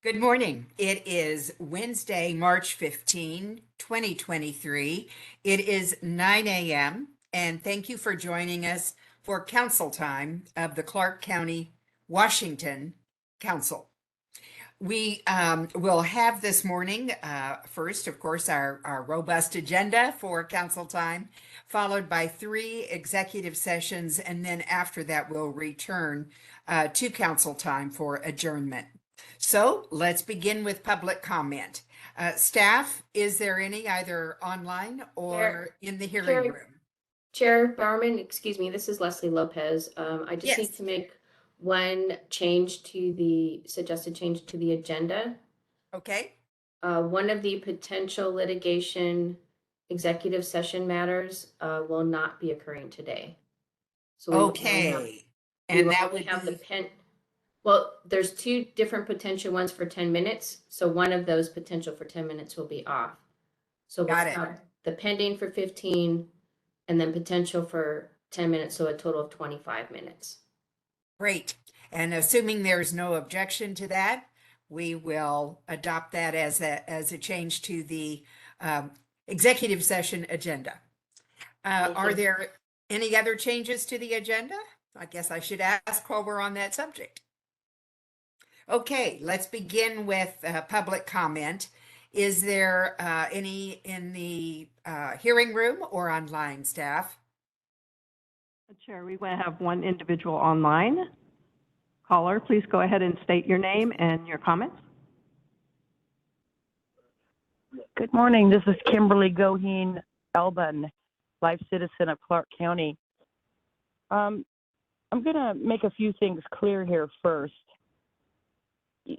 Good morning. It is Wednesday, March 15, 2023. It is 9 a.m. and thank you for joining us for council time of the Clark County, Washington Council. We will have this morning, first, of course, our robust agenda for council time, followed by 3 executive sessions, and then after that, we'll return to council time for adjournment. So let's begin with public comment. Staff, is there any either online Chair, or in the hearing Chair, room? Chair Bowerman, excuse me, this is Leslie Lopez. I just need Yes. to make one change to the suggested change to the agenda. Okay. One of the potential litigation executive session matters will not be occurring today. So we Okay. we And will that only would have the be, well, there's two different potential ones for 10 minutes. So one of those potential for 10 minutes will be off. So we'll got it. start the pending for 15 and then potential for 10 minutes, so a total of 25 minutes. Great. And assuming there's no objection to that, we will adopt that as a change to the executive session agenda. Are there any other changes to the agenda? I guess I should ask while we're on that subject. Okay, let's begin with public comment. Is there any in the hearing room or online, staff? Chair, we want to have one individual online. Caller, please go ahead and state your name and your comments. Good morning. This is Kimberly Goheen Elbin, life citizen of Clark County. I'm going to make a few things clear here first.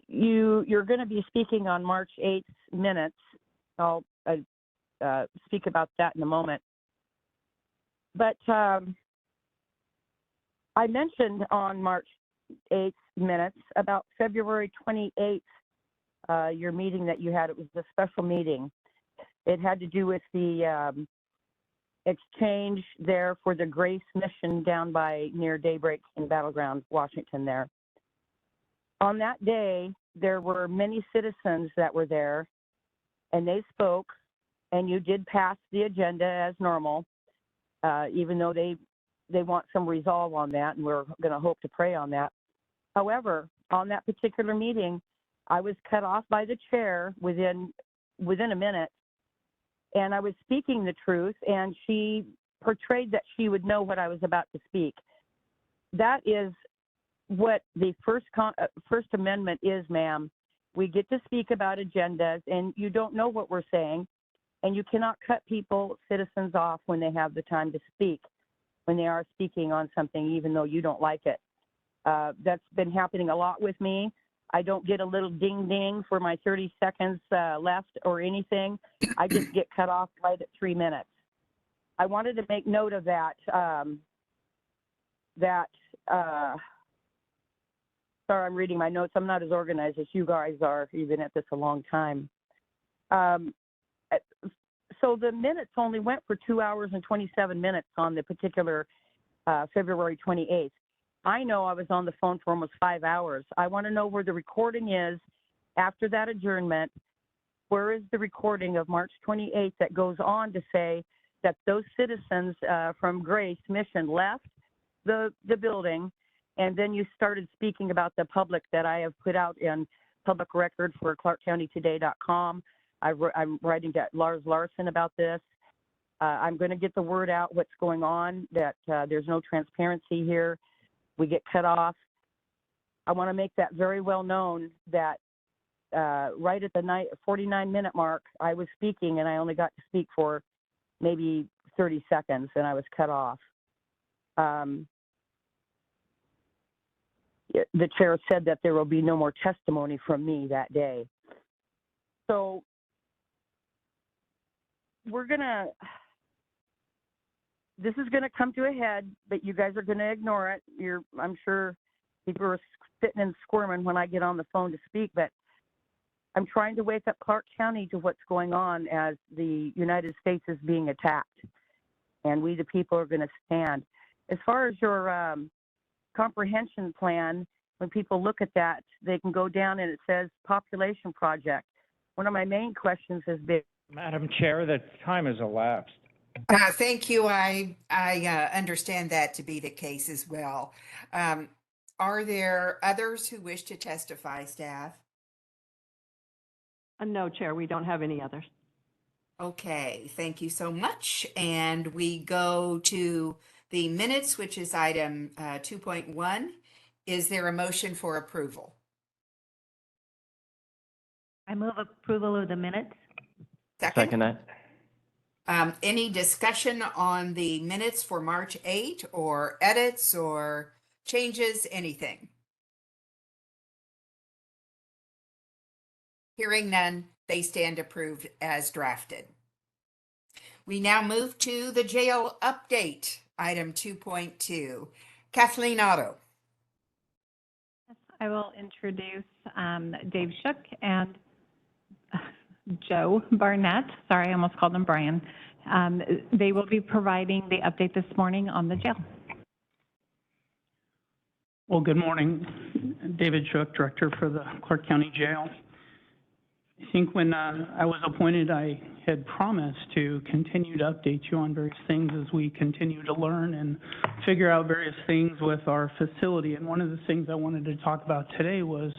You're going to be speaking on March 8th minutes. I'll speak about that in a moment. But I mentioned on March 8th minutes about February 28th, your meeting that you had. It was a special meeting. It had to do with the exchange there for the Grace mission down by near Daybreak in Battleground, Washington there. On that day, there were many citizens that were there, and they spoke, and you did pass the agenda as normal, even though they want some resolve on that, and we're going to hope to pray on that. However, on that particular meeting, I was cut off by the chair within a minute, and I was speaking the truth, and she portrayed that she would know what I was about to speak. That is what the First Amendment is, ma'am. We get to speak about agendas, and you don't know what we're saying, and you cannot cut citizens off when they have the time to speak, when they are speaking on something, even though you don't like it. That's been happening a lot with me. I don't get a little ding ding for my 30 seconds left or anything. I just get cut off right at 3 minutes. I wanted to make note of that. Sorry, I'm reading my notes. I'm not as organized as you guys are. You've been at this a long time. So the minutes only went for 2 hours and 27 minutes on the particular February 28th. I know I was on the phone for almost 5 hours. I want to know where the recording is after that adjournment. Where is the recording of March 28th that goes on to say that those citizens from Grace Mission left the building, and then you started speaking about the public that I have put out in public record for ClarkCountyToday.com. I'm writing to Lars Larson about this. I'm going to get the word out what's going on, that there's no transparency here. We get cut off. I want to make that very well known that right at the 49-minute mark, I was speaking, and I only got to speak for maybe 30 seconds, and I was cut off. The chair said that there will be no more testimony from me that day. So this is going to come to a head, but you guys are going to ignore it. I'm sure people are sitting and squirming when I get on the phone to speak, but I'm trying to wake up Clark County to what's going on as the United States is being attacked, and we the people are going to stand. As far as your comprehension plan, when people look at that, they can go down and it says population project. One of my main questions has been, Madam Chair, the time has elapsed. Thank you. I understand that to be the case as well. Are there others who wish to testify, staff? No, Chair, we don't have any others. Okay, thank you so much. And we go to the minutes, which is item 2.1. Is there a motion for approval? I move approval of the minutes. Second? that. Any discussion on the minutes for March 8 or edits or changes, anything? Hearing none, they stand approved as drafted. We now move to the jail update, item 2.2. Kathleen Otto. I will introduce Dave Shook and Joe Barnett. Sorry, I almost called him Brian. They will be providing the update this morning on the jail. Well, good morning. David Shook, Director for the Clark County Jail. I think when I was appointed, I had promised to continue to update you on various things as we continue to learn and figure out various things with our facility. And one of the things I wanted to talk about today was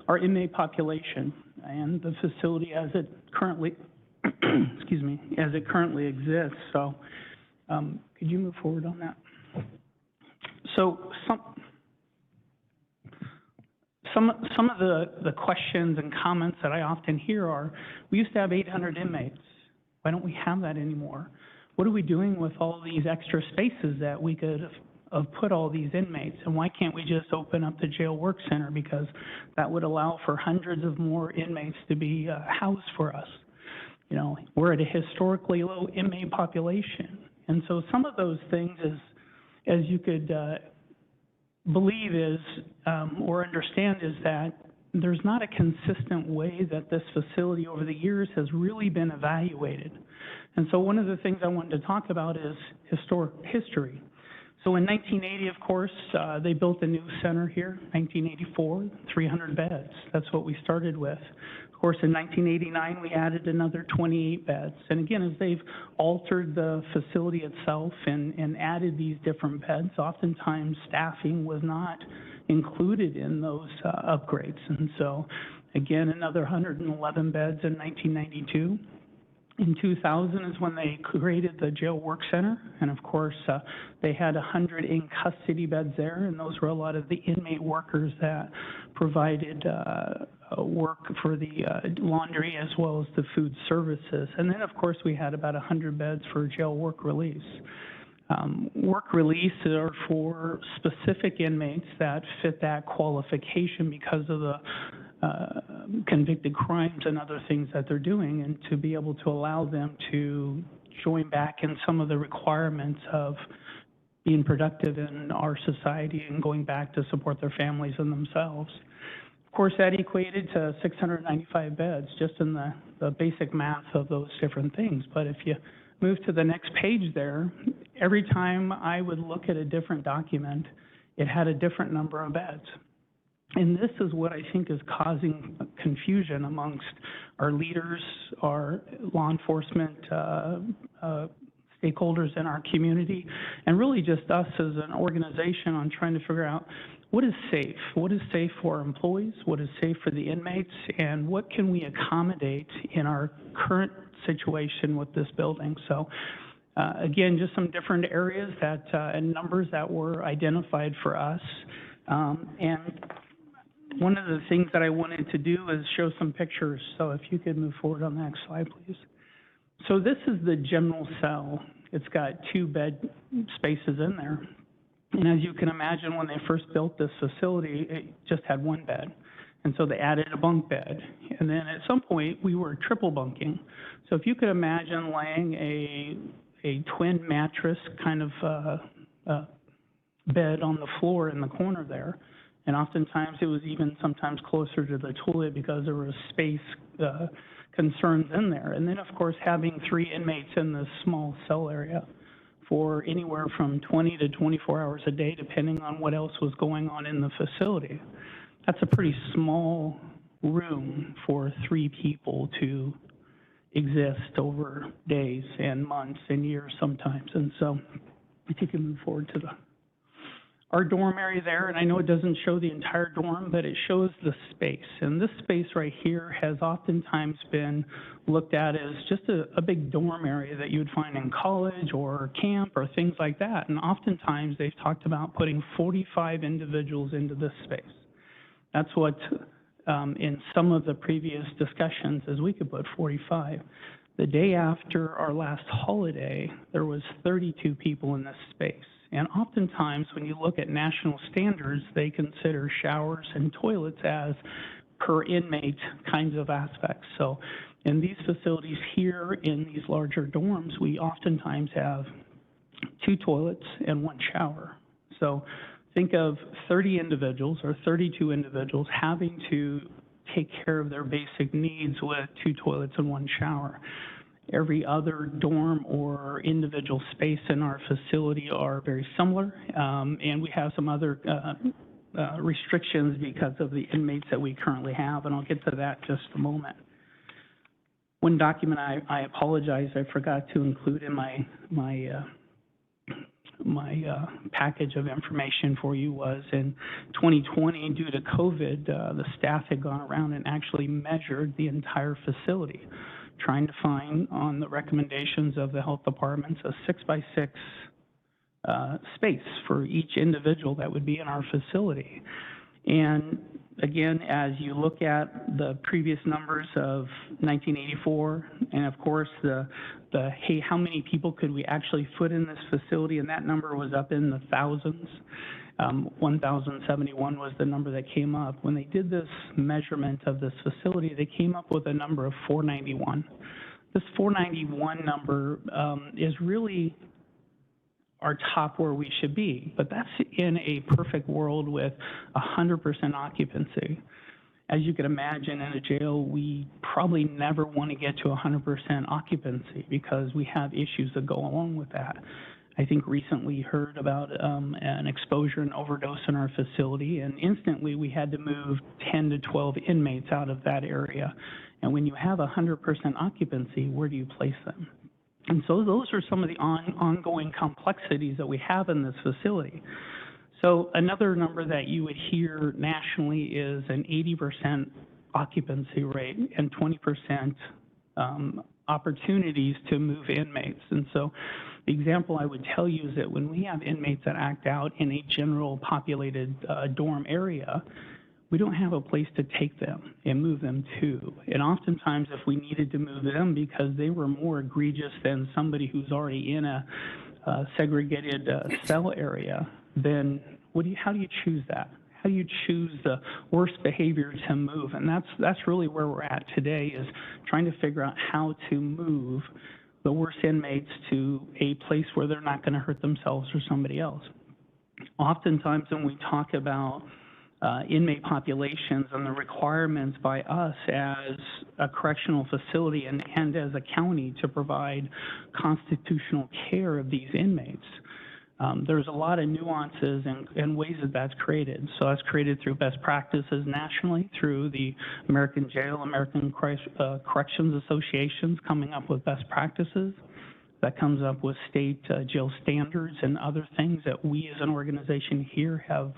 our inmate population and the facility as it currently, excuse me, as it currently exists. So could you move forward on that? So some of the questions and comments that I often hear are, we used to have 800 inmates. Why don't we have that anymore? What are we doing with all these extra spaces that we could have put all these inmates? And why can't we just open up the jail work center? Because that would allow for hundreds of more inmates to be housed for us. You know, we're at a historically low inmate population. And so some of those things as you could believe is, or understand is that there's not a consistent way that this facility over the years has really been evaluated. And so one of the things I wanted to talk about is history. So in 1980, of course, they built a new center here, 1984, 300 beds. That's what we started with. Of course, in 1989, we added another 28 beds. And again, as they've altered the facility itself and added these different beds, oftentimes staffing was not included in those upgrades. And so, again, another 111 beds in 1992. In 2000 is when they created the jail work center, and of course they had 100 in custody beds there, and those were a lot of the inmate workers that provided work for the laundry as well as the food services. And then of course we had about 100 beds for jail work release. Work release are for specific inmates that fit that qualification because of the convicted crimes and other things that they're doing, and to be able to allow them to join back in some of the requirements of being productive in our society and going back to support their families and themselves. Of course, that equated to 695 beds, just in the basic math of those different things. But if you move to the next page there, every time I would look at a different document, it had a different number of beds. And this is what I think is causing confusion amongst our leaders, our law enforcement stakeholders in our community, and really just us as an organization on trying to figure out what is safe? What is safe for our employees? What is safe for the inmates? And what can we accommodate in our current situation with this building? So again, just some different areas that and numbers that were identified for us. And one of the things that I wanted to do is show some pictures. So if you could move forward on the next slide, please. So this is the general cell. It's got 2 bed spaces in there. And as you can imagine, when they first built this facility, it just had 1 bed. And so they added a bunk bed. And then at some point, we were triple bunking. So if you could imagine laying a twin mattress kind of bed on the floor in the corner there. And oftentimes it was even sometimes closer to the toilet because there was space concerns in there. And then, of course, having 3 inmates in this small cell area. for anywhere from 20 to 24 hours a day, depending on what else was going on in the facility. That's a pretty small room for 3 people to exist over days and months and years sometimes. And so if you can move forward to our dorm area there, and I know it doesn't show the entire dorm, but it shows the space. And this space right here has oftentimes been looked at as just a big dorm area that you would find in college or camp or things like that. And oftentimes they've talked about putting 45 individuals into this space. That's what, in some of the previous discussions, is we could put 45. The day after our last holiday, there was 32 people in this space. And oftentimes, when you look at national standards, they consider showers and toilets as per inmate kinds of aspects. So in these facilities here, in these larger dorms, we oftentimes have 2 toilets and 1 shower. So think of 30 individuals or 32 individuals having to take care of their basic needs with 2 toilets and 1 shower. Every other dorm or individual space in our facility are very similar, and we have some other restrictions because of the inmates that we currently have, and I'll get to that in just a moment. One document I apologize, I forgot to include in my package of information for you was in 2020, due to COVID, the staff had gone around and actually measured the entire facility, trying to find, on the recommendations of the health departments, a 6x6 space for each individual that would be in our facility. And again, as you look at the previous numbers of 1984, and of course hey, how many people could we actually fit in this facility? And that number was up in the thousands. 1,071 was the number that came up. When they did this measurement of this facility, they came up with a number of 491. This 491 number is really our top where we should be, but that's in a perfect world with 100% occupancy. As you can imagine, in a jail, we probably never want to get to 100% occupancy because we have issues that go along with that. I think recently heard about an exposure and overdose in our facility, and instantly we had to move 10 to 12 inmates out of that area. And when you have 100% occupancy, where do you place them? And so those are some of the ongoing complexities that we have in this facility. So another number that you would hear nationally is an 80% occupancy rate and 20% opportunities to move inmates. And so the example I would tell you is that when we have inmates that act out in a general populated dorm area, we don't have a place to take them and move them to. And oftentimes if we needed to move them because they were more egregious than somebody who's already in a segregated cell area, then how do you choose that? How do you choose the worst behavior to move? And that's really where we're at today, is trying to figure out how to move the worst inmates to a place where they're not going to hurt themselves or somebody else. Oftentimes when we talk about inmate populations and the requirements by us as a correctional facility and as a county to provide constitutional care of these inmates, there's a lot of nuances and ways that that's created. So that's created through best practices nationally, through the American Corrections Associations coming up with best practices. That comes up with state jail standards and other things that we as an organization here have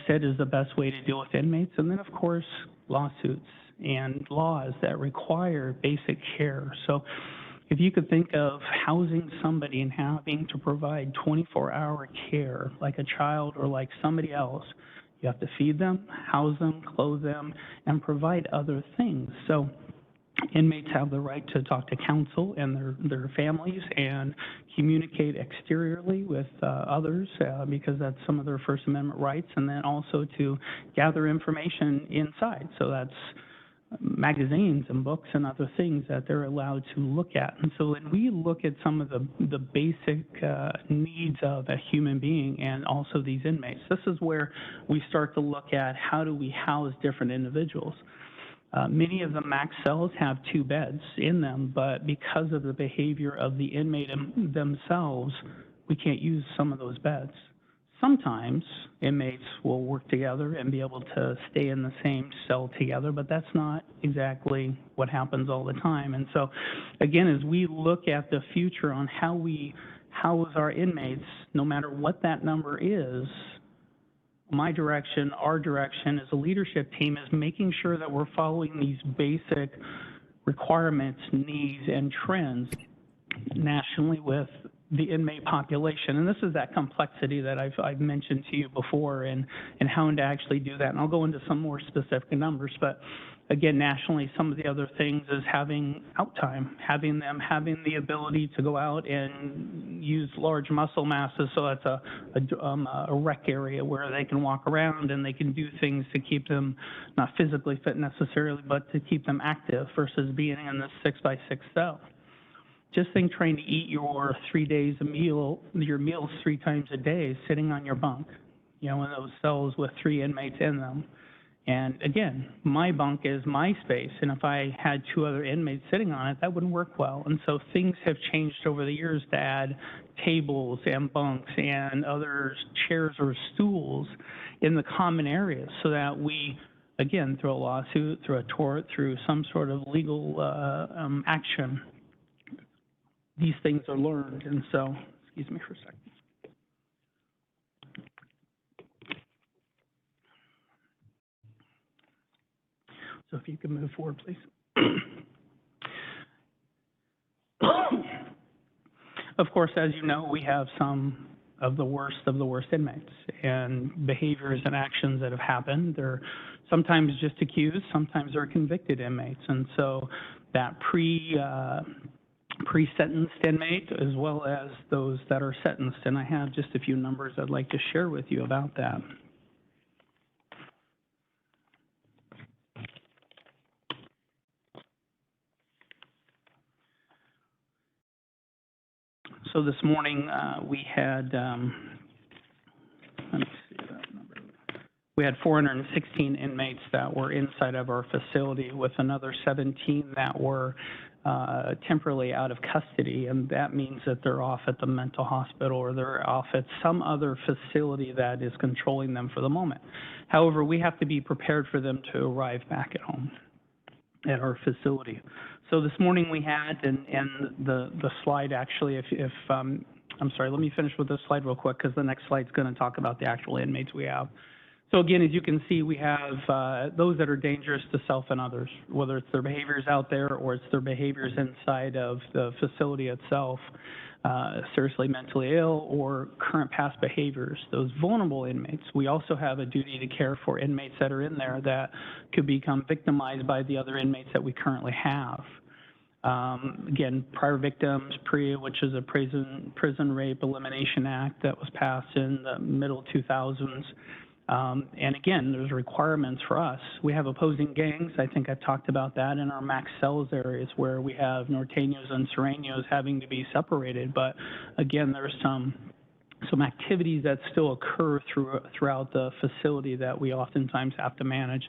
said is the best way to deal with inmates. And then, of course, lawsuits and laws that require basic care. So if you could think of housing somebody and having to provide 24-hour care like a child or like somebody else, you have to feed them, house them, clothe them, and provide other things. So inmates have the right to talk to counsel and their families and communicate exteriorly with others because that's some of their First Amendment rights, and then also to gather information inside. So that's magazines and books and other things that they're allowed to look at. And so when we look at some of the basic needs of a human being and also these inmates, this is where we start to look at how do we house different individuals. Many of the max cells have 2 beds in them, but because of the behavior of the inmate themselves, we can't use some of those beds. Sometimes inmates will work together and be able to stay in the same cell together, but that's not exactly what happens all the time. And so, again, as we look at the future on how we house our inmates, no matter what that number is, my direction, our direction as a leadership team is making sure that we're following these basic requirements, needs, and trends nationally with the inmate population. And this is that complexity that I've mentioned to you before and how to actually do that. And I'll go into some more specific numbers, but again, nationally, some of the other things is having out time, having the ability to go out and use large muscle masses. So that's a rec area where they can walk around and they can do things to keep them not physically fit necessarily, but to keep them active versus being in this 6x6 cell. Just think trying to eat your 3 days a meal, your meals 3 times a day, sitting on your bunk, in those cells with 3 inmates in them. And again, my bunk is my space, and if I had 2 other inmates sitting on it, that wouldn't work well. And so things have changed over the years to add tables and bunks and other chairs or stools in the common areas so that we, again, through a lawsuit, through a tort, through some sort of legal action, these things are learned. And so, excuse me for a second. So if you could move forward, please. Of course, as you know, we have some of the worst inmates and behaviors and actions that have happened. They're sometimes just accused, sometimes they're convicted inmates. And so that pre-sentenced inmate as well as those that are sentenced. And I have just a few numbers I'd like to share with you about that. So this morning we had, let me see that number. We had 416 inmates that were inside of our facility with another 17 that were temporarily out of custody, and that means that they're off at the mental hospital or they're off at some other facility that is controlling them for the moment. However, we have to be prepared for them to arrive back at home at our facility. So this morning we had, and the slide actually, I'm sorry, let me finish with this slide real quick because the next slide is going to talk about the actual inmates we have. So again, as you can see, we have those that are dangerous to self and others, whether it's their behaviors out there or it's their behaviors inside of the facility itself, seriously mentally ill or current past behaviors. Those vulnerable inmates, we also have a duty to care for inmates that are in there that could become victimized by the other inmates that we currently have. Again, prior victims, PREA, which is a Prison Rape Elimination Act that was passed in the middle 2000s. And again, there's requirements for us. We have opposing gangs. I think I've talked about that in our max cells areas where we have norteños and sureños having to be separated. But again, there's some activities that still occur throughout the facility that we oftentimes have to manage.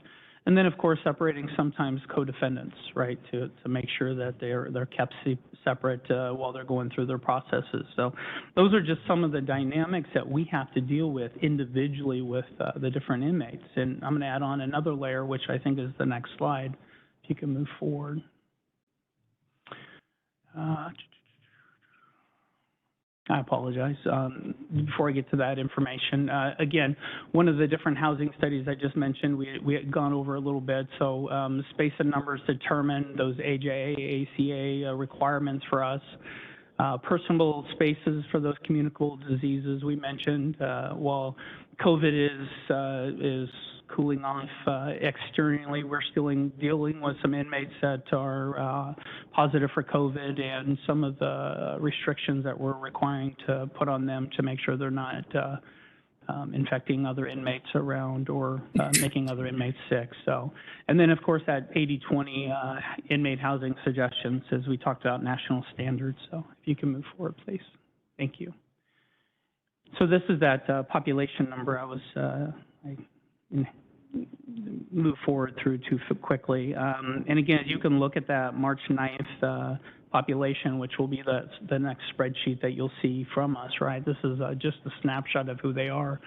And then, of course, separating sometimes co-defendants, right, to make sure that they're kept separate while they're going through their processes. So those are just some of the dynamics that we have to deal with individually with the different inmates. And I'm going to add on another layer, which I think is the next slide, if you can move forward. I apologize. Before I get to that information, again, one of the different housing studies I just mentioned, we had gone over a little bit. So space and numbers determine those AJA, ACA requirements for us. Personal spaces for those communicable diseases we mentioned. While COVID is cooling off externally, we're still dealing with some inmates that are positive for COVID and some of the restrictions that we're requiring to put on them to make sure they're not infecting other inmates around or making other inmates sick. So, and then of course that 80-20 inmate housing suggestions as we talked about national standards. So if you can move forward, please. Thank you. So this is that population number I was move forward through too quickly. And again, you can look at that March 9th population, which will be the next spreadsheet that you'll see from us, right? This is just a snapshot of who they are.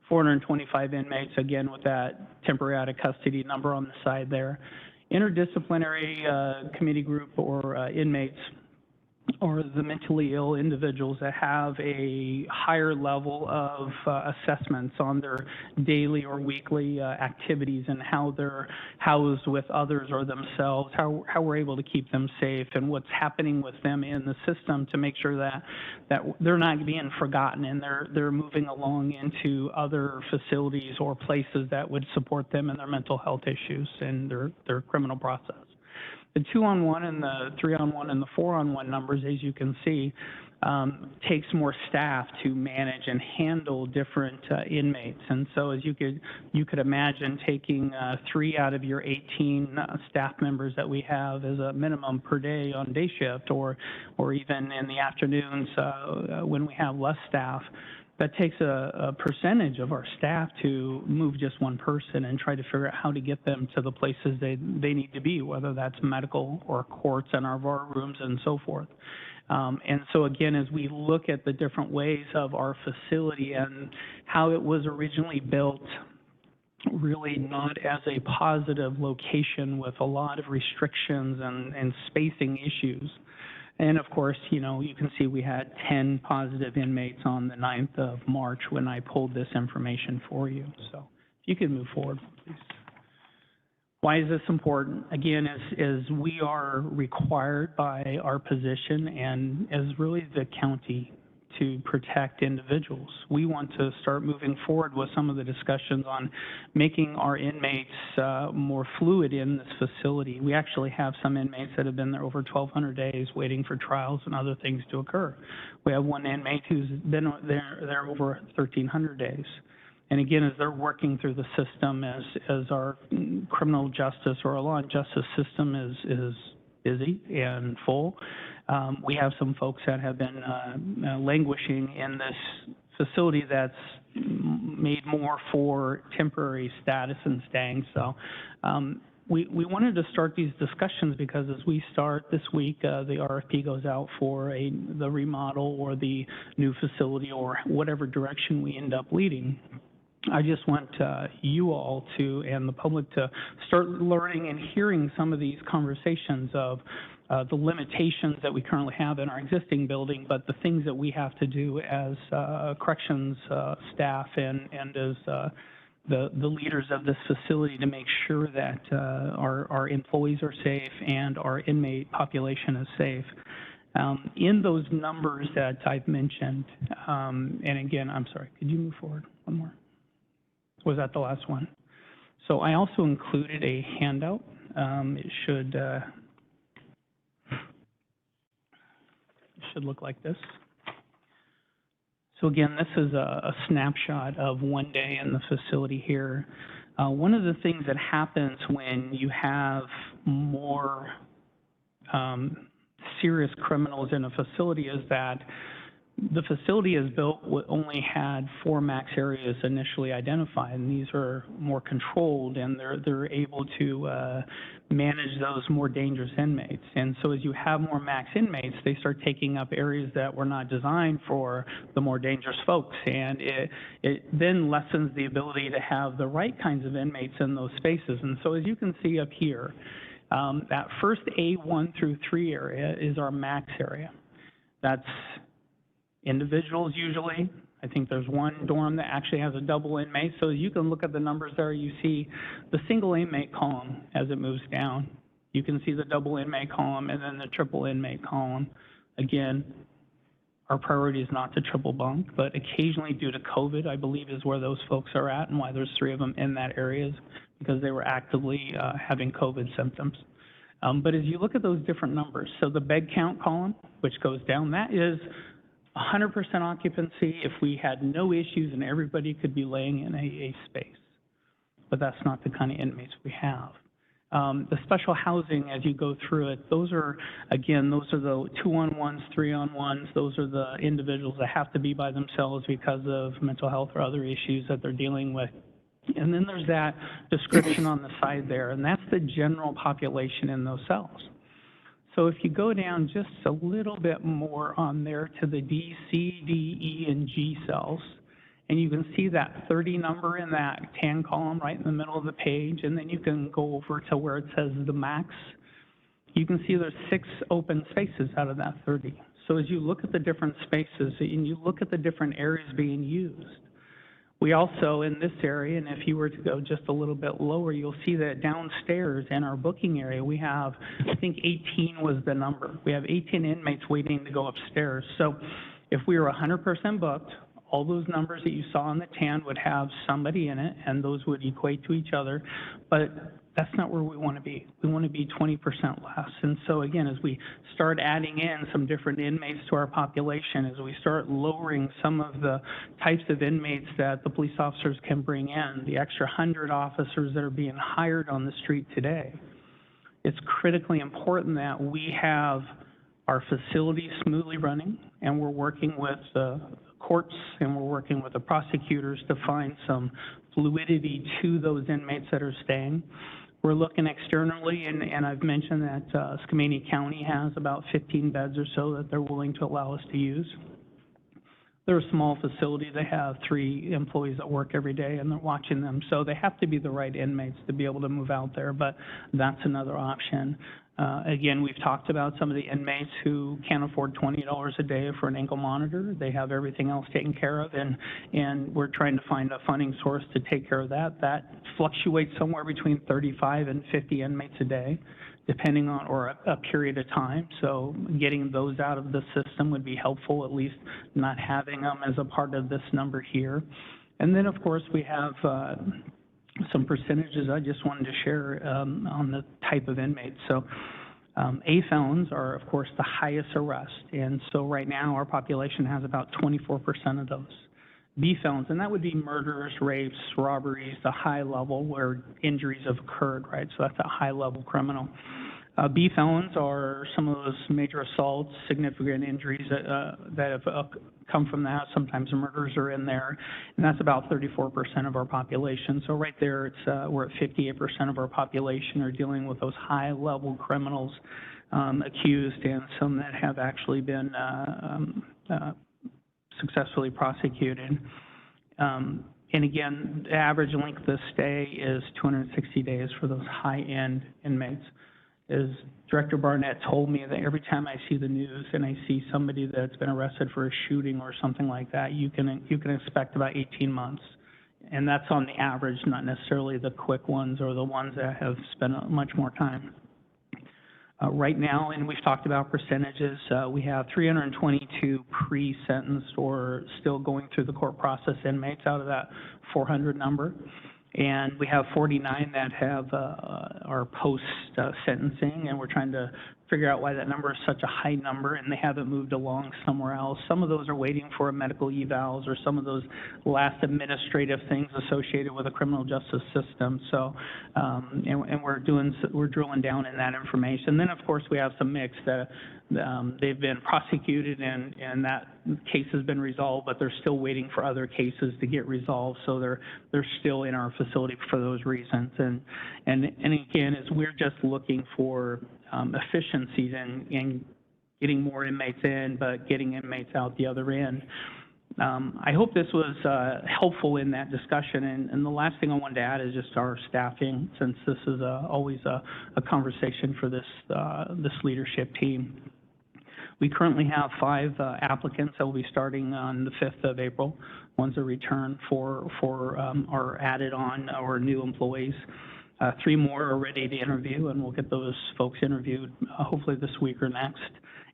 425 inmates, again, with that temporary out of custody number on the side there. Interdisciplinary committee group or inmates, or the mentally ill individuals that have a higher level of assessments on their daily or weekly activities and how they're housed with others or themselves, how we're able to keep them safe, and what's happening with them in the system to make sure that they're not being forgotten and they're moving along into other facilities or places that would support them in their mental health issues and their criminal process. The 2-on-1 and the 3-on-1 and the 4-on-1 numbers, as you can see, takes more staff to manage and handle different inmates. And so as you could imagine, taking 3 out of your 18 staff members that we have as a minimum per day on day shift, or even in the afternoons when we have less staff, that takes a percentage of our staff to move just one person and try to figure out how to get them to the places they need to be, whether that's medical or courts and our VAR rooms and so forth. And so again, as we look at the different ways of our facility and how it was originally built, really not as a positive location with a lot of restrictions and spacing issues. And of course, you know, you can see we had 10 positive inmates on the 9th of March when I pulled this information for you. So if you could move forward, please. Why is this important? Again, as we are required by our position and as really the county to protect individuals. We want to start moving forward with some of the discussions on making our inmates more fluid in this facility. We actually have some inmates that have been there over 1,200 days waiting for trials and other things to occur. We have one inmate who's been there over 1,300 days. And again, as they're working through the system, as our criminal justice or our law and justice system is busy and full, we have some folks that have been languishing in this facility that's made more for temporary status and staying. So we wanted to start these discussions because as we start this week, the RFP goes out for the remodel or the new facility or whatever direction we end up leading. I just want you all to, and the public, to start learning and hearing some of these conversations of the limitations that we currently have in our existing building, but the things that we have to do as corrections staff and as the leaders of this facility to make sure that our employees are safe and our inmate population is safe. In those numbers that I've mentioned, and again, I'm sorry, could you move forward one more? Was that the last one? So I also included a handout. It should look like this. So again, this is a snapshot of one day in the facility here. One of the things that happens when you have more serious criminals in a facility is that the facility is built only had 4 max areas initially identified, and these are more controlled, and they're able to manage those more dangerous inmates. And so as you have more max inmates, they start taking up areas that were not designed for the more dangerous folks, and it then lessens the ability to have the right kinds of inmates in those spaces. And so as you can see up here, that first A1 through 3 area is our max area. That's individuals usually. I think there's one dorm that actually has a double inmate. So you can look at the numbers there. You see the single inmate column as it moves down. You can see the double inmate column and then the triple inmate column. Again, our priority is not to triple bunk, but occasionally due to COVID, I believe is where those folks are at and why there's 3 of them in that area is because they were actively having COVID symptoms. But as you look at those different numbers, so the bed count column, which goes down, that is 100% occupancy if we had no issues and everybody could be laying in a space. But that's not the kind of inmates we have. The special housing, as you go through it, those are the 2-on-1s, 3-on-1s. Those are the individuals that have to be by themselves because of mental health or other issues that they're dealing with. And then there's that description on the side there, and that's the general population in those cells. So if you go down just a little bit more on there to the D, C, D, E, and G cells, and you can see that 30 number in that tan column right in the middle of the page, and then you can go over to where it says the max. You can see there's 6 open spaces out of that 30. So as you look at the different spaces and you look at the different areas being used, we also, in this area, and if you were to go just a little bit lower, you'll see that downstairs in our booking area, we have, I think 18 was the number. We have 18 inmates waiting to go upstairs. So if we were 100% booked, all those numbers that you saw on the tan would have somebody in it, and those would equate to each other. But that's not where we want to be. We want to be 20% less. And so again, as we start adding in some different inmates to our population, as we start lowering some of the types of inmates that the police officers can bring in, the extra 100 officers that are being hired on the street today, it's critically important that we have our facilities smoothly running, and we're working with the courts and we're working with the prosecutors to find some fluidity to those inmates that are staying. We're looking externally, and I've mentioned that Skamania County has about 15 beds or so that they're willing to allow us to use. They're a small facility. They have 3 employees that work every day, and they're watching them. So they have to be the right inmates to be able to move out there, but that's another option. Again, we've talked about some of the inmates who can't afford $20 a day for an ankle monitor. They have everything else taken care of, and we're trying to find a funding source to take care of that. That fluctuates somewhere between 35 and 50 inmates a day, depending on, or a period of time. So getting those out of the system would be helpful, at least not having them as a part of this number here. And then, of course, we have some percentages I just wanted to share on the type of inmates. So A felons are, of course, the highest arrest. And so right now, our population has about 24% of those. B felons, and that would be murders, rapes, robberies, the high level where injuries have occurred, right? So that's a high level criminal. B felons are some of those major assaults, significant injuries that have come from that. Sometimes murders are in there, and that's about 34% of our population. So right there, it's we're at 58% of our population are dealing with those high-level criminals accused, and some that have actually been successfully prosecuted. And again, the average length of stay is 260 days for those high-end inmates. As Director Barnett told me, that every time I see the news and I see somebody that's been arrested for a shooting or something like that, you can expect about 18 months. And that's on the average, not necessarily the quick ones or the ones that have spent much more time. Right now, and we've talked about percentages, we have 322 pre-sentenced or still going through the court process inmates out of that 400 number. And we have 49 that have are post-sentencing, and we're trying to figure out why that number is such a high number, and they haven't moved along somewhere else. Some of those are waiting for medical evals or some of those last administrative things associated with the criminal justice system. So, and we're drilling down in that information. Then, of course, we have some mix that they've been prosecuted and that case has been resolved, but they're still waiting for other cases to get resolved. So they're still in our facility for those reasons. And again, as we're just looking for efficiencies and getting more inmates in, but getting inmates out the other end. I hope this was helpful in that discussion. And the last thing I wanted to add is just our staffing, since this is always a conversation for this leadership team. We currently have 5 applicants that will be starting on the 5th of April. One's a return for our added on or new employees. 3 more are ready to interview, and we'll get those folks interviewed hopefully this week or next.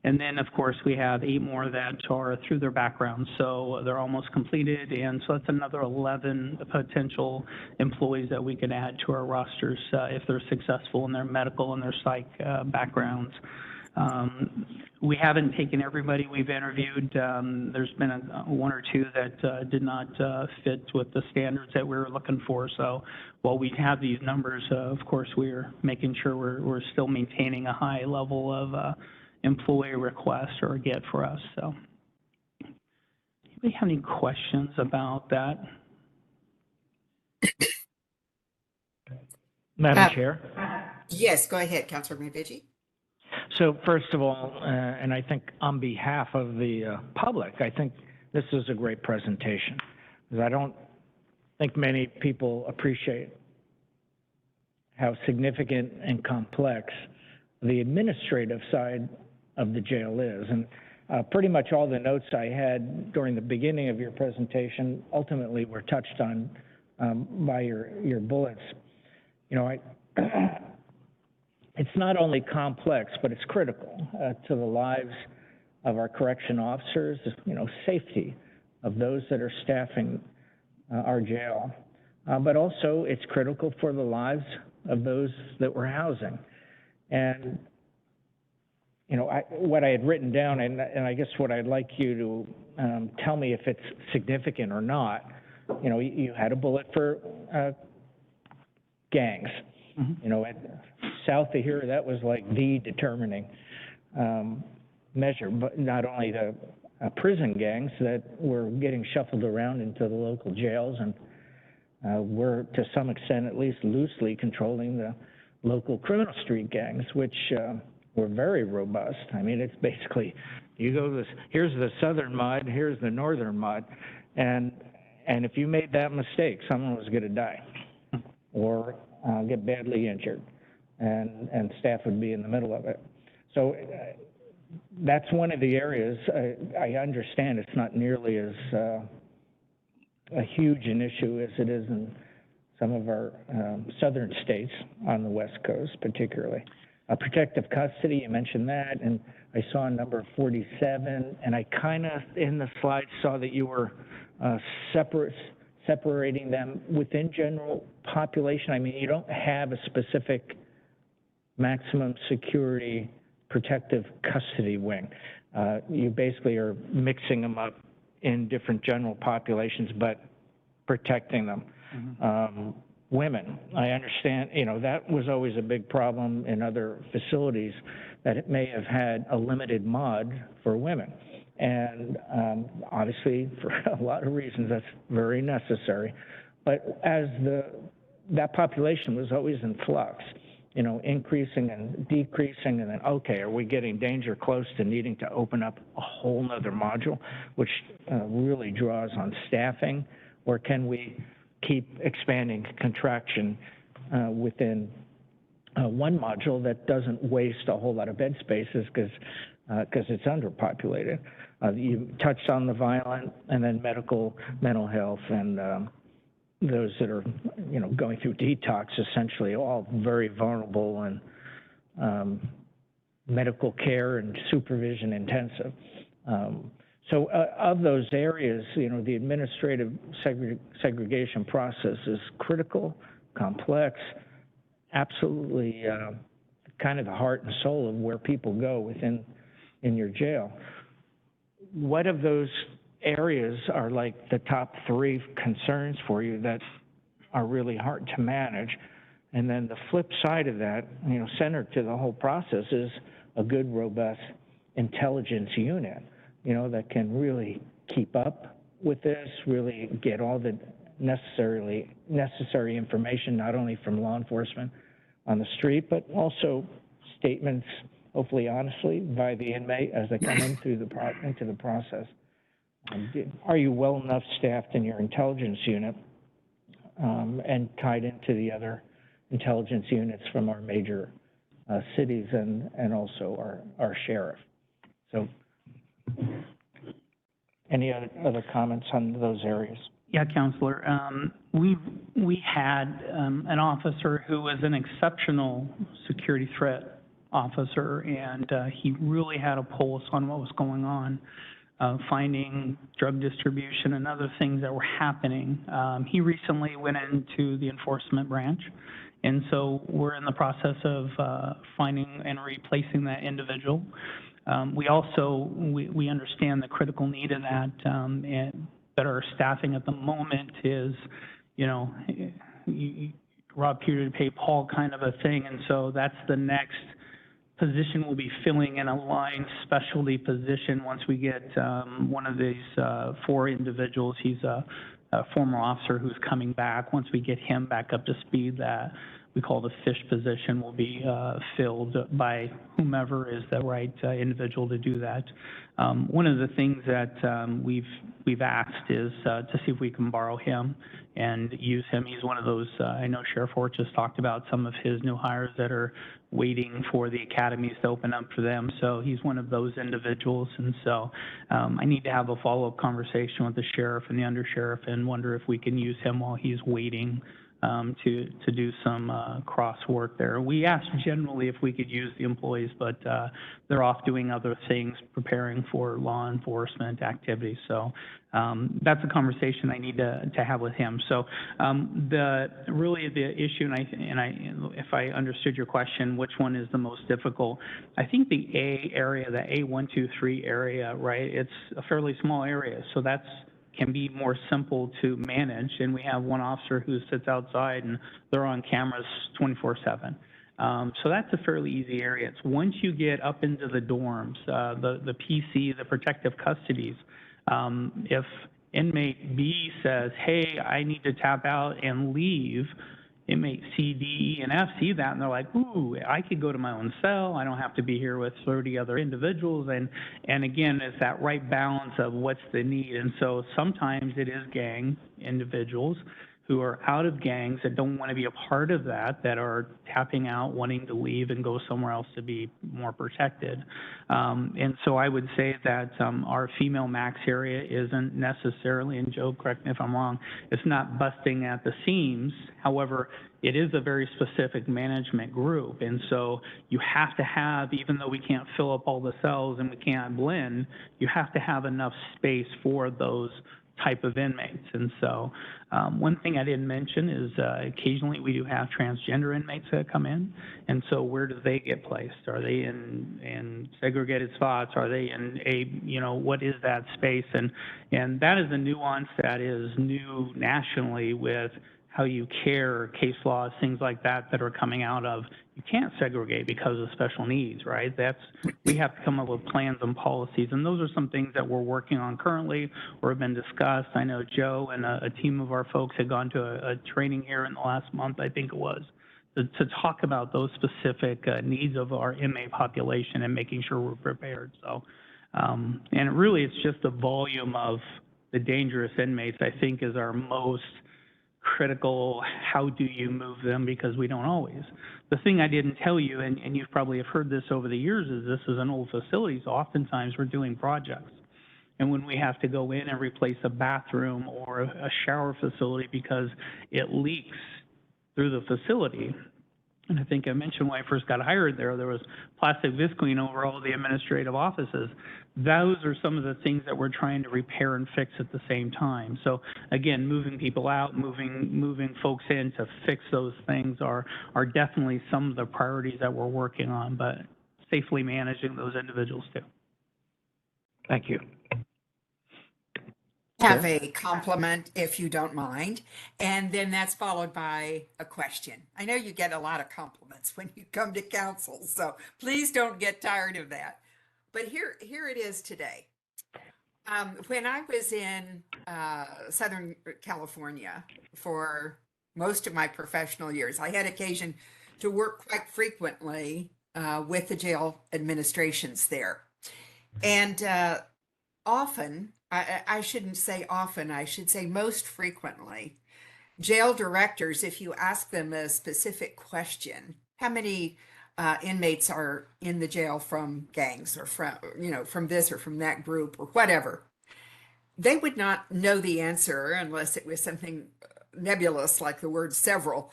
And then, of course, we have 8 more that are through their background, so they're almost completed, and so that's another 11 potential employees that we can add to our rosters if they're successful in their medical and their psych backgrounds. We haven't taken everybody we've interviewed. There's been 1 or 2 that did not fit with the standards that we were looking for. So while we have these numbers, of course, we're making sure we're still maintaining a high level of employee request or get for us. So anybody have any questions about that? Madam Uh, Chair? Yes, go ahead, Councilor Mavigi. So first of all, and I think on behalf of the public, I think this is a great presentation. Because I don't think many people appreciate how significant and complex the administrative side of the jail is. And pretty much all the notes I had during the beginning of your presentation ultimately were touched on by your bullets. You know, it's not only complex, but it's critical to the lives of our correction officers, you know, safety of those that are staffing our jail. But also it's critical for the lives of those that we're housing. And, you know, what I had written down, and I guess what I'd like you to tell me if it's significant or not, you know, you had a bullet for gangs. You know, south of here, that was like the determining measure, but not only the prison gangs that were getting shuffled around into the local jails and were, to some extent, at least loosely controlling the local criminal street gangs, which were very robust. I mean, it's basically, you go this, here's the southern mud, here's the northern mud, and if you made that mistake, someone was going to die or get badly injured, and staff would be in the middle of it. So that's one of the areas I understand it's not nearly as a huge an issue as it is in some of our southern states on the West Coast, particularly. Protective custody, you mentioned that, and I saw number 47, and I kind of, in the slides, saw that you were separating them within general population. I mean, you don't have a specific maximum security protective custody wing. You basically are mixing them up in different general populations, but protecting them. Women, I understand, you know, that was always a big problem in other facilities, that it may have had a limited mod for women. And obviously, for a lot of reasons, that's very necessary. But as that population was always in flux, you know, increasing and decreasing, and then, okay, are we getting danger close to needing to open up a whole nother module, which really draws on staffing, or can we keep expanding contraction within one module that doesn't waste a whole lot of bed spaces because it's underpopulated? You touched on the violent, and then mental health, and those that are, you know, going through detox, essentially all very vulnerable and medical care and supervision intensive. So of those areas, you know, the administrative segregation process is critical, complex, absolutely kind of the heart and soul of where people go in your jail. What of those areas are like the top 3 concerns for you that are really hard to manage? And then the flip side of that, you know, centered to the whole process is a good, robust intelligence unit, you know, that can really keep up with this, really get all the necessary information, not only from law enforcement on the street, but also statements, hopefully honestly, by the inmate as they come in through into the process. Are you well enough staffed in your intelligence unit and tied into the other intelligence units from our major cities and also our sheriff? So any other comments on those areas? Yeah, Counselor. We had an officer who was an exceptional security threat officer, and he really had a pulse on what was going on, finding drug distribution and other things that were happening. He recently went into the enforcement branch, and so we're in the process of finding and replacing that individual. We also, we understand the critical need of that, and that our staffing at the moment is, you know, rob Peter to pay Paul kind of a thing, and so that's the next position we'll be filling in, a line specialty position once we get one of these 4 individuals. He's a former officer who's coming back. Once we get him back up to speed, that we call the fish position will be filled by whomever is the right individual to do that. One of the things that we've asked is to see if we can borrow him and use him. He's one of those, I know Sheriff Hort just talked about some of his new hires that are waiting for the academies to open up for them. So he's one of those individuals. And so I need to have a follow-up conversation with the sheriff and the undersheriff and wonder if we can use him while he's waiting to do some cross work there. We asked generally if we could use the employees, but they're off doing other things, preparing for law enforcement activities. So that's a conversation I need to have with him. So the issue, and if I understood your question, which one is the most difficult? I think the A area, the A123 area, right? It's a fairly small area, so that's can be more simple to manage. And we have one officer who sits outside and they're on cameras 24/7. So that's a fairly easy area. It's once you get up into the dorms, the PC, the protective custodies, if inmate B says, hey, I need to tap out and leave, inmate C, D, E, and F see that, and they're like, ooh, I could go to my own cell. I don't have to be here with 30 other individuals. And again, it's that right balance of what's the need. And so sometimes it is gang individuals who are out of gangs that don't want to be a part of that, that are tapping out, wanting to leave and go somewhere else to be more protected. And so I would say that our female max area isn't necessarily, and Joe, correct me if I'm wrong, it's not busting at the seams. However, it is a very specific management group. And so you have to have, even though we can't fill up all the cells and we can't blend, you have to have enough space for those type of inmates. And so one thing I didn't mention is occasionally we do have transgender inmates that come in. And so where do they get placed? Are they in segregated spots? Are they in what is that space? And that is a nuance that is new nationally with how you care, case laws, things like that that are coming out of. You can't segregate because of special needs, right? We have to come up with plans and policies, and those are some things that we're working on currently or have been discussed. I know Joe and a team of our folks had gone to a training here in the last month, I think it was, to talk about those specific needs of our inmate population and making sure we're prepared. So, and really it's just the volume of the dangerous inmates, I think, is our most critical. How do you move them? Because we don't always. The thing I didn't tell you, and you probably have heard this over the years, is this is an old facility, so oftentimes we're doing projects. And when we have to go in and replace a bathroom or a shower facility because it leaks through the facility, and I think I mentioned when I first got hired there was plastic visqueen over all the administrative offices. Those are some of the things that we're trying to repair and fix at the same time. So again, moving people out, moving folks in to fix those things are definitely some of the priorities that we're working on, but safely managing those individuals too. Thank you. Have a compliment, if you don't mind, and then that's followed by a question. I know you get a lot of compliments when you come to council, so please don't get tired of that. But here it is today. When I was in Southern California for most of my professional years, I had occasion to work quite frequently with the jail administrations there. And often, I shouldn't say often, I should say most frequently, jail directors, if you ask them a specific question, how many inmates are in the jail from gangs or from this or from that group or whatever, they would not know the answer unless it was something nebulous like the word several,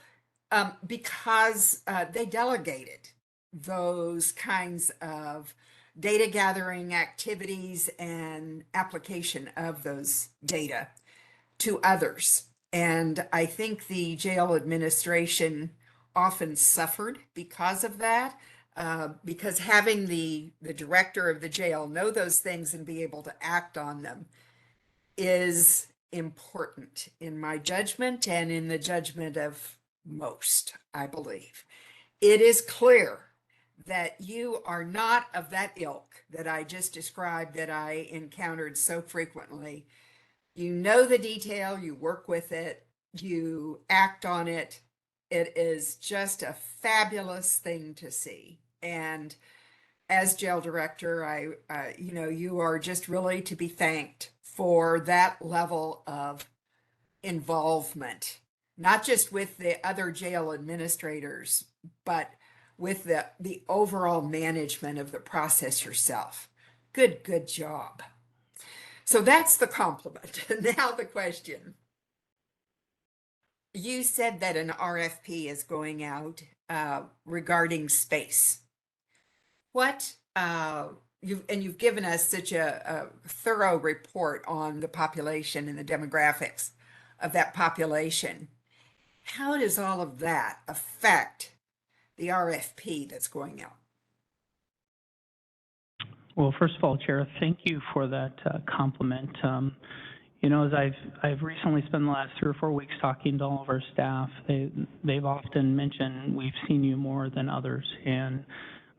because they delegated those kinds of data gathering activities and application of those data to others. And I think the jail administration often suffered because of that, because having the director of the jail know those things and be able to act on them is important in my judgment and in the judgment of most, I believe. It is clear that you are not of that ilk that I just described, that I encountered so frequently. You know the detail, you work with it, you act on it, It is just a fabulous thing to see. And as jail director, you are just really to be thanked for that level of involvement, not just with the other jail administrators, but with the overall management of the process yourself. Good job. So that's the compliment. Now the question. You said that an RFP is going out regarding space. What you've given us such a thorough report on the population and the demographics of that population. How does all of that affect the RFP that's going out? Well, first of all, Chair, thank you for that compliment. As I've recently spent the last 3 or 4 weeks talking to all of our staff, they've often mentioned we've seen you more than others, and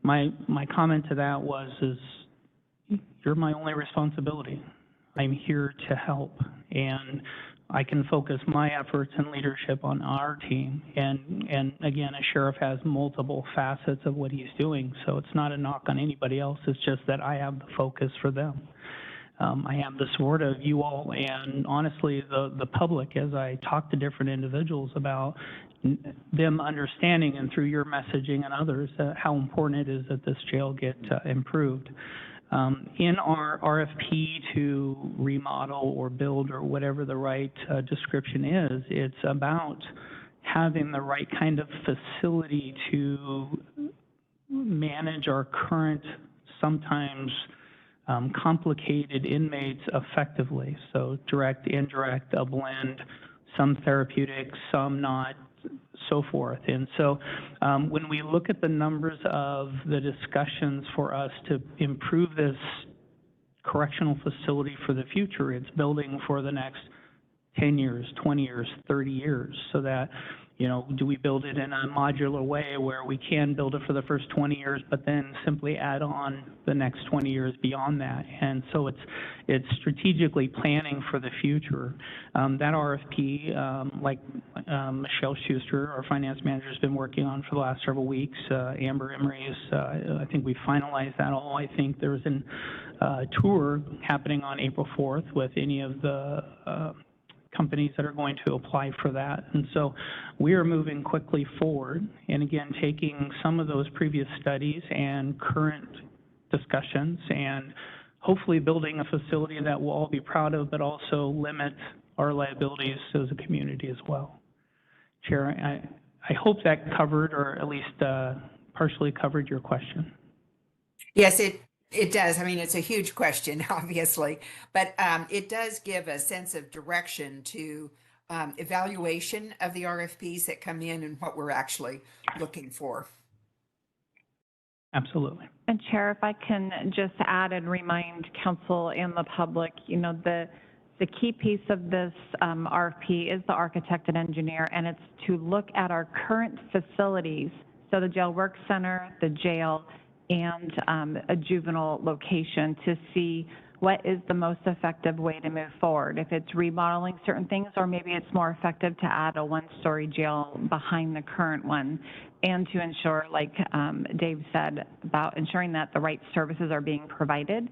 my comment to that is you're my only responsibility. I'm here to help, and I can focus my efforts and leadership on our team. And again, a sheriff has multiple facets of what he's doing, so it's not a knock on anybody else. It's just that I have the focus for them. I have the support of you all and honestly the public as I talk to different individuals about them understanding and through your messaging and others how important it is that this jail get improved. In our RFP to remodel or build or whatever the right description is, it's about having the right kind of facility to manage our current, sometimes complicated inmates effectively. So direct, indirect, a blend, some therapeutic, some not, so forth. And so when we look at the numbers of the discussions for us to improve this correctional facility for the future, it's building for the next 10 years, 20 years, 30 years, so that, do we build it in a modular way where we can build it for the first 20 years, but then simply add on the next 20 years beyond that? And so it's strategically planning for the future. That RFP, like Michelle Schuster, our finance manager, has been working on for the last several weeks. Amber Emery's, I think we finalized that all. I think there's a tour happening on April 4th with any of the companies that are going to apply for that. And so we are moving quickly forward, and again, taking some of those previous studies and current discussions and hopefully building a facility that we'll all be proud of, but also limit our liabilities as a community as well. Chair, I hope that covered, or at least partially covered, your question. Yes, it does. I mean, it's a huge question, obviously, but it does give a sense of direction to evaluation of the RFPs that come in and what we're actually looking for. Absolutely. And Chair, if I can just add and remind council and the public, the key piece of this RFP is the architect and engineer, and it's to look at our current facilities, so the jail work center, the jail, and a juvenile location, to see what is the most effective way to move forward. If it's remodeling certain things, or maybe it's more effective to add a one-story jail behind the current one, and to ensure, like Dave said, about ensuring that the right services are being provided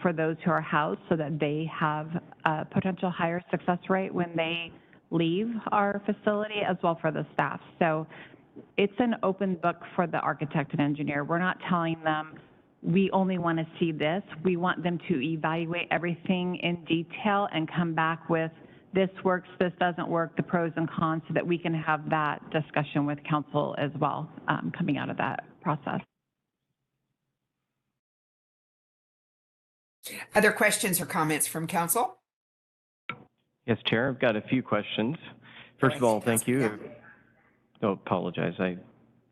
for those who are housed, so that they have a potential higher success rate when they leave our facility, as well for the staff. So it's an open book for the architect and engineer. We're not telling them we only want to see this. We want them to evaluate everything in detail and come back with this works, this doesn't work, the pros and cons, so that we can have that discussion with council as well coming out of that process. Other questions or comments from council? Yes, Chair, I've got a few questions. First of all, thank you. Oh, apologize. I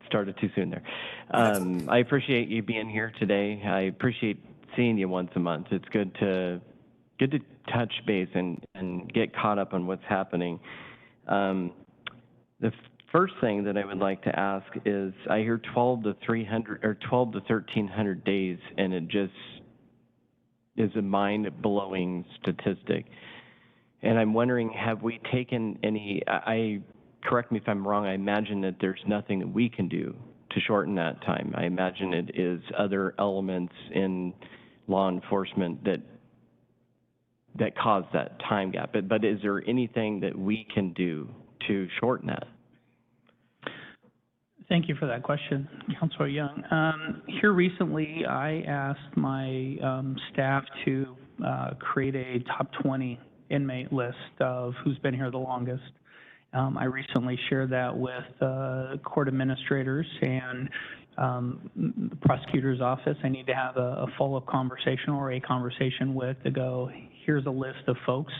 started too soon there. I appreciate you being here today. I appreciate seeing you once a month. It's good to touch base and get caught up on what's happening. The first thing that I would like to ask is, I hear 12 to 1,300 days, and it just is a mind-blowing statistic. And I'm wondering, have we taken any, correct me if I'm wrong, I imagine that there's nothing that we can do to shorten that time. I imagine it is other elements in law enforcement that cause that time gap. But is there anything that we can do to shorten that? Thank you for that question, Councilor Young. Here recently, I asked my staff to create a top 20 inmate list of who's been here the longest. I recently shared that with court administrators and the prosecutor's office. I need to have a follow-up conversation or a conversation with to go, here's a list of folks.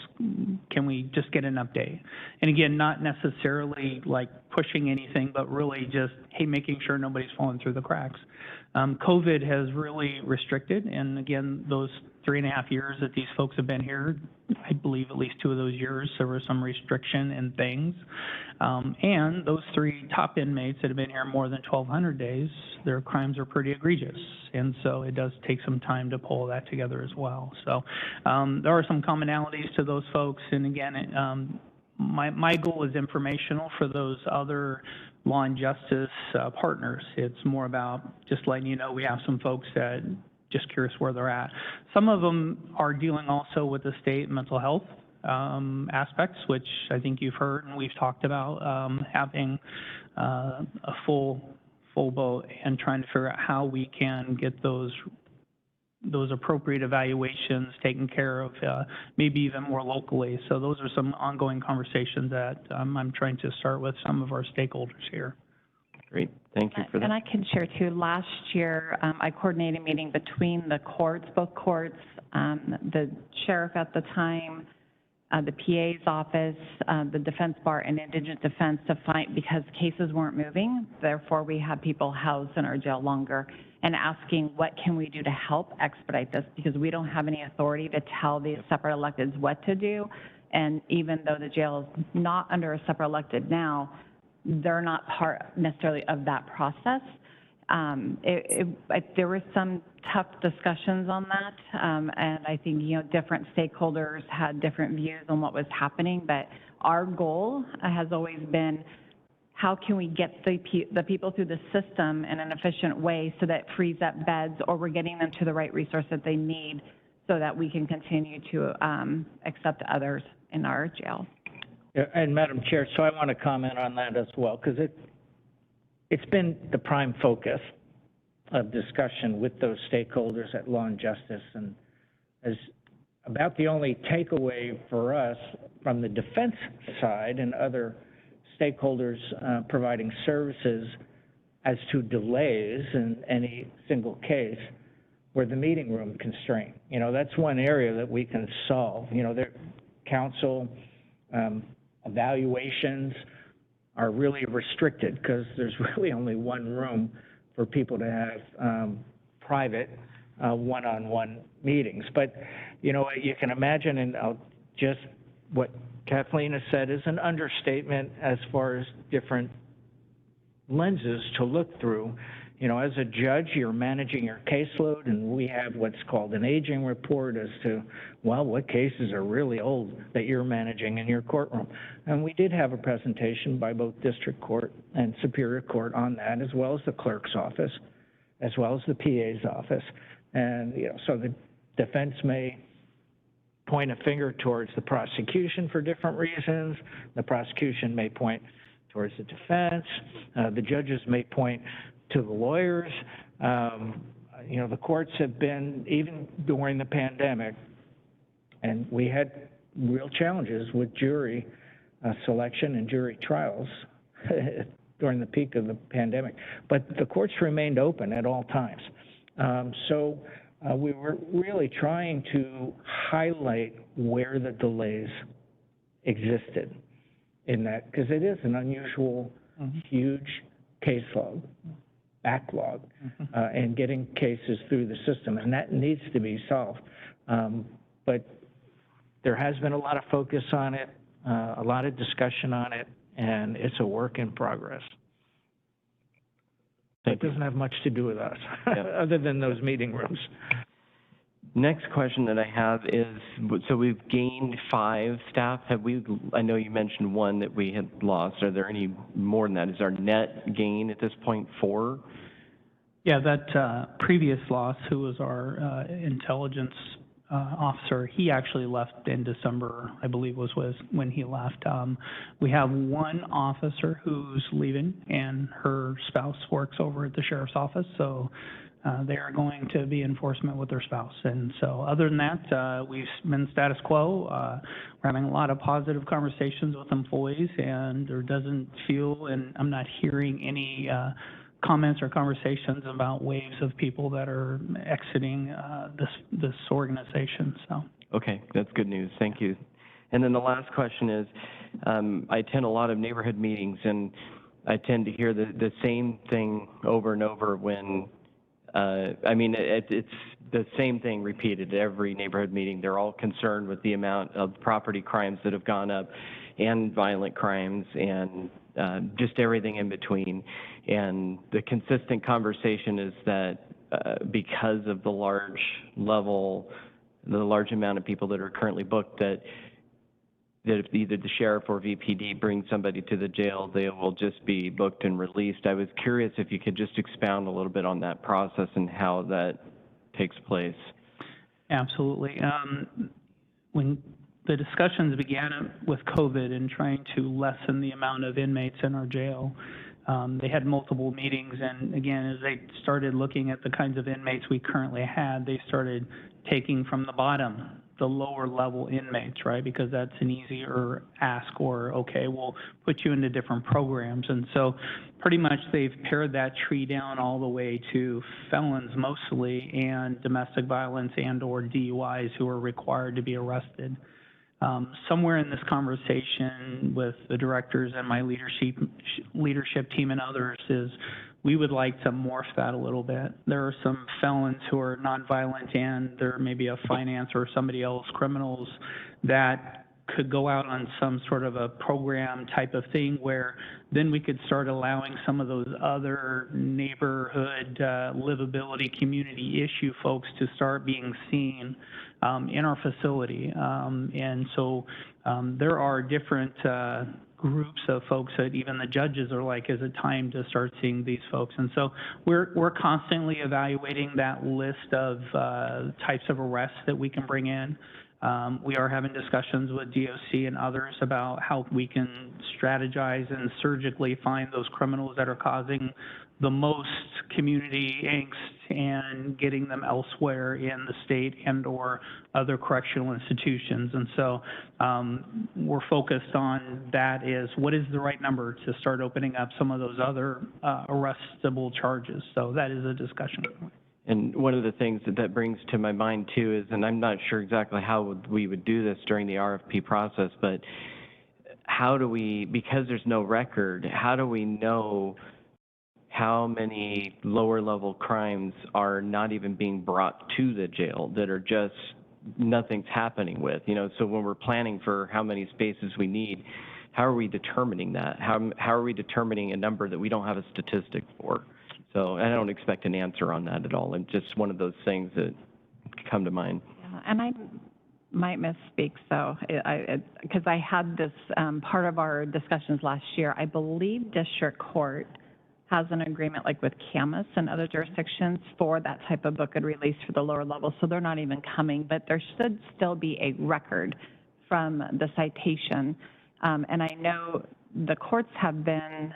Can we just get an update? And again, not necessarily like pushing anything, but really just, hey, making sure nobody's falling through the cracks. COVID has really restricted, and again, those 3.5 years that these folks have been here, I believe at least 2 of those years, there was some restriction in things. And those 3 top inmates that have been here more than 1,200 days, their crimes are pretty egregious. And so it does take some time to pull that together as well. So there are some commonalities to those folks. And again, my goal is informational for those other law and justice partners. It's more about just letting you know we have some folks that just curious where they're at. Some of them are dealing also with the state mental health aspects, which I think you've heard and we've talked about, having a full boat and trying to figure out how we can get those appropriate evaluations taken care of, maybe even more locally. So those are some ongoing conversations that I'm trying to start with some of our stakeholders here. Great, thank you for that. And I can share too, last year, I coordinated a meeting between the courts, both courts, the sheriff at the time, the PA's office, the defense bar, and indigent defense to find, because cases weren't moving, therefore we had people housed in our jail longer, and asking what can we do to help expedite this, because we don't have any authority to tell these separate electeds what to do. And even though the jail is not under a separate elected now, they're not part necessarily of that process. There were some tough discussions on that, and I think, different stakeholders had different views on what was happening, but our goal has always been, how can we get the people through the system in an efficient way so that frees up beds, or we're getting them to the right resource that they need so that we can continue to accept others in our jail. Yeah, and Madam Chair, so I want to comment on that as well, because it's been the prime focus of discussion with those stakeholders at Law and Justice, and as about the only takeaway for us from the defense side and other stakeholders providing services as to delays in any single case were the meeting room constraint. That's one area that we can solve. Their counsel evaluations are really restricted because there's really only one room for people to have private one-on-one meetings. But, you can imagine, and just what Kathleen has said is an understatement as far as different lenses to look through. As a judge, you're managing your caseload, and we have what's called an aging report as to, what cases are really old that you're managing in your courtroom. And we did have a presentation by both district court and superior court on that, as well as the clerk's office, as well as the PA's office. And, so the defense may point a finger towards the prosecution for different reasons. The prosecution may point towards the defense. The judges may point to the lawyers. The courts have been, even during the pandemic, and we had real challenges with jury selection and jury trials during the peak of the pandemic, but the courts remained open at all times. So we were really trying to highlight where the delays existed in that, because it is an unusual, huge caseload, backlog, and getting cases through the system, and that needs to be solved. But there has been a lot of focus on it, a lot of discussion on it, and it's a work in progress. It doesn't have much to do with us, other than those meeting rooms. Next question that I have is, so we've gained 5 staff. I know you mentioned 1 that we had lost. Are there any more than that? Is our net gain at this point 4? Yeah, that previous loss, who was our intelligence officer, he actually left in December, I believe was when he left. We have 1 officer who's leaving, and her spouse works over at the sheriff's office, so they are going to be enforcement with their spouse. And so other than that, we've been status quo. We're having a lot of positive conversations with employees, and there doesn't feel, and I'm not hearing any comments or conversations about waves of people that are exiting this organization. So. Okay, that's good news. Thank you. And then the last question is, I attend a lot of neighborhood meetings, and I tend to hear the same thing over and over when, it's the same thing repeated at every neighborhood meeting. They're all concerned with the amount of property crimes that have gone up and violent crimes and just everything in between. And the consistent conversation is that because of the large amount of people that are currently booked, that if either the sheriff or VPD brings somebody to the jail, they will just be booked and released. I was curious if you could just expound a little bit on that process and how that takes place. Absolutely. When the discussions began with COVID and trying to lessen the amount of inmates in our jail, they had multiple meetings, and again, as they started looking at the kinds of inmates we currently had, they started taking from the bottom, the lower level inmates, right? Because that's an easier ask, or, okay, we'll put you into different programs. And so pretty much they've pared that tree down all the way to felons mostly, and domestic violence and or DUIs who are required to be arrested. Somewhere in this conversation with the directors and my leadership team and others is we would like to morph that a little bit. There are some felons who are nonviolent, and there may be a finance or somebody else, criminals, that could go out on some sort of a program type of thing where then we could start allowing some of those other neighborhood livability community issue folks to start being seen in our facility. And so there are different groups of folks that even the judges are like, is it time to start seeing these folks? And so we're constantly evaluating that list of types of arrests that we can bring in. We are having discussions with DOC and others about how we can strategize and surgically find those criminals that are causing the most community angst and getting them elsewhere in the state and or other correctional institutions. And so we're focused on that is what is the right number to start opening up some of those other arrestable charges. So that is a discussion. And one of the things that brings to my mind too is, and I'm not sure exactly how we would do this during the RFP process, but how do we, because there's no record, how do we know how many lower level crimes are not even being brought to the jail, that are just nothing's happening with, so when we're planning for how many spaces we need, how are we determining that? How are we determining a number that we don't have a statistic for? So I don't expect an answer on that at all. And just one of those things that come to mind. Yeah, and I might misspeak, because I had this part of our discussions last year. I believe district court has an agreement like with Camas and other jurisdictions for that type of book and release for the lower level. So they're not even coming, but there should still be a record from the citation. And I know the courts have been,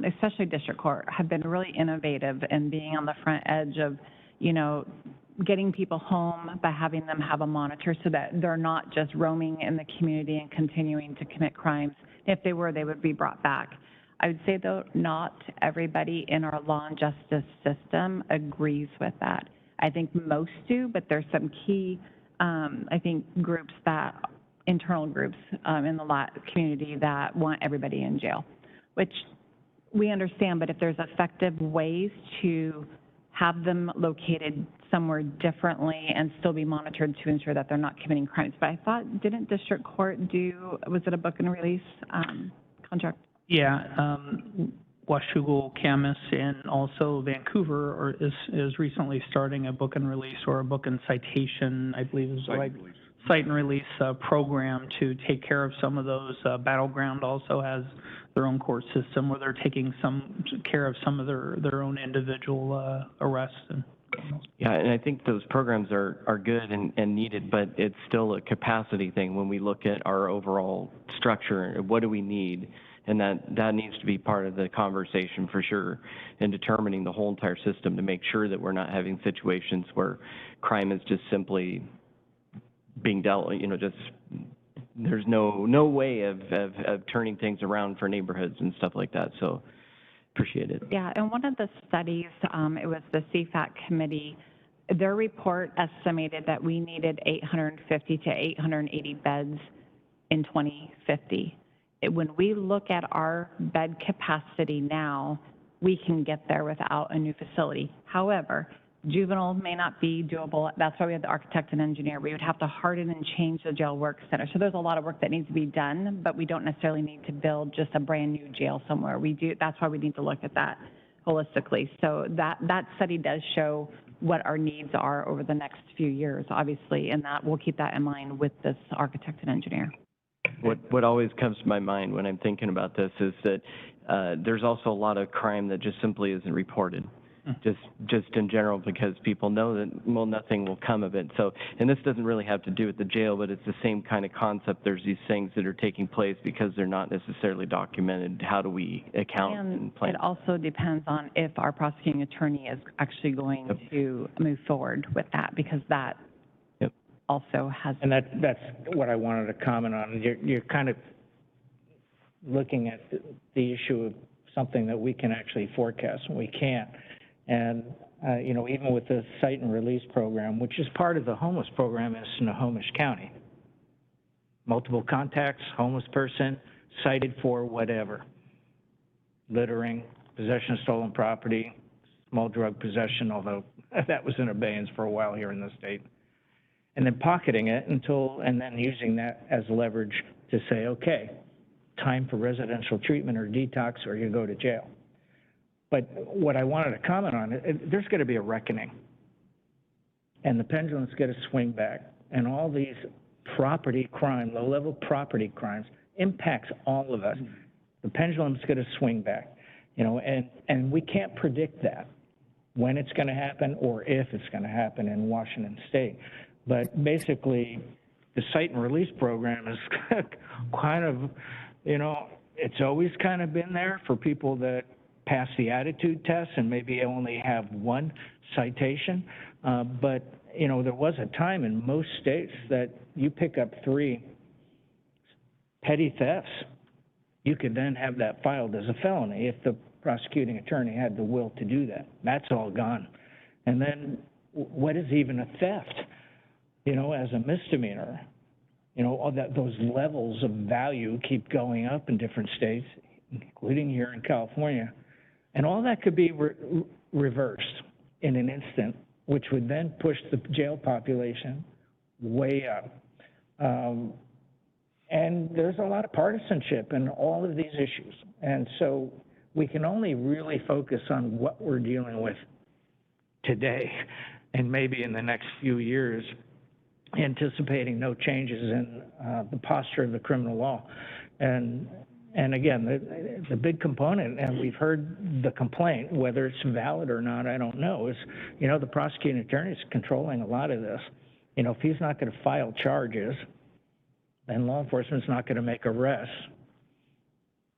especially district court, have been really innovative in being on the front edge of, getting people home by having them have a monitor so that they're not just roaming in the community and continuing to commit crimes. If they were, they would be brought back. I would say, though, not everybody in our law and justice system agrees with that. I think most do, but there's some key, groups internal groups in the law community that want everybody in jail, which we understand, but if there's effective ways to have them located somewhere differently and still be monitored to ensure that they're not committing crimes. But I thought, didn't district court was it a book and release contract? Yeah, Washougal, Camas, and also Vancouver is recently starting a book and release or a book and citation, I believe is the right cite and release program to take care of some of those. Battleground also has their own court system where they're taking some care of some of their own individual arrests. Yeah, and I think those programs are good and needed, but it's still a capacity thing when we look at our overall structure. What do we need? And that needs to be part of the conversation for sure, in determining the whole entire system to make sure that we're not having situations where crime is just simply being dealt, just there's no way of turning things around for neighborhoods and stuff like that. So appreciate it. Yeah, and one of the studies, it was the CFAC committee, their report estimated that we needed 850 to 880 beds in 2050. When we look at our bed capacity now, we can get there without a new facility. However, juvenile may not be doable. That's why we have the architect and engineer. We would have to harden and change the jail work center. So there's a lot of work that needs to be done, but we don't necessarily need to build just a brand new jail somewhere. That's why we need to look at that holistically. So that study does show what our needs are over the next few years, obviously, and that we'll keep that in mind with this architect and engineer. What always comes to my mind when I'm thinking about this is that there's also a lot of crime that just simply isn't reported, just in general, because people know that, well, nothing will come of it. So, and this doesn't really have to do with the jail, but it's the same kind of concept. There's these things that are taking place because they're not necessarily documented. How do we account and plan? It also depends on if our prosecuting attorney is actually going to move forward with that, because that also has. And that's what I wanted to comment on. You're kind of looking at the issue of something that we can actually forecast, and we can't. And, even with the cite and release program, which is part of the homeless program in Snohomish County, multiple contacts, homeless person, cited for whatever, littering, possession of stolen property, small drug possession, although that was in abeyance for a while here in the state. And then pocketing it and then using that as leverage to say, okay, time for residential treatment or detox, or you go to jail. But what I wanted to comment on, there's going to be a reckoning. And the pendulum's going to swing back. And all these property crime, low-level property crimes, impacts all of us. The pendulum's going to swing back, and we can't predict that, when it's going to happen or if it's going to happen in Washington State. But basically, the cite and release program is kind of, it's always kind of been there for people that pass the attitude test and maybe only have one citation. But, there was a time in most states that you pick up 3 petty thefts, you could then have that filed as a felony if the prosecuting attorney had the will to do that. That's all gone. And then what is even a theft? As a misdemeanor, all those levels of value keep going up in different states, including here in California. And all that could be reversed in an instant, which would then push the jail population way up. And there's a lot of partisanship in all of these issues. And so we can only really focus on what we're dealing with today and maybe in the next few years, anticipating no changes in the posture of the criminal law. And again, the big component, and we've heard the complaint, whether it's valid or not, I don't know, is, the prosecuting attorney is controlling a lot of this. If he's not going to file charges, then law enforcement's not going to make arrests.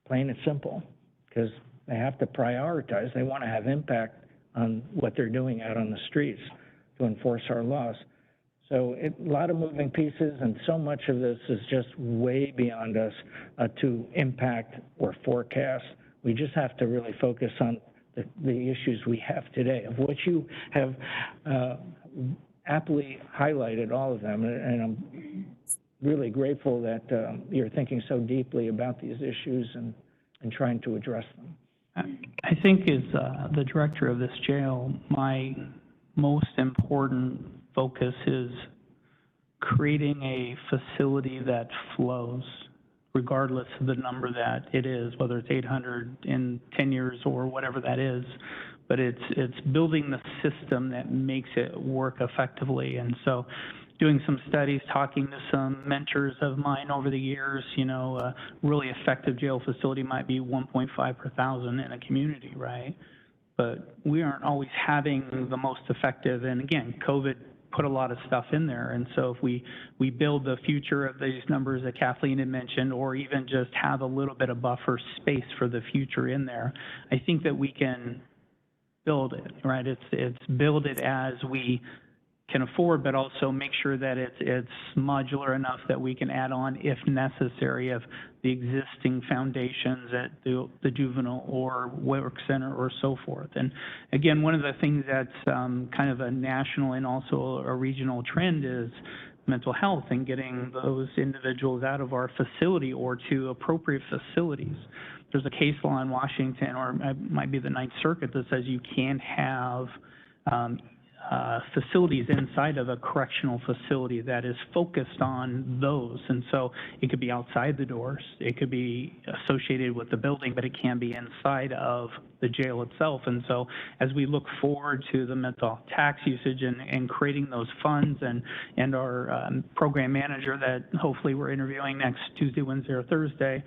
Plain and simple, because they have to prioritize. They want to have impact on what they're doing out on the streets to enforce our laws. So a lot of moving pieces, and so much of this is just way beyond us to impact or forecast. We just have to really focus on the issues we have today, of which you have aptly highlighted all of them. And I'm really grateful that you're thinking so deeply about these issues and trying to address them. I think as the director of this jail, my most important focus is creating a facility that flows, regardless of the number that it is, whether it's 800 in 10 years or whatever that is. But it's building the system that makes it work effectively. And so doing some studies, talking to some mentors of mine over the years, a really effective jail facility might be 1.5 per 1,000 in a community, right? But we aren't always having the most effective, and again, COVID put a lot of stuff in there. And so if we build the future of these numbers that Kathleen had mentioned, or even just have a little bit of buffer space for the future in there, I think that we can build it, right? It's build it as we can afford, but also make sure that it's modular enough that we can add on if necessary of the existing foundations at the juvenile or work center or so forth. And again, one of the things that's kind of a national and also a regional trend is mental health and getting those individuals out of our facility or to appropriate facilities. There's a case law in Washington, or it might be the Ninth Circuit, that says you can't have facilities inside of a correctional facility that is focused on those. And so it could be outside the doors, it could be associated with the building, but it can be inside of the jail itself. And so as we look forward to the mental health tax usage and creating those funds, and our program manager that hopefully we're interviewing next Tuesday, Wednesday, or Thursday,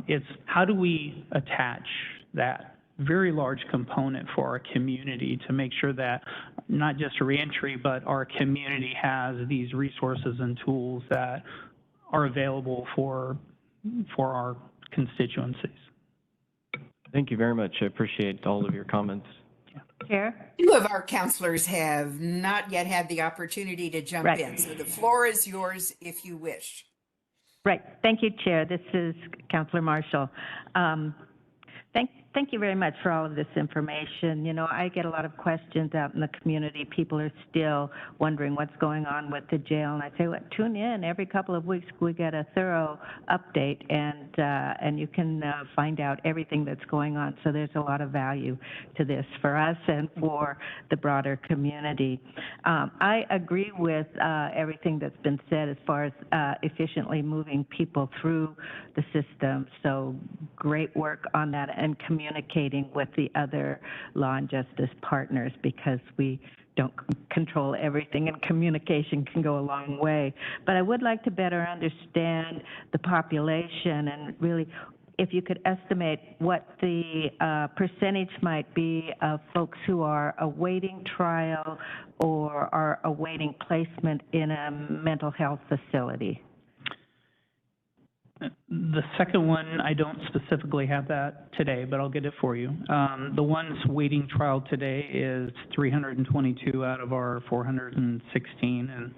it's how do we attach that very large component for our community to make sure that not just reentry, but our community has these resources and tools that are available for our constituencies. Thank you very much. I appreciate all of your comments. Chair? Two of our counselors have not yet had the opportunity to jump Right. in, so the floor is yours if you wish. Right. Thank you, Chair. This is Councilor Marshall. Thank you very much for all of this information. I get a lot of questions out in the community. People are still wondering what's going on with the jail, and I say, tune in every couple of weeks. We get a thorough update, and you can find out everything that's going on. So there's a lot of value to this for us and for the broader community. I agree with everything that's been said as far as efficiently moving people through the system. So great work on that, and communicating with the other law and justice partners, because we don't control everything, and communication can go a long way. But I would like to better understand the population, and really, if you could estimate what the percentage might be of folks who are awaiting trial or are awaiting placement in a mental health facility. The second one, I don't specifically have that today, but I'll get it for you. The ones waiting trial today is 322 out of our 416, and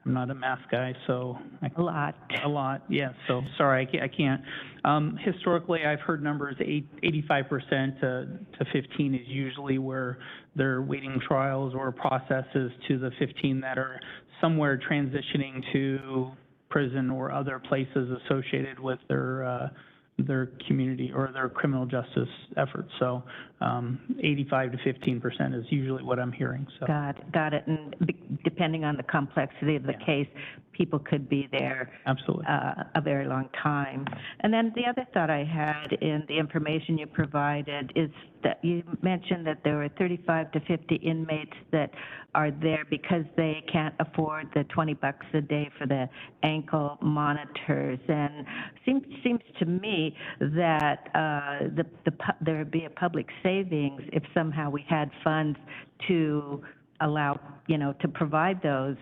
I'm not a math guy, so A lot. A lot, yes. So sorry, I can't. Historically, I've heard numbers 85% to 15 is usually where they're waiting trials or processes, to the 15 that are somewhere transitioning to prison or other places associated with their community or their criminal justice efforts. So 85 to 15% is usually what I'm hearing. So. Got it. And depending on the complexity of the case, people could be there Absolutely. A very long time. And then the other thought I had in the information you provided is that you mentioned that there were 35 to 50 inmates that are there because they can't afford the $20 a day for the ankle monitors. And seems to me that there would be a public savings if somehow we had funds to allow, to provide those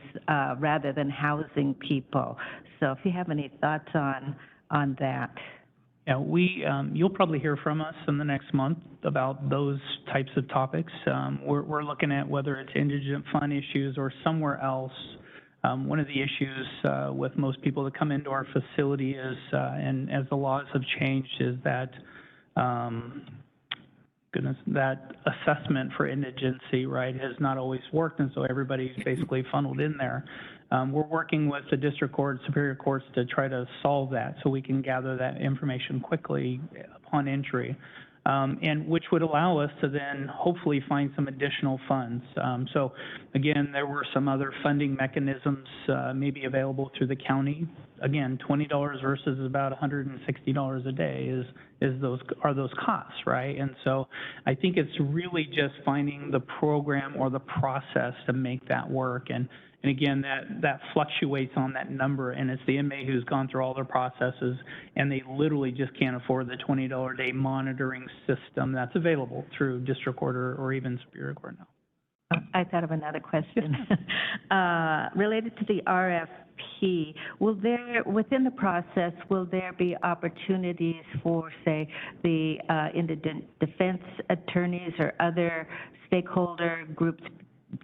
rather than housing people. So if you have any thoughts on that. Yeah, you'll probably hear from us in the next month about those types of topics. We're looking at whether it's indigent fund issues or somewhere else. One of the issues with most people that come into our facility is, and as the laws have changed, is that that assessment for indigency, right, has not always worked, and so everybody's basically funneled in there. We're working with the district court, superior courts to try to solve that so we can gather that information quickly upon entry, and which would allow us to then hopefully find some additional funds. So again, there were some other funding mechanisms maybe available through the county again, $20 versus about $160 a day are those costs, right? And so I think it's really just finding the program or the process to make that work. And again, that fluctuates on that number, and it's the inmate who's gone through all their processes, and they literally just can't afford the $20 a day monitoring system that's available through district court or even Superior Court now. I thought of another question. Related to the RFP, within the process, will there be opportunities for, say, the indigent defense attorneys or other stakeholder groups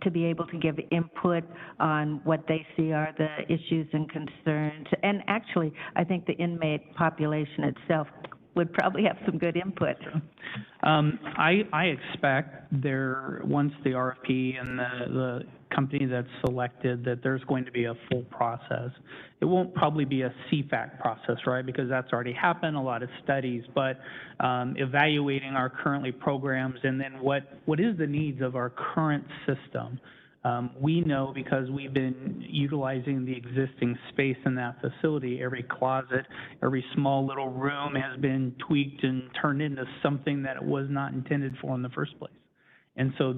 to be able to give input on what they see are the issues and concerns? And actually, I think the inmate population itself would probably have some good input. I expect once the RFP and the company that's selected, that there's going to be a full process. It won't probably be a CFAC process, right? Because that's already happened, a lot of studies, but evaluating our currently programs and then what is the needs of our current system. We know because we've been utilizing the existing space in that facility, every closet, every small little room has been tweaked and turned into something that it was not intended for in the first place. And so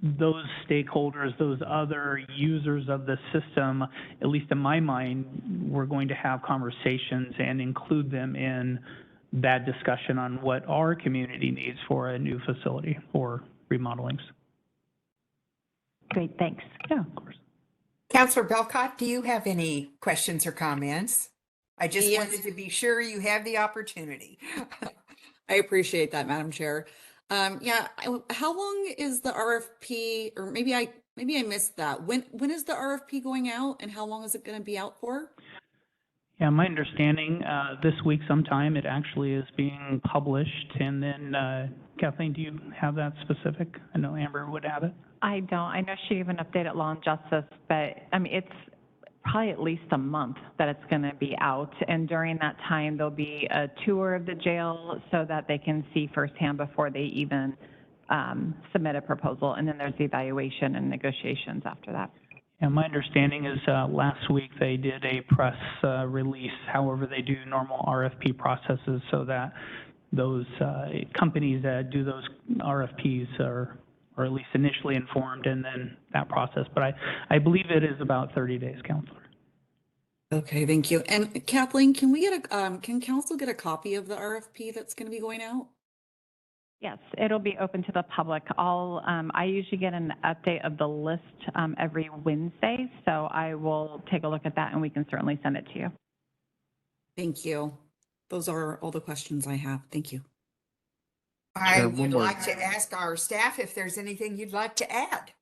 those stakeholders, those other users of the system, at least in my mind, we're going to have conversations and include them in that discussion on what our community needs for a new facility or remodelings. Great, thanks. Yeah, of course. Counselor Belcott, do you have any questions or comments? I just wanted to be sure you have the opportunity. I appreciate that, Madam Chair. How long is the RFP, or maybe I missed that. When is the RFP going out, and how long is it going to be out for? Yeah, my understanding, this week sometime it actually is being published, and then Kathleen, do you have that specific? I know Amber would have it. I don't. I know she even updated Law and Justice, but I mean, it's probably at least a month that it's going to be out. And during that time, there'll be a tour of the jail so that they can see firsthand before they even submit a proposal. And then there's the evaluation and negotiations after that. And my understanding is last week they did a press release. However, they do normal RFP processes so that those companies that do those RFPs are at least initially informed, and then that process. But I believe it is about 30 days, Counselor. Okay, thank you. And Kathleen, can we get can Council get a copy of the RFP that's going to be going out? Yes, it'll be open to the public. I usually get an update of the list every Wednesday, so I will take a look at that and we can certainly send it to you. Thank you. Those are all the questions I have. Thank you. I would like to ask our staff if there's anything you'd like to add.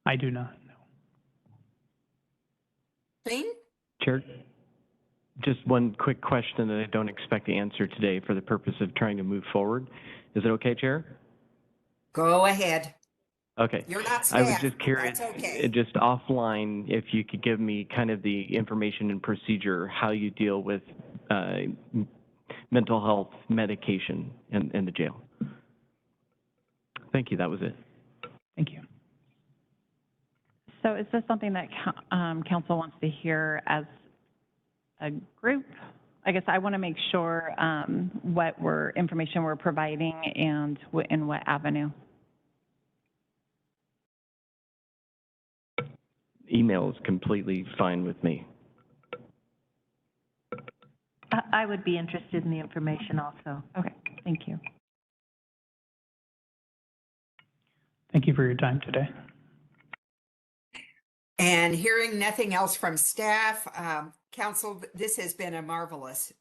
I do not know. Clean? Chair, just one quick question that I don't expect the answer today for the purpose of trying to move forward. Is it okay, Chair? Go ahead. Okay. You're not I was staff. just curious, That's okay. just offline, if you could give me kind of the information and procedure, how you deal with mental health medication in the jail. Thank you. That was it. Thank you. So is this something that council wants to hear as a group? I guess I want to make sure what information we're providing and in what avenue. Email is completely fine with me. I would be interested in the information also. Okay, thank you. Thank you for your time today. And hearing nothing else from staff, council, this has been a marvelous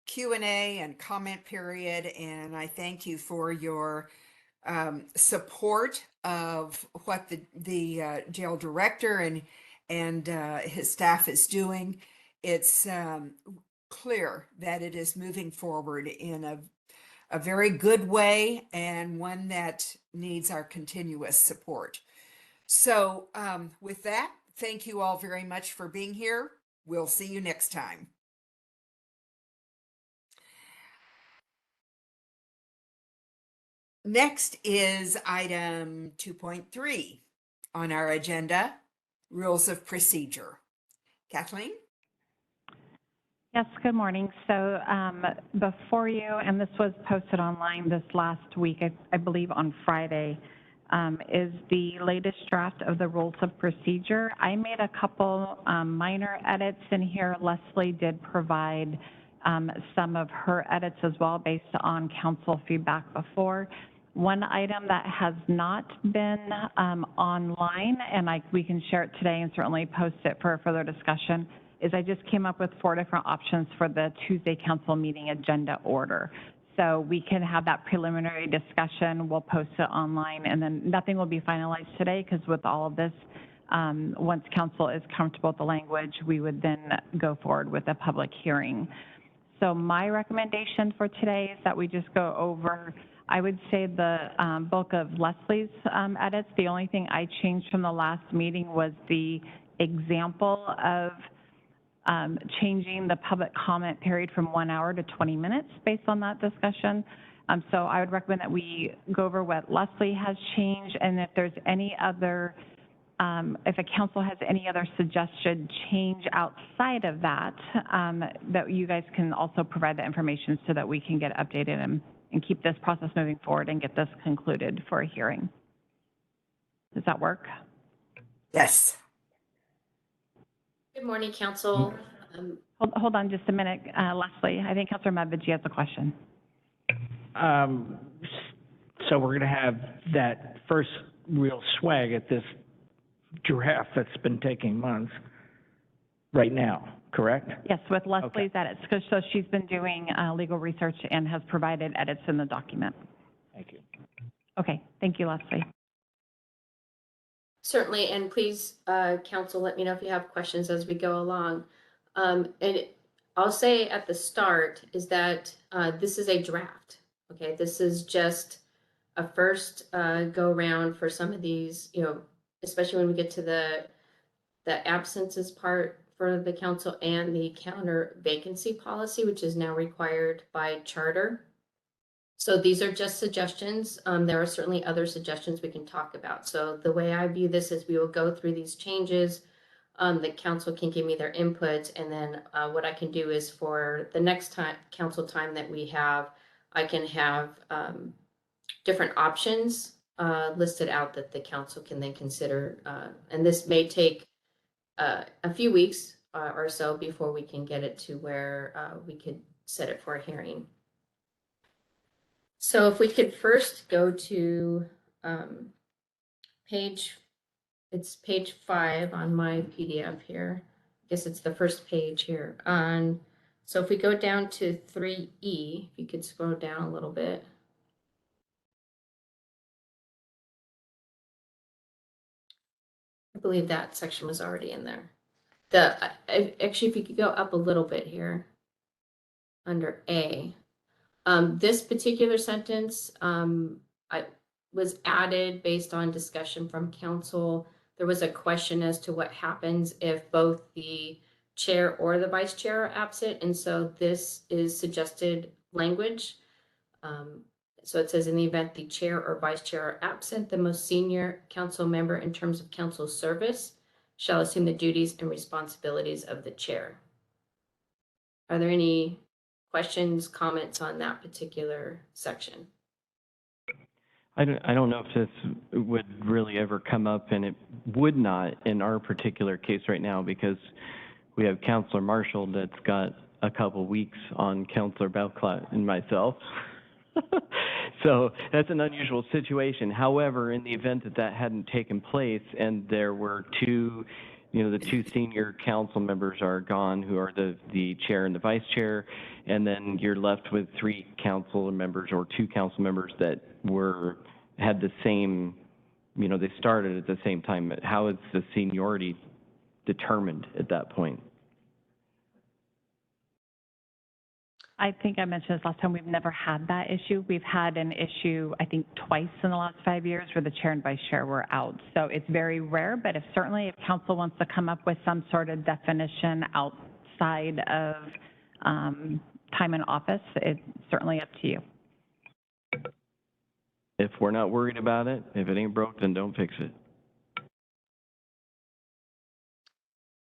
Q&A and comment period, and I thank you for your support of what the jail director and his staff is doing. It's clear that it is moving forward in a very good way, and one that needs our continuous support. So with that, thank you all very much for being here. We'll see you next time. Next is item 2.3 on our agenda, rules of procedure. Kathleen? Yes, good morning. So before you, and this was posted online this last week, I believe on Friday, is the latest draft of the rules of procedure. I made a couple minor edits in here. Leslie did provide some of her edits as well based on council feedback before. One item that has not been online, and we can share it today and certainly post it for further discussion, is I just came up with 4 different options for the Tuesday council meeting agenda order. So we can have that preliminary discussion, we'll post it online, and then nothing will be finalized today because with all of this, once council is comfortable with the language, we would then go forward with a public hearing. So my recommendation for today is that we just go over, I would say the bulk of Leslie's edits. The only thing I changed from the last meeting was the example of changing the public comment period from 1 hour to 20 minutes based on that discussion. So I would recommend that we go over what Leslie has changed, and if there's any other, if a council has any other suggested change outside of that, that you guys can also provide the information so that we can get updated and keep this process moving forward and get this concluded for a hearing. Does that work? Yes. Good morning, council. Hold on just a minute, Leslie. I think Councilor Medved has a question. So we're going to have that first real swag at this draft that's been taking months right now, correct? Yes, with Leslie's edits, because so she's been doing legal research and has provided edits in the document. Thank you. Okay, thank you, Leslie. Certainly, and please, council, let me know if you have questions as we go along. And I'll say at the start is that this is a draft, okay? This is just a first go around for some of these, you know, especially when we get to the absences part for the council and the counter vacancy policy, which is now required by charter. So these are just suggestions. There are certainly other suggestions we can talk about. So the way I view this is we will go through these changes. The council can give me their input, and then what I can do is for the next time council time that we have, I can have different options listed out that the council can then consider. And this may take a few weeks or so before we can get it to where we could set it for a hearing. So if we could first go to it's page 5 on my PDF here. I guess it's the first page here. So if we go down to 3E, if you could scroll down a little bit. I believe that section was already in there. Actually, if you could go up a little bit here under A. This particular sentence was added based on discussion from council. There was a question as to what happens if both the chair or the vice chair are absent. And so this is suggested language. So it says in the event the chair or vice chair are absent, the most senior council member in terms of council service shall assume the duties and responsibilities of the chair. Are there any questions, comments on that particular section? I don't know if this would really ever come up, and it would not in our particular case right now because we have Councilor Marshall that's got a couple weeks on Councilor Belclat and myself. So that's an unusual situation. However, in the event that that hadn't taken place and there were two, the two senior council members are gone, who are the chair and the vice chair, and then you're left with 3 council members or 2 council members that had the same, they started at the same time. How is the seniority determined at that point? I think I mentioned this last time, we've never had that issue. We've had an issue, I think, twice in the last 5 years where the chair and vice chair were out. So it's very rare, but if council wants to come up with some sort of definition outside of time in office, it's certainly up to you. If we're not worried about it, if it ain't broke, then don't fix it.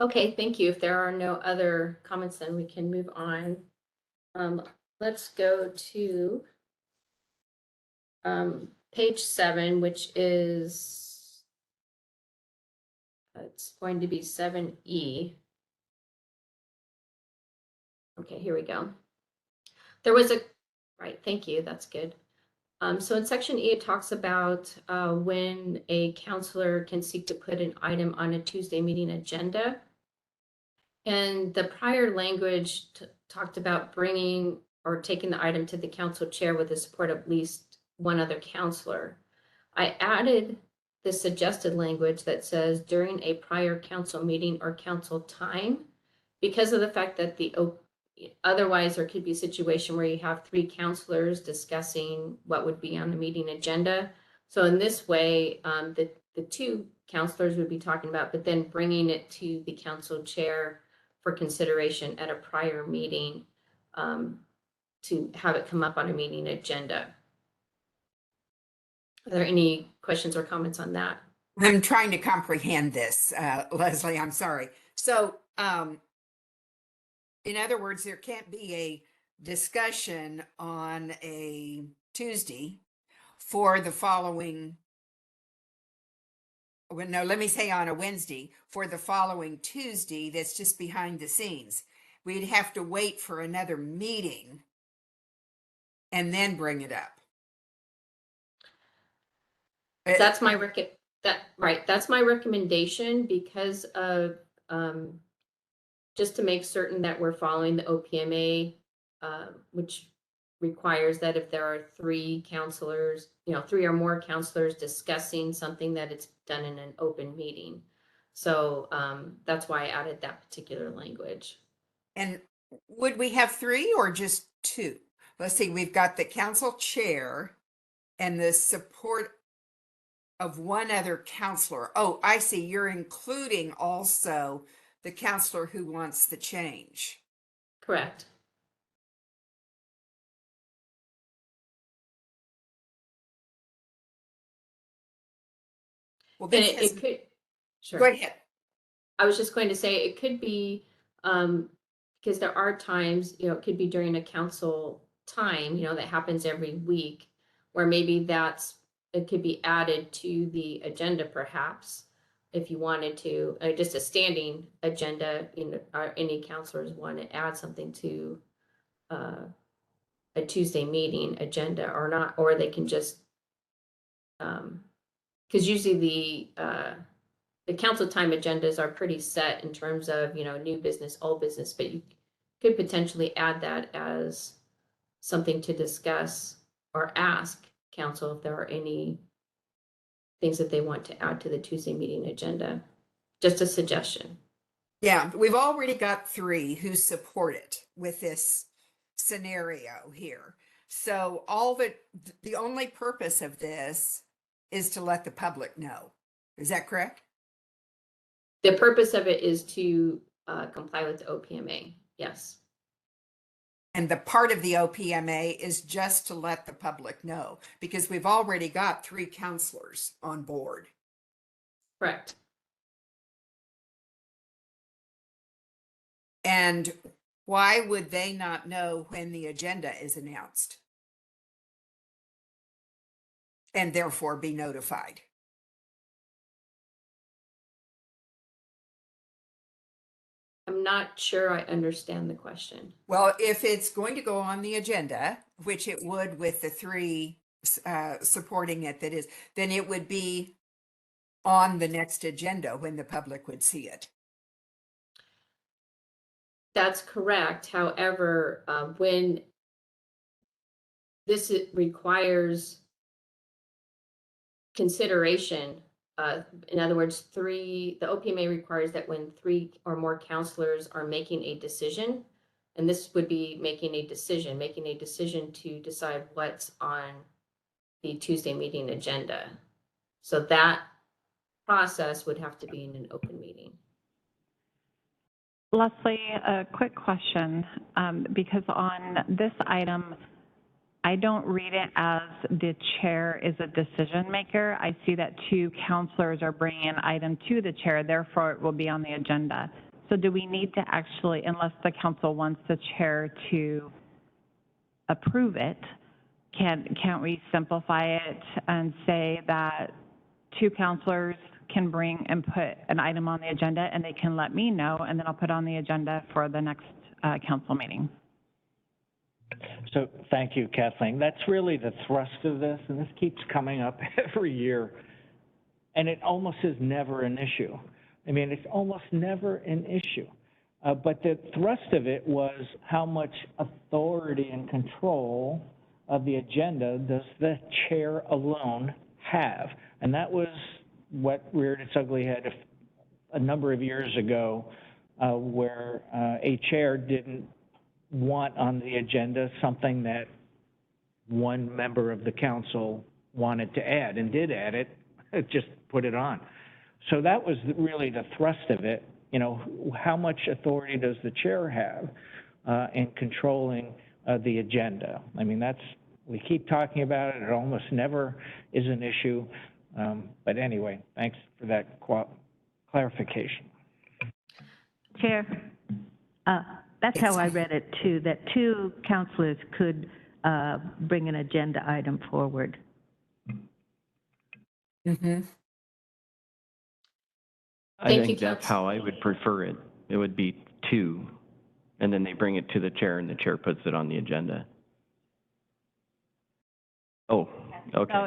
Okay, thank you. If there are no other comments, then we can move on. Let's go to page 7, which is it's going to be 7E. Okay, here we go. There was a, right, thank you, that's good. So in section E, it talks about when a counselor can seek to put an item on a Tuesday meeting agenda. And the prior language talked about bringing or taking the item to the council chair with the support of at least one other counselor. I added the suggested language that says during a prior council meeting or council time, because of the fact that otherwise there could be a situation where you have 3 counselors discussing what would be on the meeting agenda. So in this way, the 2 counselors would be talking about, but then bringing it to the council chair for consideration at a prior meeting to have it come up on a meeting agenda. Are there any questions or comments on that? I'm trying to comprehend this, Leslie, I'm sorry. So, in other words, there can't be a discussion on a Tuesday for the following, well, no, let me say on a Wednesday for the following Tuesday that's just behind the scenes. We'd have to wait for another meeting and then bring it up. That's my that's my recommendation because of just to make certain that we're following the OPMA, which requires that if there are 3 counselors, 3 or more counselors discussing something, that it's done in an open meeting. So that's why I added that particular language. And would we have 3 or just 2? Let's see, we've got the council chair and the support of one other counselor. Oh, I see. You're including also the counselor who wants the change. Correct. Well, And this it has, could, sure. go ahead. I was just going to say it could be because there are times, it could be during a council time, that happens every week, where maybe it could be added to the agenda perhaps, if you wanted to, just a standing agenda, any counselors want to add something to a Tuesday meeting agenda or not, or they can just, because usually the council time agendas are pretty set in terms of, new business, old business, but you could potentially add that as something to discuss or ask council if there are any things that they want to add to the Tuesday meeting agenda. Just a suggestion. Yeah, we've already got 3 who support it with this scenario here. So the only purpose of this is to let the public know. Is that correct? The purpose of it is to comply with the OPMA. Yes. And the part of the OPMA is just to let the public know, because we've already got 3 counselors on board. Correct. And why would they not know when the agenda is announced? And therefore be notified? I'm not sure I understand the question. Well, if it's going to go on the agenda, which it would with the 3 supporting it, then it would be on the next agenda when the public would see it. That's correct. However, when this requires consideration, in other words, the OPMA requires that when 3 or more counselors are making a decision, and this would be making a decision to decide what's on the Tuesday meeting agenda. So that process would have to be in an open meeting. Leslie, a quick question, because on this item, I don't read it as the chair is a decision maker. I see that 2 counselors are bringing an item to the chair, therefore it will be on the agenda. So do we need to actually, unless the council wants the chair to approve it, can't we simplify it and say that two counselors can bring and put an item on the agenda, and they can let me know, and then I'll put it on the agenda for the next council meeting? So thank you, Kathleen. That's really the thrust of this, and this keeps coming up every year. And it almost is never an issue. I mean, it's almost never an issue. But the thrust of it was how much authority and control of the agenda does the chair alone have? And that was what reared its ugly head a number of years ago, where a chair didn't want on the agenda something that one member of the council wanted to add and did add it, just put it on. So that was really the thrust of it. You know, how much authority does the chair have in controlling the agenda? I mean, we keep talking about it. It almost never is an issue. But anyway, thanks for that clarification. Chair, that's how I read it too, that two counselors could bring an agenda item forward. Mm-hmm. I Thank you, think that's Council. how I would prefer it. It would be two, and then they bring it to the chair, and the chair puts it on the agenda. Oh, okay. So,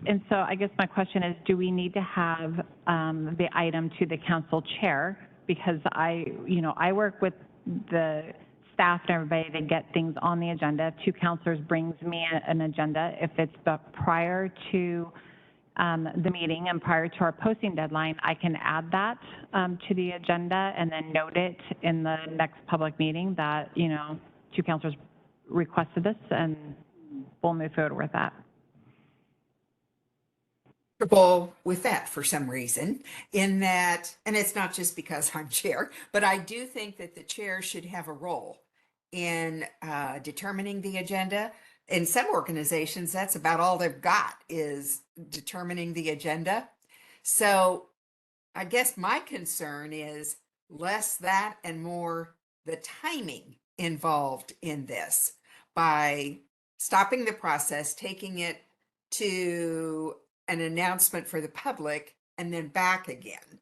and so I guess my question is, do we need to have the item to the council chair? Because I work with the staff and everybody to get things on the agenda. If two counselors brings me an agenda, if it's prior to the meeting and prior to our posting deadline, I can add that to the agenda and then note it in the next public meeting that, two counselors requested this, and we'll move forward with that. Comfortable with that for some reason, in that, and it's not just because I'm chair, but I do think that the chair should have a role in determining the agenda. In some organizations, that's about all they've got, is determining the agenda. So I guess my concern is less that and more the timing involved in this, by stopping the process, taking it to an announcement for the public, and then back again.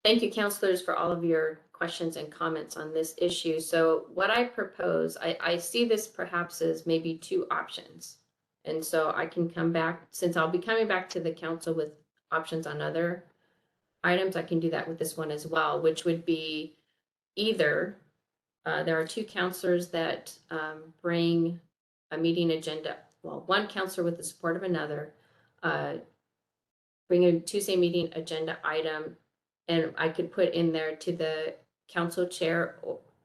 Thank you, counselors, for all of your questions and comments on this issue. So what I propose, I see this perhaps as maybe two options. And so I can come back, since I'll be coming back to the council with options on other items, I can do that with this one as well, which would be either there are two counselors that bring a meeting agenda, well, one counselor with the support of another, bring a Tuesday meeting agenda item, and I could put in there to the council chair,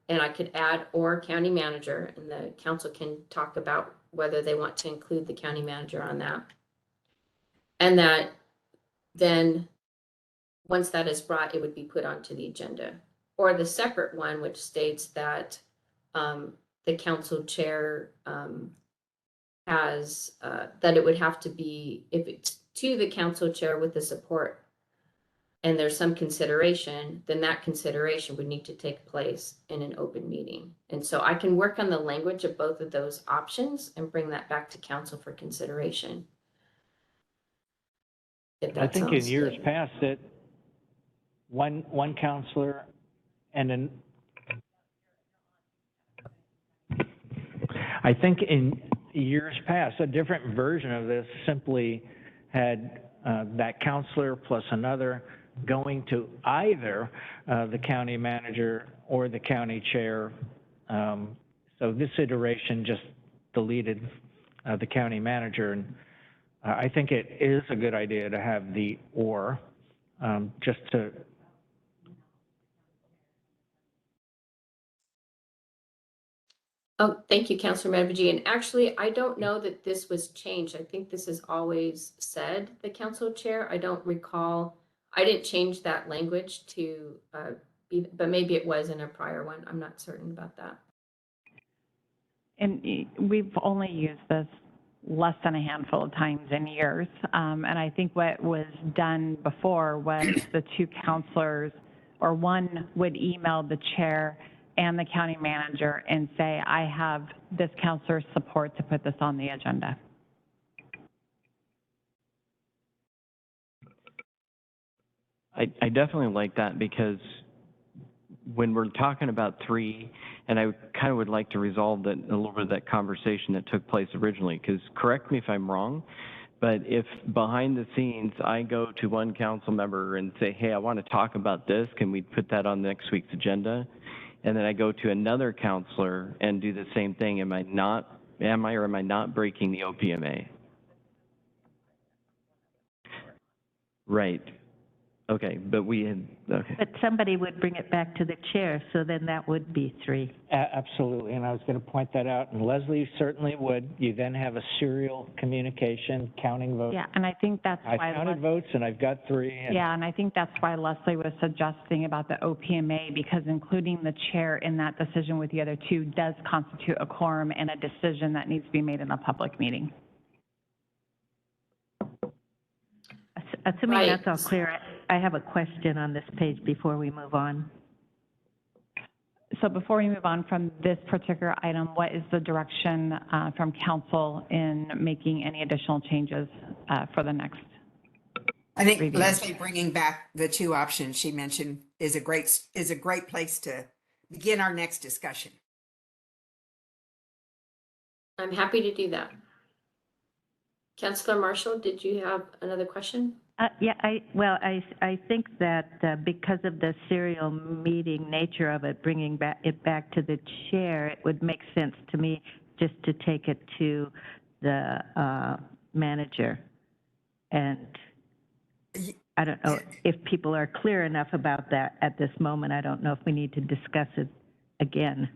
and I could add or county manager, and the council can talk about whether they want to include the county manager on that. And that then, once that is brought, it would be put onto the agenda. Or the separate one, which states that the council chair has, that it would have to be, if it's to the council chair with the support, and there's some consideration, then that consideration would need to take place in an open meeting. And so I can work on the language of both of those options and bring that back to council for consideration. I think in years past that one counselor and I think in years past, a different version of this simply had that counselor plus another going to either the county manager or the county chair. So this iteration just deleted the county manager. And I think it is a good idea to have the or, just to. Oh, thank you, Councilor Manaviji. And actually, I don't know that this was changed. I think this is always said, the council chair. I don't recall. I didn't change that language to be, but maybe it was in a prior one. I'm not certain about that. And we've only used this less than a handful of times in years. And I think what was done before was the two counselors, or one would email the chair and the county manager and say, I have this counselor's support to put this on the agenda. I definitely like that, because when we're talking about 3, and I kind of would like to resolve that, a little bit of that conversation that took place originally, because correct me if I'm wrong, but if behind the scenes I go to one council member and say, hey, I want to talk about this, can we put that on next week's agenda? And then I go to another counselor and do the same thing, am I or am I not breaking the OPMA? Right. Okay, but okay. But somebody would bring it back to the chair, so then that would be 3. Absolutely, and I was going to point that out, and Leslie certainly would. You then have a serial communication, counting votes. Yeah, and I think that's I why. counted votes, and I've got 3. And Yeah, and I think that's why Leslie was suggesting about the OPMA, because including the chair in that decision with the other 2 does constitute a quorum and a decision that needs to be made in a public meeting. Assuming Right. that's all clear, I have a question on this page before we move on. So before we move on from this particular item, what is the direction from council in making any additional changes for the next? I think Review. Leslie bringing back the 2 options she mentioned is a great place to begin our next discussion. I'm happy to do that. Councilor Marshall, did you have another question? Yeah, I think that because of the serial meeting nature of it, bringing it back to the chair, it would make sense to me just to take it to the manager. And I don't know if people are clear enough about that at this moment. I don't know if we need to discuss it again.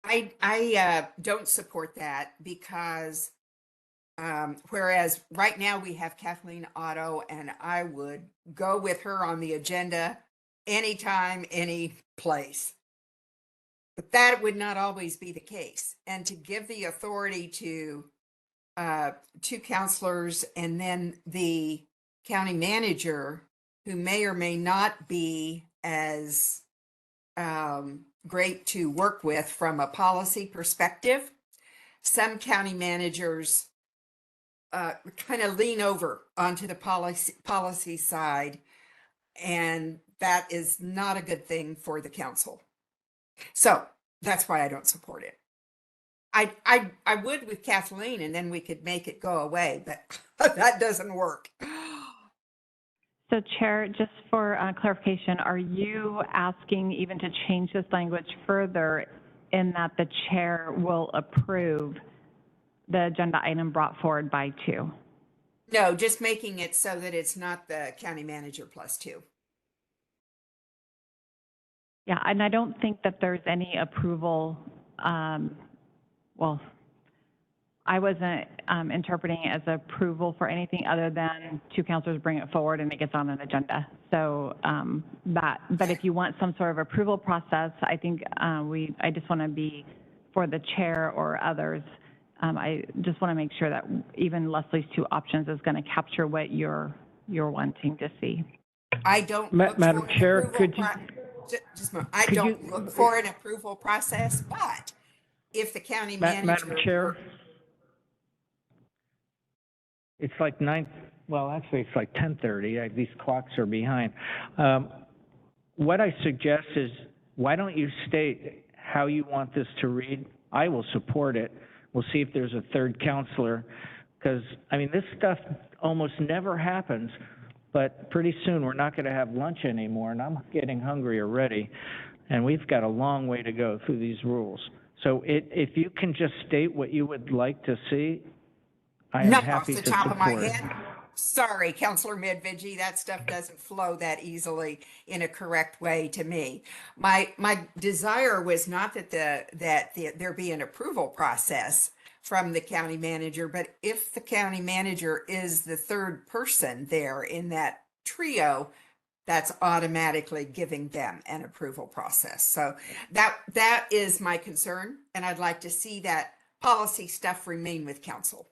I don't support that, because whereas right now we have Kathleen Otto, and I would go with her on the agenda anytime, any place. But that would not always be the case. And to give the authority to 2 counselors and then the county manager, who may or may not be as great to work with from a policy perspective. Some county managers kind of lean over onto the policy side, and that is not a good thing for the council. So that's why I don't support it. I would with Kathleen, and then we could make it go away, but that doesn't work. So Chair, just for clarification, are you asking even to change this language further in that the chair will approve the agenda item brought forward by 2? No, just making it so that it's not the county manager plus 2. Yeah, and I don't think that there's any approval, well, I wasn't interpreting it as approval for anything other than 2 counselors bring it forward and it gets on an agenda. So but if you want some sort of approval process, I think I just want to be, for the chair or others, I just want to make sure that even Leslie's 2 options is going to capture what you're wanting to see. I don't. Madam Chair, could you? Just a moment. I don't look for an approval process, but if the county manager. Madam Chair, it's like 9. Well, actually, it's like 10:30. These clocks are behind. What I suggest is, why don't you state how you want this to read? I will support it. We'll see if there's a 3rd counselor, because, I mean, this stuff almost never happens, but pretty soon we're not going to have lunch anymore, and I'm getting hungry already, and we've got a long way to go through these rules. So if you can just state what you would like to see, I am Not happy off to the top of my support it. head. Sorry, Councilor Medvigi, that stuff doesn't flow that easily in a correct way to me. My desire was not that there be an approval process from the county manager, but if the county manager is the 3rd person there in that trio, that's automatically giving them an approval process. So that is my concern, and I'd like to see that policy stuff remain with council.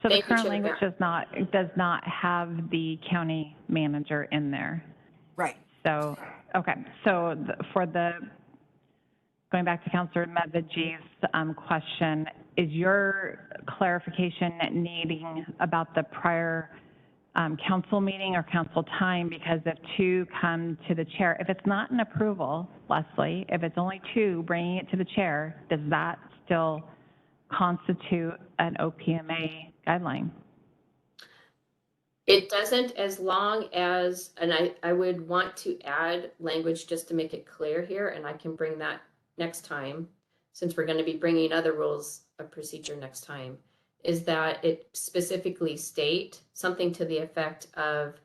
So the Thank you, current Chair language does not have the county manager in there. Right. So, okay, so going back to Councilor Medvedji's question, is your clarification needing about the prior council meeting or council time? Because if two come to the chair, if it's not an approval, Leslie, if it's only two bringing it to the chair, does that still constitute an OPMA guideline? It doesn't, as long as, and I would want to add language just to make it clear here, and I can bring that next time, since we're going to be bringing other rules of procedure next time, is that it specifically state something to the effect of,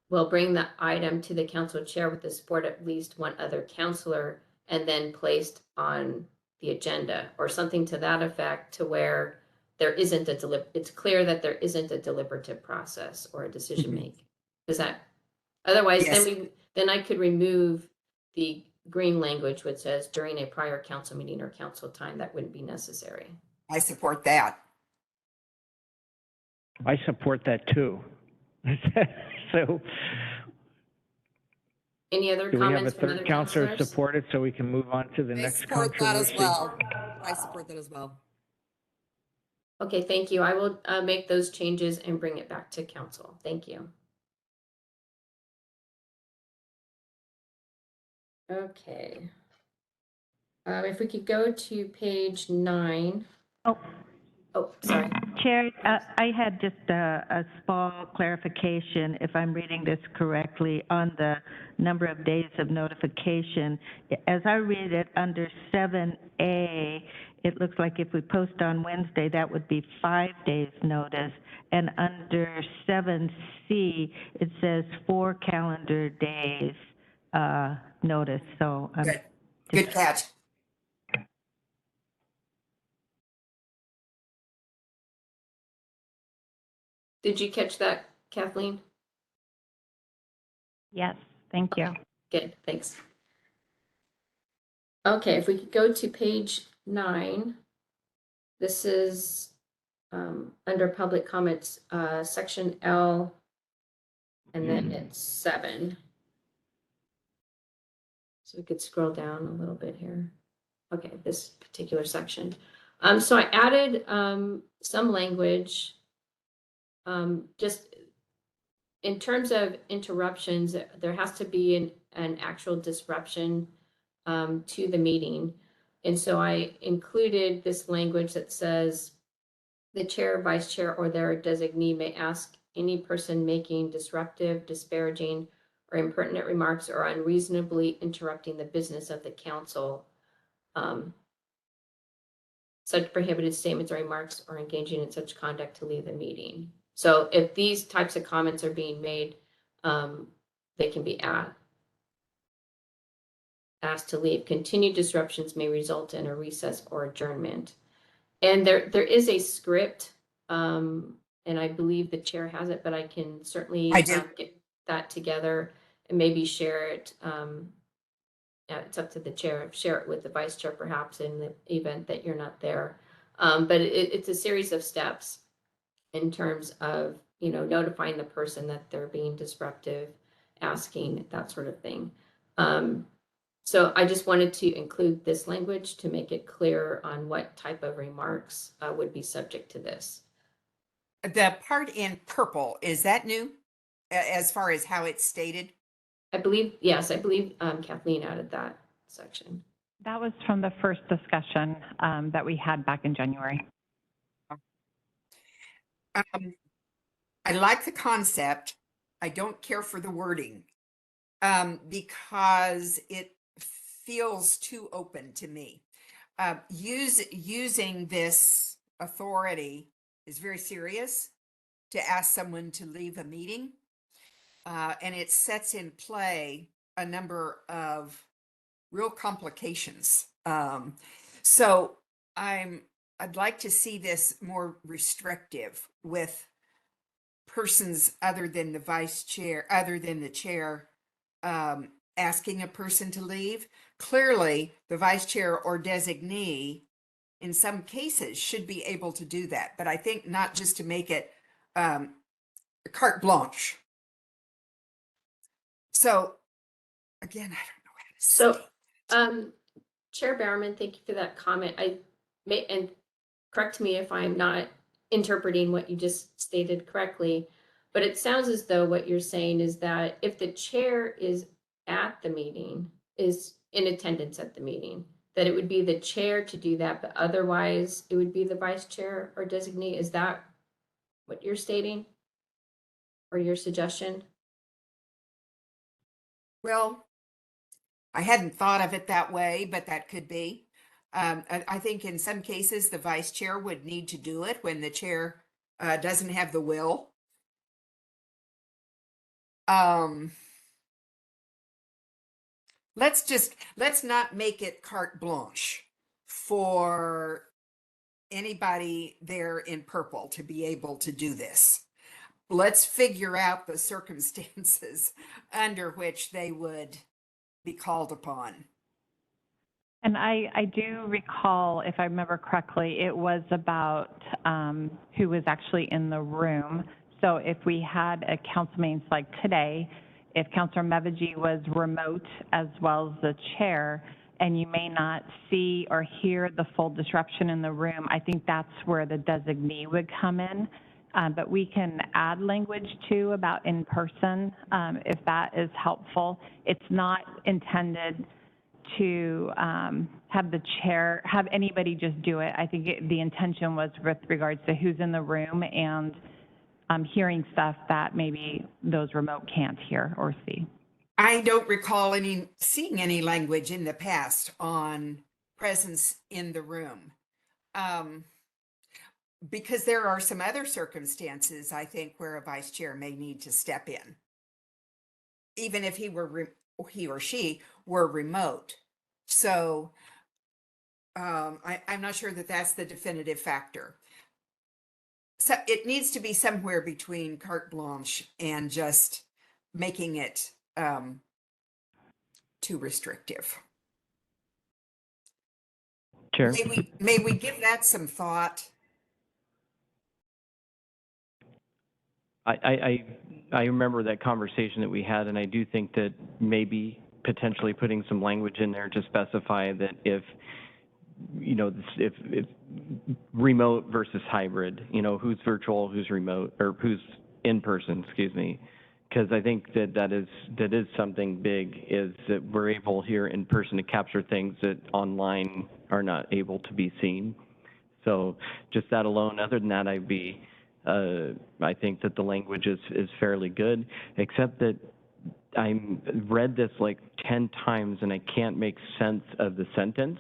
will bring the item to the council chair with the support of at least one other counselor and then placed on the agenda, or something to that effect, to where there isn't it's clear that there isn't a deliberative process or a decision make. Is that, otherwise, Yes. then I could remove the green language which says during a prior council meeting or council time. That wouldn't be necessary. I support that. I support that too. So Any other do we have a comments from other third counselor councilors? support it so we can move on to the I next support that as controversy? well. I support that as well. Okay, thank you. I will make those changes and bring it back to council. Thank you. Okay. If we could go to page 9. Oh. Oh, sorry. Chair, I had just a small clarification, if I'm reading this correctly, on the number of days of notification. As I read it under 7A, it looks like if we post on Wednesday, that would be 5 days notice. And under 7C, it says 4 calendar days notice. So I'm Good. Good catch. Did you catch that, Kathleen? Yes, thank you. Good, thanks. Okay, if we could go to page 9. This is under public comments, section L, and then it's 7. So we could scroll down a little bit here. Okay, this particular section. So I added some language just in terms of interruptions. There has to be an actual disruption to the meeting. And so I included this language that says the chair, vice chair, or their designee may ask any person making disruptive, disparaging, or impertinent remarks or unreasonably interrupting the business of the council such prohibited statements or remarks or engaging in such conduct to leave the meeting. So if these types of comments are being made, they can be asked to leave. Continued disruptions may result in a recess or adjournment. And there is a script, and I believe the chair has it, but I can certainly get that together and maybe share it. It's up to the chair. Share it with the vice chair, perhaps, in the event that you're not there. But it's a series of steps in terms of, notifying the person that they're being disruptive, asking, that sort of thing. So I just wanted to include this language to make it clear on what type of remarks would be subject to this. The part in purple, is that new as far as how it's stated? I believe Kathleen added that section. That was from the first discussion that we had back in January. I like the concept. I don't care for the wording because it feels too open to me. Using this authority is very serious to ask someone to leave a meeting. And it sets in play a number of real complications. So I'd like to see this more restrictive with persons other than the vice chair, other than the chair, asking a person to leave. clearly the vice chair or designee in some cases should be able to do that, but I think not just to make it carte blanche. So again, I don't know how to So, say. Chair Bowerman, thank you for that comment. And correct me if I'm not interpreting what you just stated correctly, but it sounds as though what you're saying is that if the chair is at the meeting, is in attendance at the meeting, that it would be the chair to do that, but otherwise it would be the vice chair or designee. Is that what you're stating? Or your suggestion? Well, I hadn't thought of it that way, but that could be. I think in some cases, the vice chair would need to do it when the chair doesn't have the will. Let's not make it carte blanche for anybody there in purple to be able to do this. Let's figure out the circumstances under which they would be called upon. And I do recall, if I remember correctly, it was about who was actually in the room. So if we had a council meeting like today, if Councilor Mevaji was remote as well as the chair, and you may not see or hear the full disruption in the room, I think that's where the designee would come in. But we can add language too about in person if that is helpful. It's not intended to have the chair, have anybody just do it. I think the intention was with regards to who's in the room and hearing stuff that maybe those remote can't hear or see. I don't recall seeing any language in the past on presence in the room. Because there are some other circumstances, I think, where a vice chair may need to step in, even if he or she were remote. So I'm not sure that that's the definitive factor. So it needs to be somewhere between carte blanche and just making it too restrictive. Chair? May we give that some thought? I remember that conversation that we had, and I do think that maybe potentially putting some language in there to specify that if remote versus hybrid, who's virtual, who's remote, or who's in person, excuse me, because I think that is something big, is that we're able here in person to capture things that online are not able to be seen. So just that alone. Other than that, I think that the language is fairly good, except that I read this like 10 times and I can't make sense of the sentence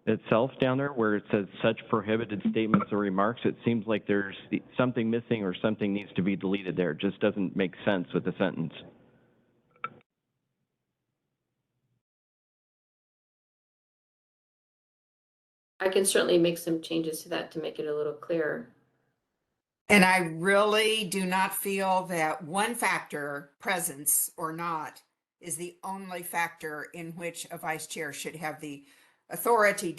itself down there where it says such prohibited statements or remarks. It seems like there's something missing or something needs to be deleted there. It just doesn't make sense with the sentence. I can certainly make some changes to that to make it a little clearer. And I really do not feel that one factor, presence or not, is the only factor in which a vice chair should have the authority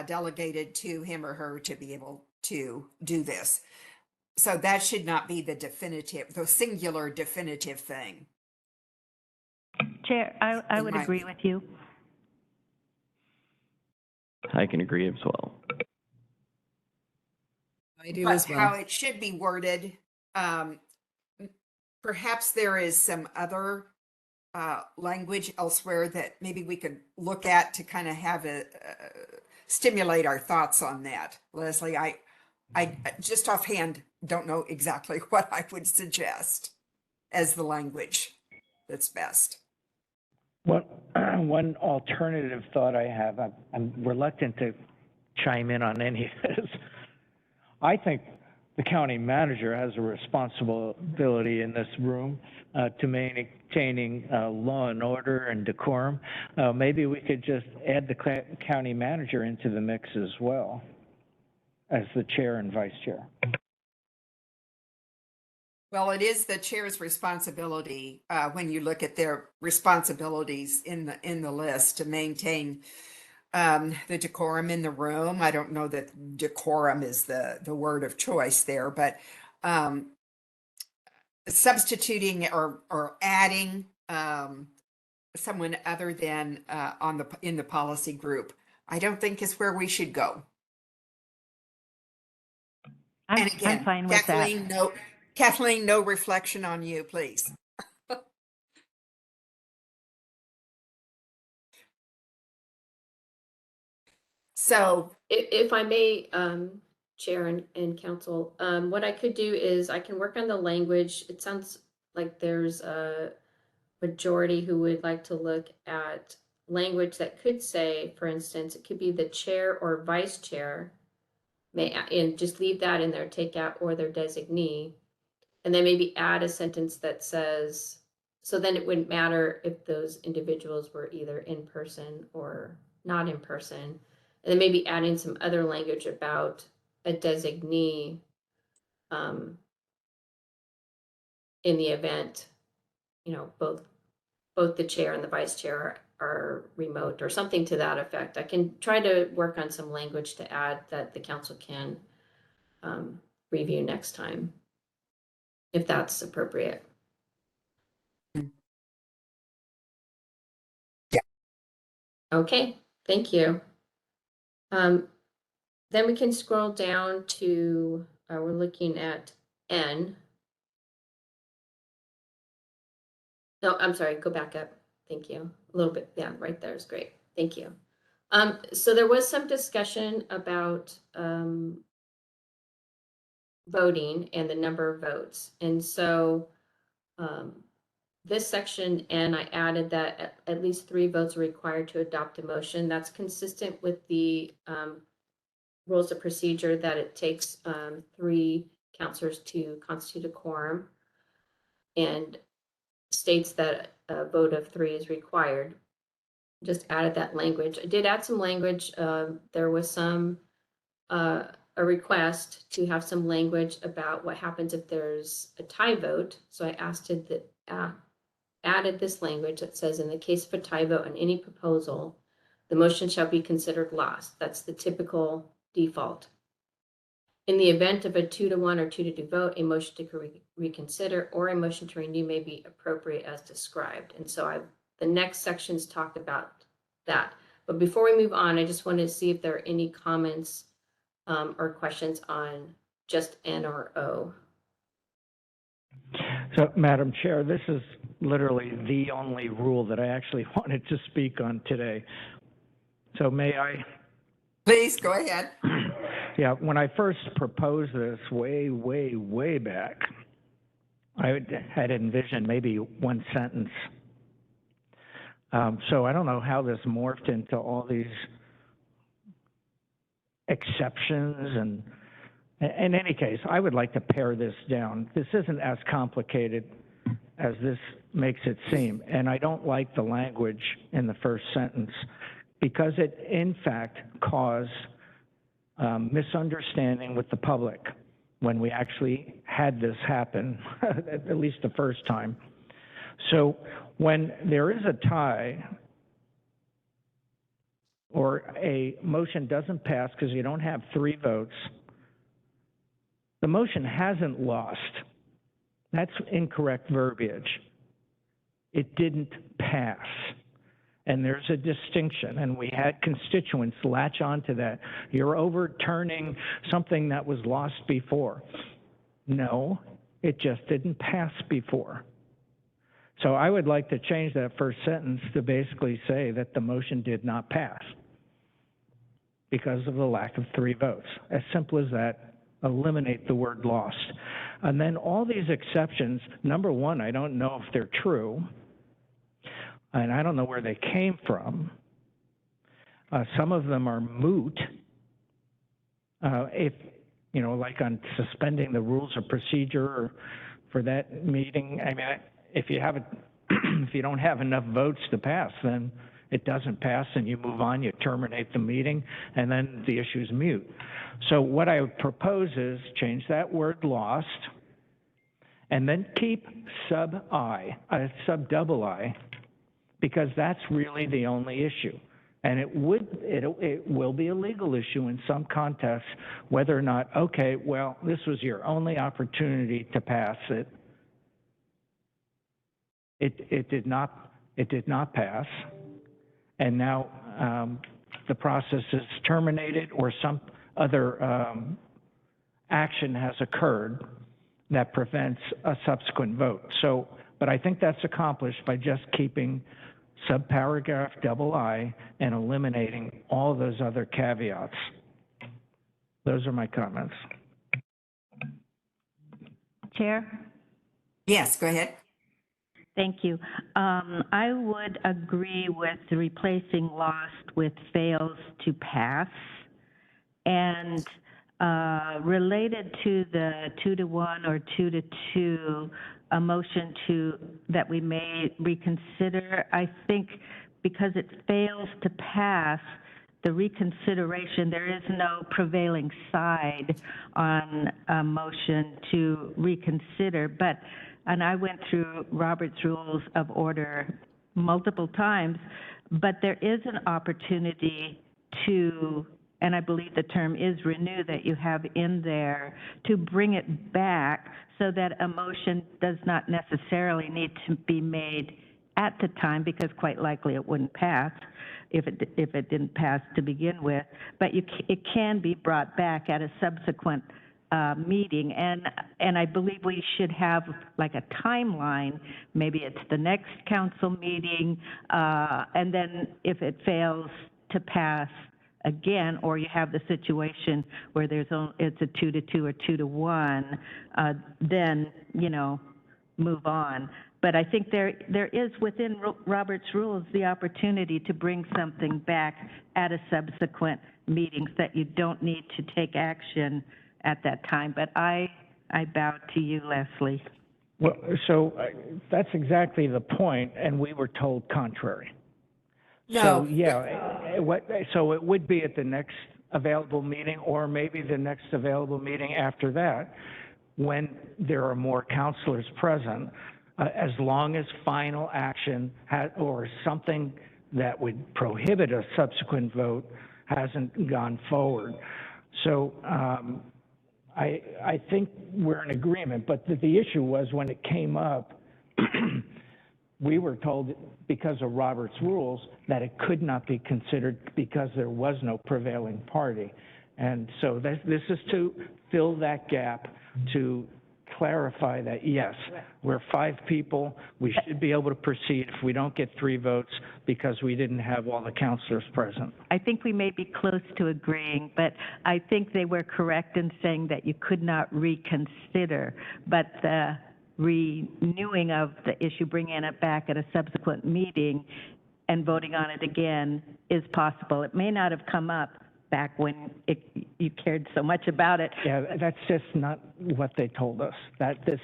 delegated to him or her to be able to do this. So that should not be the singular definitive thing. Chair, I would agree with you. I can agree as well. I do But as well. how it should be worded, perhaps there is some other language elsewhere that maybe we could look at to kind of have stimulate our thoughts on that. Leslie, I just offhand don't know exactly what I would suggest as the language that's best. One alternative thought I have, I'm reluctant to chime in on any of this. I think the county manager has a responsibility in this room to maintaining law and order and decorum. Maybe we could just add the county manager into the mix as well as the chair and vice chair. Well, it is the chair's responsibility, when you look at their responsibilities in the list, to maintain the decorum in the room. I don't know that decorum is the word of choice there, but um, substituting or adding someone other than in the policy group, I don't think is where we should go. And I'm again, fine with that. Kathleen, no reflection on you, please. So, If I may, Chair and Council, what I could do is I can work on the language. It sounds like there's a majority who would like to look at language that could say, for instance, it could be the chair or vice chair and just leave that in there, take out or their designee, and then maybe add a sentence that says, so then it wouldn't matter if those individuals were either in person or not in person. And then maybe adding some other language about a designee in the event, both the chair and the vice chair are remote, or something to that effect. I can try to work on some language to add that the council can review next time, if that's appropriate. yeah. Okay, thank you. Then we can scroll down to, we're looking at N. No, I'm sorry, go back up. Thank you. A little bit, yeah, right there is great. Thank you. So there was some discussion about voting and the number of votes. And so this section N, I added that at least 3 votes are required to adopt a motion. That's consistent with the rules of procedure, that it takes 3 counselors to constitute a quorum, and states that a vote of 3 is required. Just added that language. I did add some language. There was some a request to have some language about what happens if there's a tie vote. So I added this language that says, in the case of a tie vote on any proposal, the motion shall be considered lost. That's the typical default. In the event of a 2-to-1 or 2-to-2 vote, a motion to reconsider or a motion to renew may be appropriate as described. And so the next sections talk about that. But before we move on, I just wanted to see if there are any comments or questions on just N or O. So, Madam Chair, this is literally the only rule that I actually wanted to speak on today. So may I? Please go ahead. Yeah, when I first proposed this way back, I had envisioned maybe one sentence. So I don't know how this morphed into all these exceptions, and in any case, I would like to pare this down. This isn't as complicated as this makes it seem, and I don't like the language in the first sentence because it, in fact, caused misunderstanding with the public when we actually had this happen, at least the first time. So when there is a tie or a motion doesn't pass because you don't have 3 votes, the motion hasn't lost. That's incorrect verbiage. It didn't pass. And there's a distinction, and we had constituents latch onto that. You're overturning something that was lost before. No, it just didn't pass before. So I would like to change that first sentence to basically say that the motion did not pass because of the lack of 3 votes. As simple as that. Eliminate the word lost. And then all these exceptions, number one, I don't know if they're true, and I don't know where they came from. Some of them are moot. If, like on suspending the rules of procedure for that meeting, I mean, if you don't have enough votes to pass, then it doesn't pass and you move on, you terminate the meeting, and then the issue's moot. So what I would propose is change that word lost And then keep sub double I, because that's really the only issue. And it will be a legal issue in some contexts, whether or not, okay, well, this was your only opportunity to pass it. It did not pass, and now the process is terminated, or some other action has occurred that prevents a subsequent vote. So, but I think that's accomplished by just keeping subparagraph double I and eliminating all those other caveats. Those are my comments. Chair? Yes, go ahead. Thank you. I would agree with replacing lost with fails to pass. And related to the 2-to-1 or 2-to-2, a motion that we may reconsider, I think because it fails to pass, the reconsideration, there is no prevailing side on a motion to reconsider, and I went through Robert's Rules of Order multiple times, but there is an opportunity to, and I believe the term is renew that you have in there, to bring it back so that a motion does not necessarily need to be made at the time, because quite likely it wouldn't pass if it didn't pass to begin with, but it can be brought back at a subsequent meeting, and I believe we should have like a timeline. Maybe it's the next council meeting, and then if it fails to pass again, or you have the situation where it's a 2-to-2 or 2-to-1, then, you know, move on. But I think there is within Robert's Rules the opportunity to bring something back at a subsequent meeting, so that you don't need to take action at that time. But I bow to you, Leslie. Well, so that's exactly the point, and we were told contrary. No. So, yeah, so it would be at the next available meeting, or maybe the next available meeting after that, when there are more counselors present, as long as final action or something that would prohibit a subsequent vote hasn't gone forward. So I think we're in agreement, but the issue was when it came up, we were told, because of Robert's Rules, that it could not be considered because there was no prevailing party. And so this is to fill that gap, to clarify that, yes, we're 5 people, we should be able to proceed if we don't get 3 votes because we didn't have all the counselors present. I think we may be close to agreeing, but I think they were correct in saying that you could not reconsider, but the renewing of the issue, bringing it back at a subsequent meeting and voting on it again is possible. It may not have come up back when you cared so much about it. Yeah, that's just not what they told us.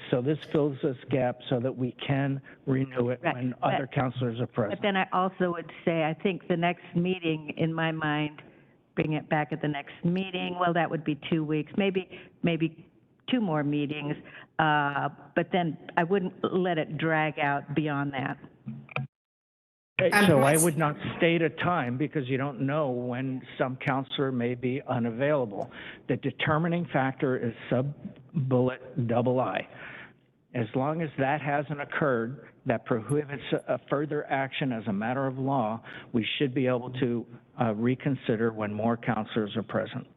So this fills this gap so that we can renew it Right. when other counselors are present. But then I also would say, I think the next meeting, in my mind, bring it back at the next meeting, well, that would be 2 weeks, maybe 2 more meetings, but then I wouldn't let it drag out beyond that. So I would not state a time because you don't know when some counselor may be unavailable. The determining factor is sub-bullet double I. As long as that hasn't occurred, that prohibits a further action as a matter of law, we should be able to reconsider when more counselors are present.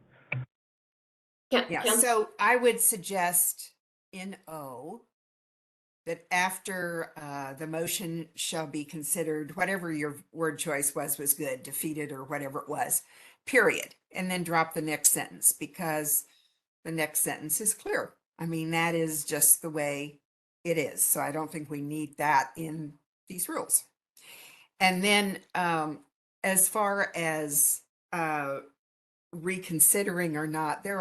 Yeah, so I would suggest in O that after the motion shall be considered, whatever your word choice was good, defeated or whatever it was, period. And then drop the next sentence because the next sentence is clear. I mean, that is just the way it is. So I don't think we need that in these rules. And then as far as reconsidering or not, there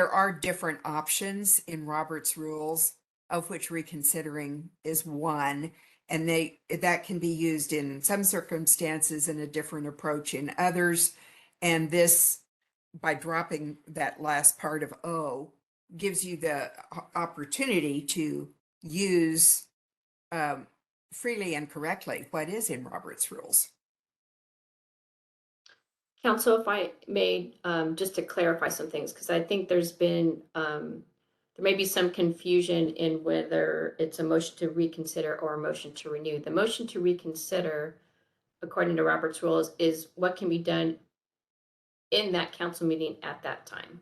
are different options in Robert's Rules, of which reconsidering is one, and that can be used in some circumstances and a different approach in others. And this, by dropping that last part of O, gives you the opportunity to use freely and correctly what is in Robert's rules. Council, if I may, just to clarify some things, because I think there's been, there may be some confusion in whether it's a motion to reconsider or a motion to renew. The motion to reconsider, according to Robert's rules, is what can be done in that council meeting at that time.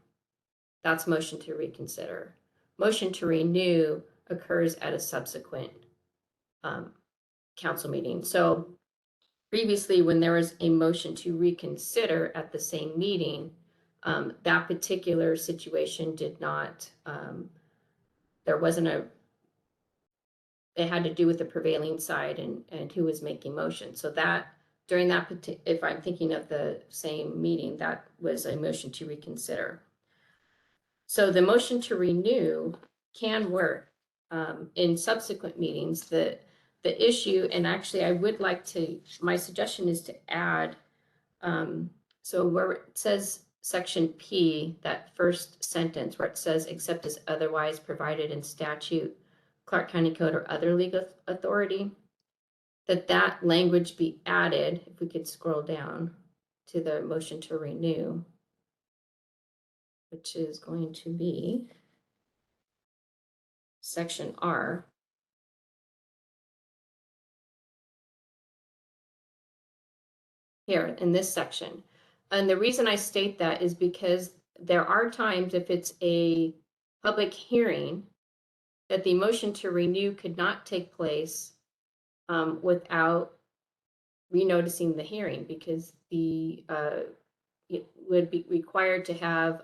That's motion to reconsider. Motion to renew occurs at a subsequent council meeting. So previously, when there was a motion to reconsider at the same meeting, that particular situation did not, there wasn't it had to do with the prevailing side and who was making motion. So that, during that, if I'm thinking of the same meeting, that was a motion to reconsider. So the motion to renew can work in subsequent meetings. The issue, and actually I would like to, my suggestion is to add, so where it says section P, that first sentence where it says, except as otherwise provided in statute, Clark County Code, or other legal authority, that language be added, if we could scroll down to the motion to renew, which is going to be section R. Here in this section. And the reason I state that is because there are times, if it's a public hearing, that the motion to renew could not take place without renoticing the hearing, because it would be required to have,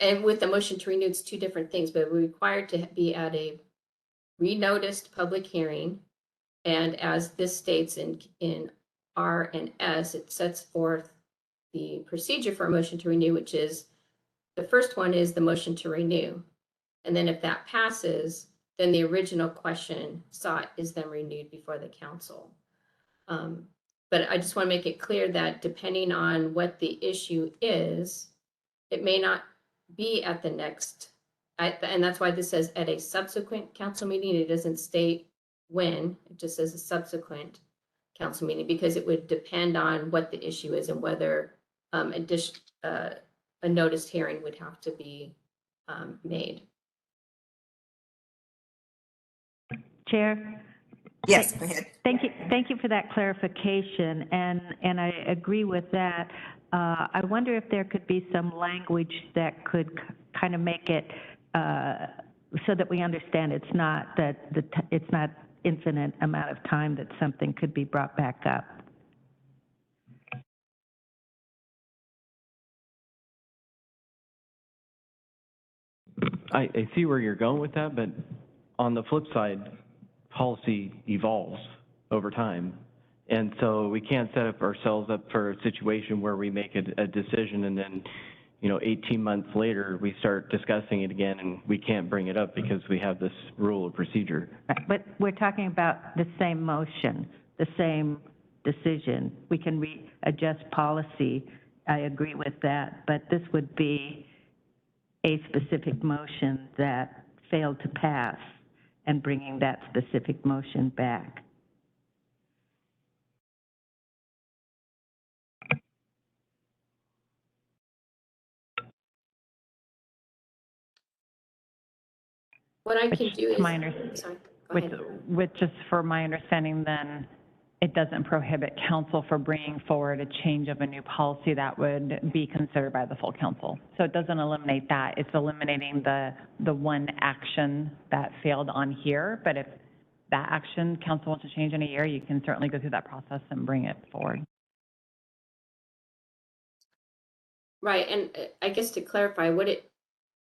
and with the motion to renew, it's two different things, but we're required to be at a renoticed public hearing. And as this states in R and S, it sets forth the procedure for a motion to renew, which is, the first one is the motion to renew. And then if that passes, then the original question sought is then renewed before the council. But I just want to make it clear that depending on what the issue is, it may not be at the next, and that's why this says at a subsequent council meeting. It doesn't state when, it just says a subsequent council meeting, because it would depend on what the issue is and whether a noticed hearing would have to be made. Chair? Yes, go ahead. Thank you for that clarification, and I agree with that. I wonder if there could be some language that could kind of make it so that we understand it's not it's not infinite amount of time that something could be brought back up. I see where you're going with that, but on the flip side, policy evolves over time. And so we can't set ourselves up for a situation where we make a decision and then, 18 months later, we start discussing it again and we can't bring it up because we have this rule of procedure. But we're talking about the same motion, the same decision. We can readjust policy. I agree with that, but this would be a specific motion that failed to pass and bringing that specific motion back. What I can do is, sorry, go ahead. With just for my understanding, then it doesn't prohibit council for bringing forward a change of a new policy that would be considered by the full council. So it doesn't eliminate that. It's eliminating the one action that failed on here. But if that action council wants to change in a year, you can certainly go through that process and bring it forward. Right, and I guess to clarify,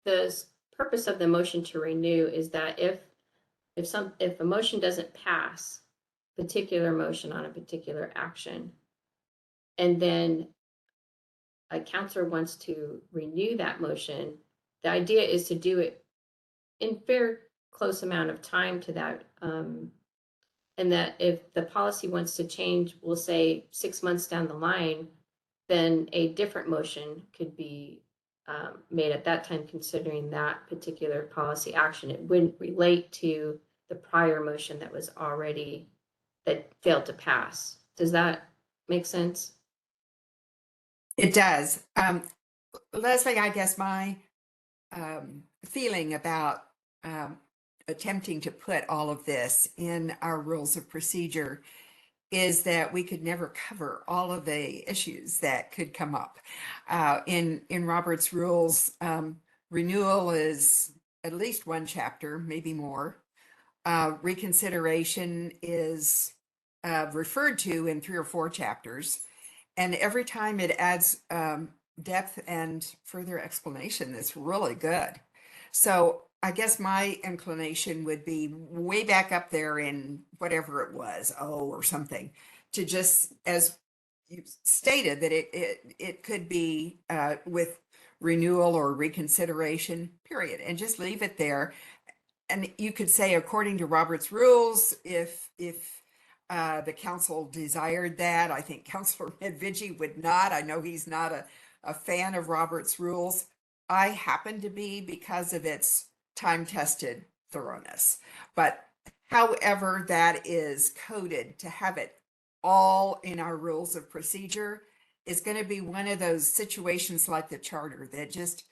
the purpose of the motion to renew is that if a motion doesn't pass, particular motion on a particular action, and then a counselor wants to renew that motion, the idea is to do it in fair close amount of time to that, and that if the policy wants to change, we'll say 6 months down the line, then a different motion could be made at that time considering that particular policy action. It wouldn't relate to the prior motion that was already, that failed to pass. Does that make sense? It does. Leslie, I guess my feeling about attempting to put all of this in our rules of procedure is that we could never cover all of the issues that could come up. In Robert's rules, renewal is at least one chapter, maybe more. Reconsideration is referred to in 3 or 4 chapters. And every time it adds depth and further explanation that's really good. So I guess my inclination would be way back up there in whatever it was, or something, to just, as you stated, that it could be with renewal or reconsideration, period, and just leave it there. And you could say, according to Robert's rules, if the council desired that. I think Councilor Medvigi would not. I know he's not a fan of Robert's rules. I happen to be, because of its time-tested thoroughness. But however that is coded, to have it all in our rules of procedure is going to be one of those situations like the charter that just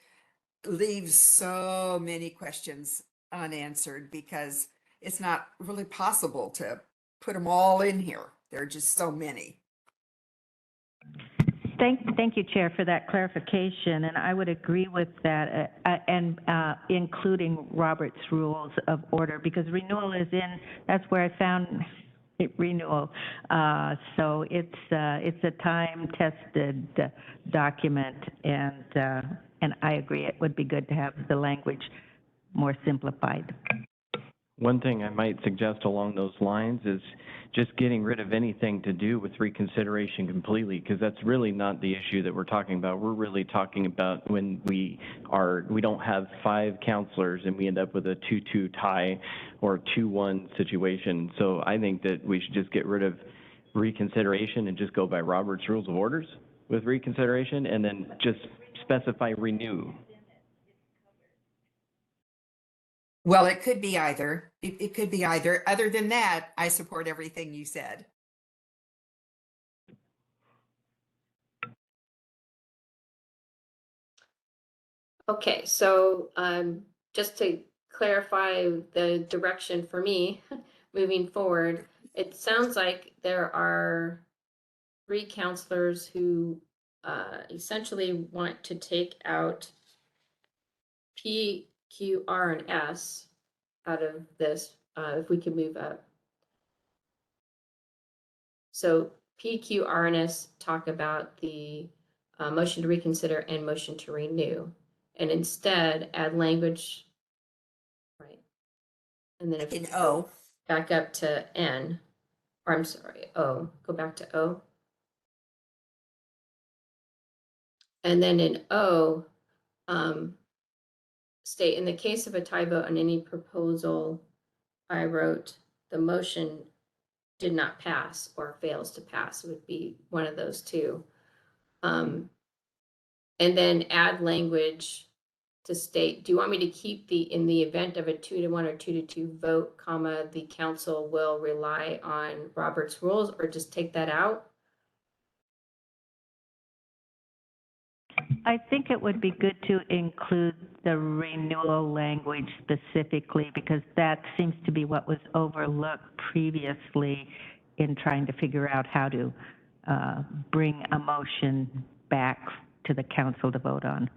leaves so many questions unanswered, because it's not really possible to put them all in here. There are just so many. Thank you, Chair, for that clarification, and I would agree with that, including Robert's Rules of Order, because renewal is in, that's where I found renewal. So it's a time-tested document, and I agree it would be good to have the language more simplified. One thing I might suggest along those lines is just getting rid of anything to do with reconsideration completely, because that's really not the issue that we're talking about. We're really talking about when we don't have 5 counselors and we end up with a 2-2 tie or 2-1 situation. So I think that we should just get rid of reconsideration and just go by Robert's Rules of Orders with reconsideration, and then just specify renew. Well, it could be either. It could be either. Other than that, I support everything you said. Okay, so just to clarify the direction for me moving forward, it sounds like there are 3 counselors who essentially want to take out P, Q, R, and S out of this, if we could move up. So P, Q, R, and S talk about the motion to reconsider and motion to renew, and instead add language, right? And then if In O. back up to N, or I'm sorry, O, go back to O. And then in O, state, in the case of a tie vote on any proposal, I wrote the motion did not pass or fails to pass. It would be one of those 2. And then add language to state, do you want me to keep in the event of a 2-1 or 2-2 vote, comma, the council will rely on Robert's rules, or just take that out? I think it would be good to include the renewal language specifically, because that seems to be what was overlooked previously in trying to figure out how to bring a motion back to the council to vote on.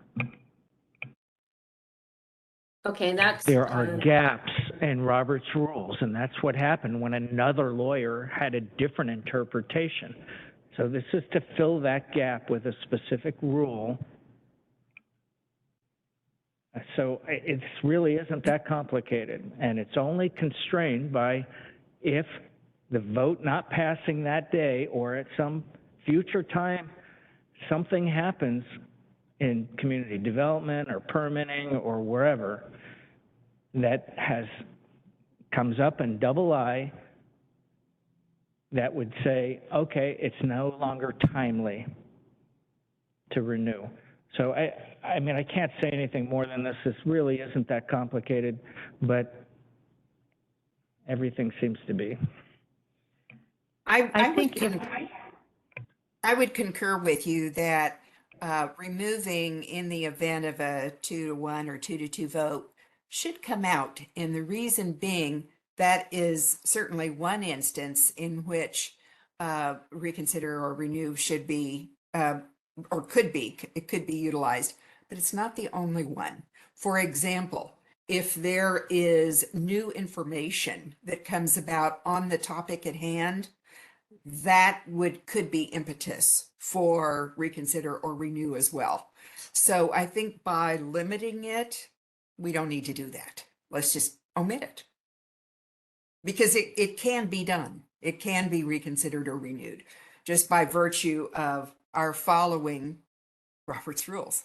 Okay, that's There are gaps in Robert's rules, and that's what happened when another lawyer had a different interpretation. So this is to fill that gap with a specific rule. So it really isn't that complicated, and it's only constrained by if the vote not passing that day or at some future time something happens in community development or permitting or wherever that comes up in double I, that would say, okay, it's no longer timely to renew. So I mean, I can't say anything more than this. This really isn't that complicated, but everything seems to be. I would think I would concur with you that removing in the event of a 2-1 or 2-2 vote should come out. And the reason being that is certainly one instance in which reconsider or renew should be or could be, it could be utilized, but it's not the only one. For example, if there is new information that comes about on the topic at hand, that could be impetus for reconsider or renew as well. So I think by limiting it, we don't need to do that. Let's just omit it. Because it can be done. It can be reconsidered or renewed just by virtue of our following Robert's rules.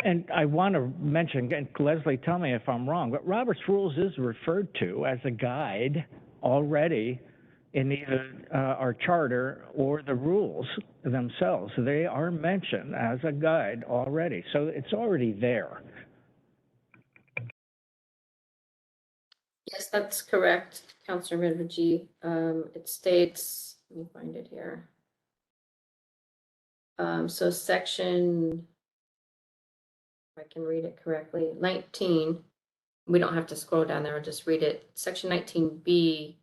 And I want to mention, and Leslie, tell me if I'm wrong, but Robert's Rules is referred to as a guide already in either our charter or the rules themselves. They are mentioned as a guide already, so it's already there. Yes, that's correct, Councilor Medviji. It states, let me find it here. So section, if I can read it correctly, 19, we don't have to scroll down there, I'll just read it. Section 19B,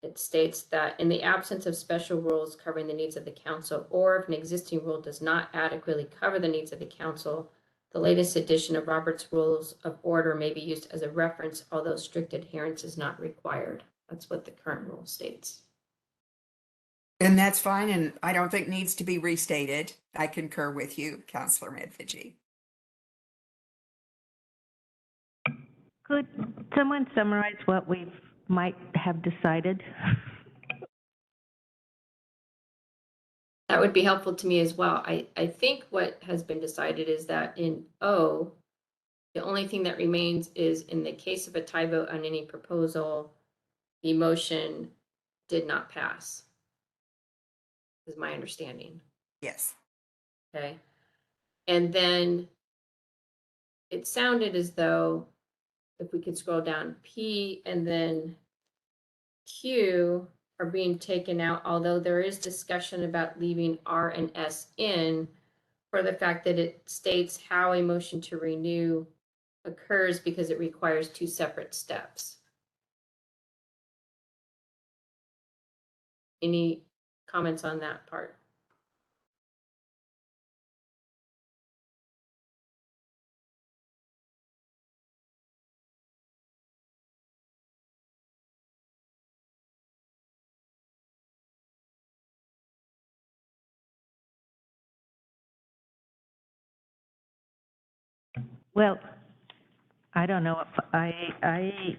it states that in the absence of special rules covering the needs of the council, or if an existing rule does not adequately cover the needs of the council, the latest edition of Robert's Rules of Order may be used as a reference, although strict adherence is not required. That's what the current rule states. And that's fine, and I don't think needs to be restated. I concur with you, Councilor Medviji. Could someone summarize what we might have decided? That would be helpful to me as well. I think what has been decided is that in O, the only thing that remains is in the case of a tie vote on any proposal, the motion did not pass, is my understanding. Yes. Okay. And then it sounded as though, if we could scroll down, P and then Q are being taken out, although there is discussion about leaving R and S in for the fact that it states how a motion to renew occurs because it requires two separate steps. Any comments on that part? Well, I don't know if I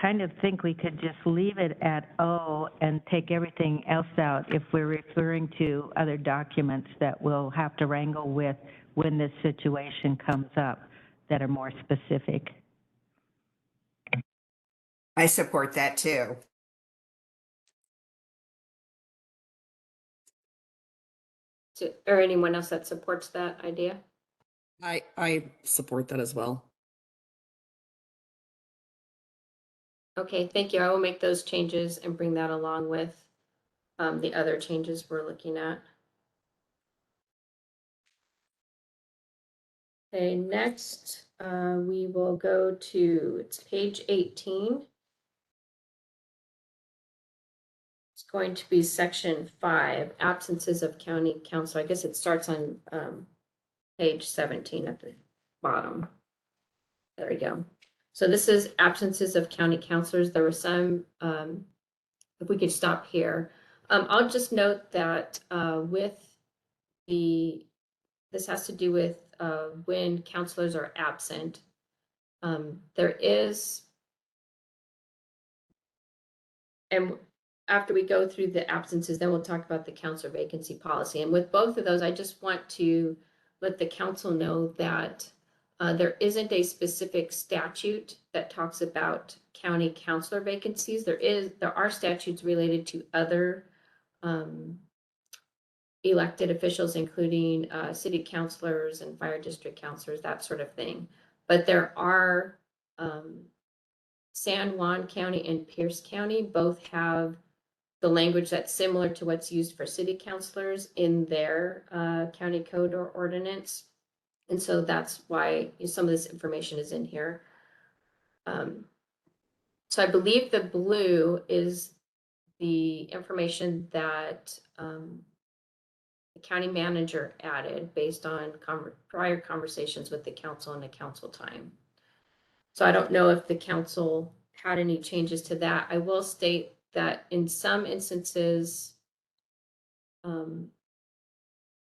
kind of think we could just leave it at O and take everything else out if we're referring to other documents that we'll have to wrangle with when this situation comes up that are more specific. I support that too. Or anyone else that supports that idea? I support that as well. Okay, thank you. I will make those changes and bring that along with the other changes we're looking at. Okay, next we will go to, it's page 18. It's going to be section 5, absences of county council. I guess it starts on page 17 at the bottom. There we go. So this is absences of county councilors. There were some, if we could stop here. I'll just note that this has to do with when councilors are absent. There is, and after we go through the absences, then we'll talk about the councilor vacancy policy. And with both of those, I just want to let the council know that there isn't a specific statute that talks about county councilor vacancies. There are statutes related to other elected officials, including city councilors and fire district councilors, that sort of thing. But there are San Juan County and Pierce County both have the language that's similar to what's used for city councilors in their county code or ordinance. And so that's why some of this information is in here. So I believe the blue is the information that the county manager added based on prior conversations with the council and the council time. So I don't know if the council had any changes to that. I will state that in some instances,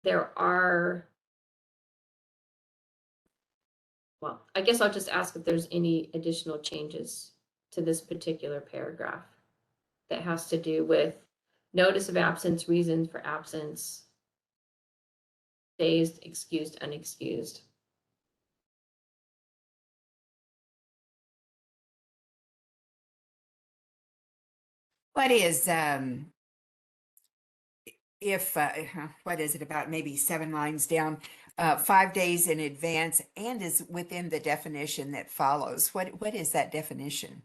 there are, well, I guess I'll just ask if there's any additional changes to this particular paragraph that has to do with notice of absence, reasons for absence, days, excused, unexcused. What is, if, what is it, about maybe 7 lines down, 5 days in advance and is within the definition that follows? What is that definition?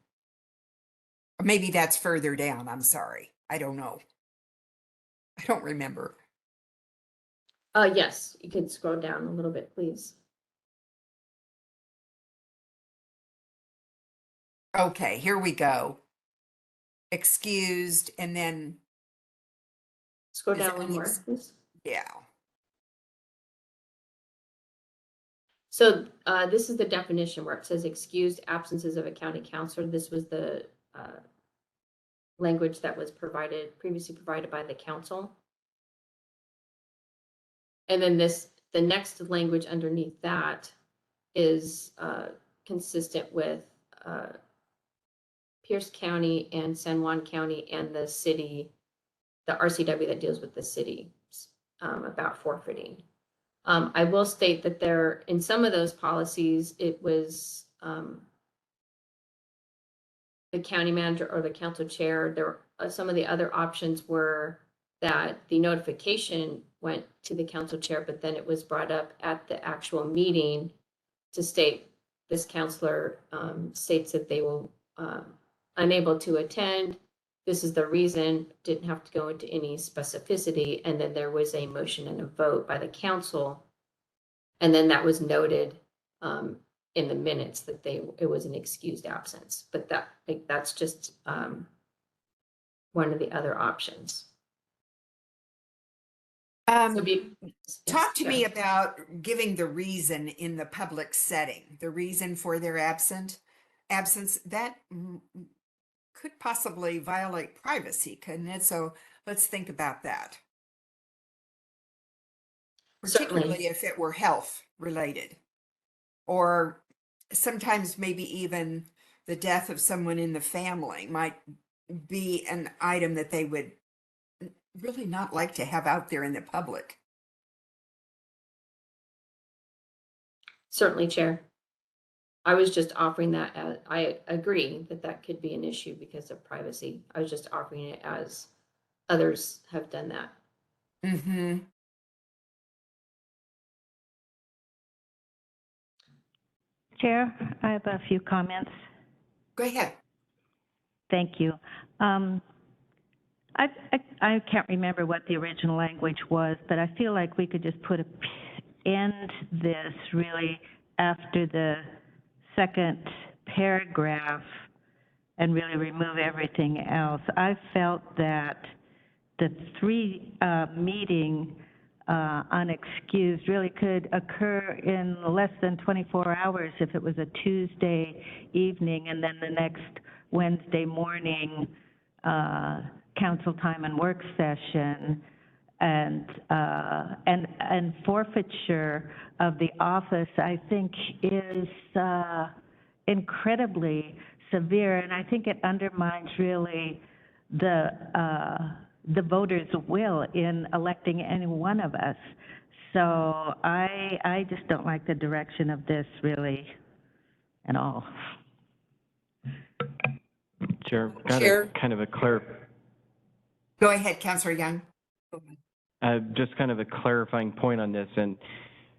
Or maybe that's further down, I'm sorry. I don't know. I don't remember. Yes, you can scroll down a little bit, please. Okay, here we go. Excused, and then, Scroll Is down it one more, please. yeah. So this is the definition where it says excused absences of a county councilor. This was the language that was previously provided by the council. And then the next language underneath that is consistent with Pierce County and San Juan County and the city, the RCW that deals with the city about forfeiting. I will state that there, in some of those policies, it was the county manager or the council chair. There, some of the other options were that the notification went to the council chair, but then it was brought up at the actual meeting to state this counselor states that they will unable to attend. This is the reason, didn't have to go into any specificity. And then there was a motion and a vote by the council. And then that was noted in the minutes that it was an excused absence. But that's just one of the other options. Talk to me about giving the reason in the public setting, the reason for their absence. That could possibly violate privacy, couldn't it? So let's think about that. Particularly Certainly. if it were health related, or sometimes maybe even the death of someone in the family might be an item that they would really not like to have out there in the public. Certainly, Chair. I was just offering that as, I agree that that could be an issue because of privacy. I was just offering it as others have done that. Mm-hmm. Chair, I have a few comments. Go ahead. Thank you. I can't remember what the original language was, but I feel like we could just end this really after the second paragraph and really remove everything else. I felt that the meeting unexcused really could occur in less than 24 hours if it was a Tuesday evening and then the next Wednesday morning council time and work session, and forfeiture of the office, I think, is incredibly severe, and I think it undermines really the voters' will in electing any one of us. So I just don't like the direction of this really at all. Chair, Chair. kind of a clear. Go ahead, Councilor Young. Just kind of a clarifying point on this, and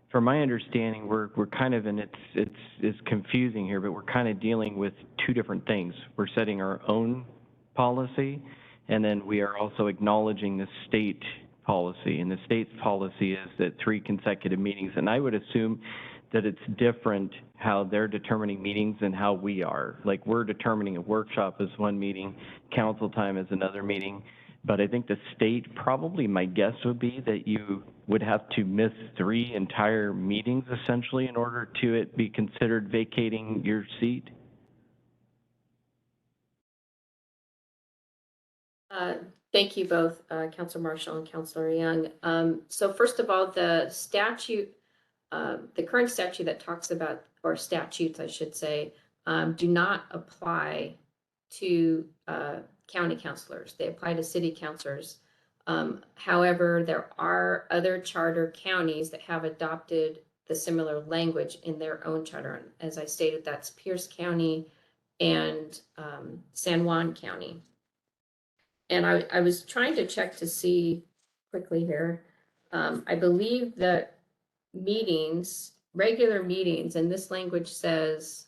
from my understanding, we're kind of, and it's confusing here, but we're kind of dealing with two different things. We're setting our own policy, and then we are also acknowledging the state policy. And the state's policy is that 3 consecutive meetings, and I would assume that it's different how they're determining meetings and how we are. Like, we're determining a workshop as one meeting, council time as another meeting. But I think the state, probably my guess would be that you would have to miss 3 entire meetings essentially in order to it be considered vacating your seat. Thank you both, Councilor Marshall and Councilor Young. So first of all, the statute, the current statute that talks about, or statutes, I should say, do not apply to county councilors. They apply to city councilors. However, there are other charter counties that have adopted the similar language in their own charter. As I stated, that's Pierce County and San Juan County. And I was trying to check to see quickly here. I believe that meetings, regular meetings, and this language says,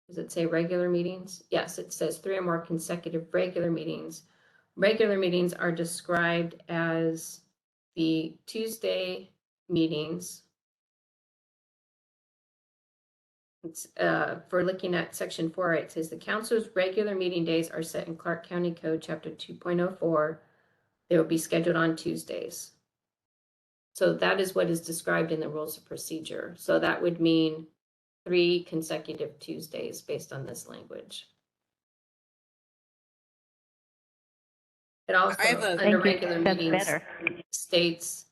does it say regular meetings? Yes, it says 3 or more consecutive regular meetings. Regular meetings are described as the Tuesday meetings. It's, for looking at section 4, it says the council's regular meeting days are set in Clark County Code Chapter 2.04. They will be scheduled on Tuesdays. So that is what is described in the rules of procedure. So that would mean 3 consecutive Tuesdays based on this language. It also, I have a- under Thank you. regular That's meetings, better. states,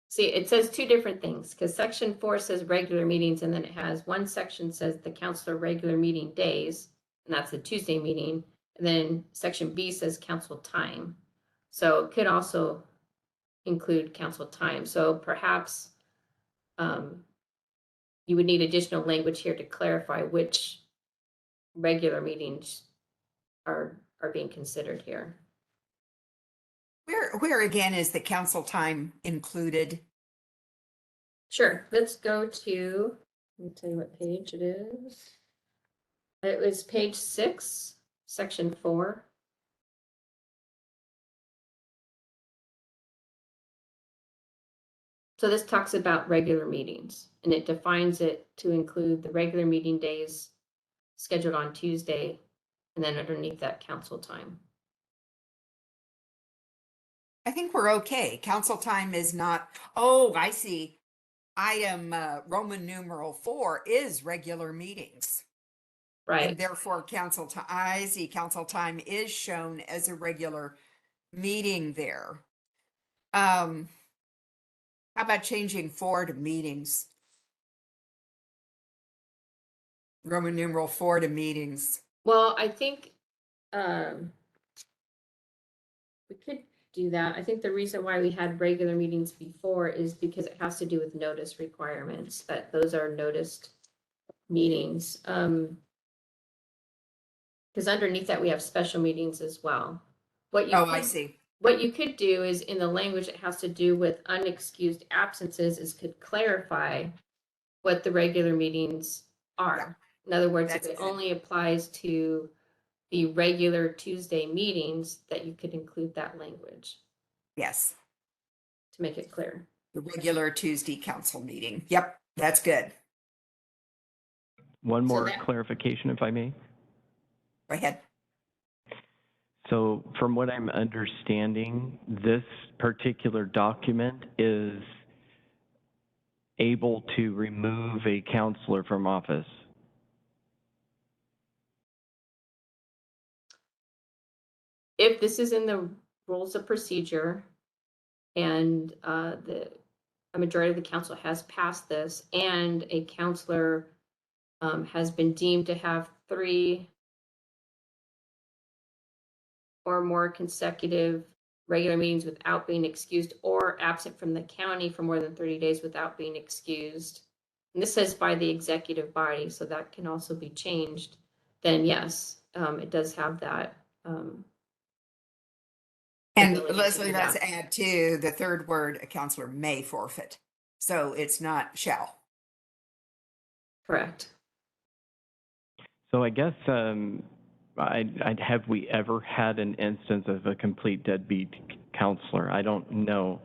see, it says 2 different things, because section 4 says regular meetings, and then it has one section says the council regular meeting days, and that's the Tuesday meeting, and then section B says council time. So it could also include council time. So perhaps you would need additional language here to clarify which regular meetings are being considered here. Where again is the council time included? Sure, let's go to, let me tell you what page it is. It was page 6, section 4. So this talks about regular meetings, and it defines it to include the regular meeting days scheduled on Tuesday, and then underneath that, council time. I think we're okay. Council time is not, oh, I see. Item Roman numeral 4 is regular meetings. Right. And therefore council time, I see council time is shown as a regular meeting there. How about changing 4 to meetings? Roman numeral 4 to meetings. Well, I think we could do that. I think the reason why we had regular meetings before is because it has to do with notice requirements, that those are noticed meetings. Because underneath that, we have special meetings as well. I see. What you could do is in the language that has to do with unexcused absences is could clarify what the regular meetings are. In other words, if That's it good. only applies to the regular Tuesday meetings, that you could include that language Yes, to make it clear. the regular Tuesday council meeting. Yep, that's good. One more that- clarification, if I may. Go ahead. So from what I'm understanding, this particular document is able to remove a counselor from office. If this is in the rules of procedure and a majority of the council has passed this and a counselor has been deemed to have 3 or more consecutive regular meetings without being excused or absent from the county for more than 30 days without being excused. And this says by the executive body, so that can also be changed. Then yes, it does have that. And ability to Leslie, do let's that. add to the third word, a counselor may forfeit. So it's not shall. Correct. So I guess, have we ever had an instance of a complete deadbeat counselor? I don't know.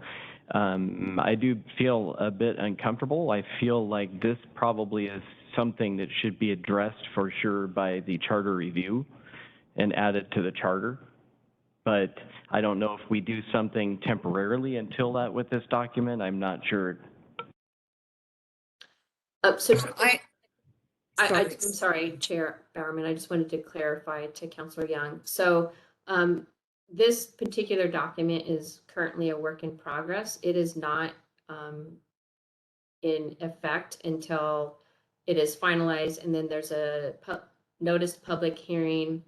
I do feel a bit uncomfortable. I feel like this probably is something that should be addressed for sure by the charter review and added to the charter. But I don't know if we do something temporarily until that with this document. I'm not sure. So I, I'm sorry. sorry, Chair Bowerman, I just wanted to clarify to Counselor Young. So this particular document is currently a work in progress. It is not in effect until it is finalized, and then there's a noticed public hearing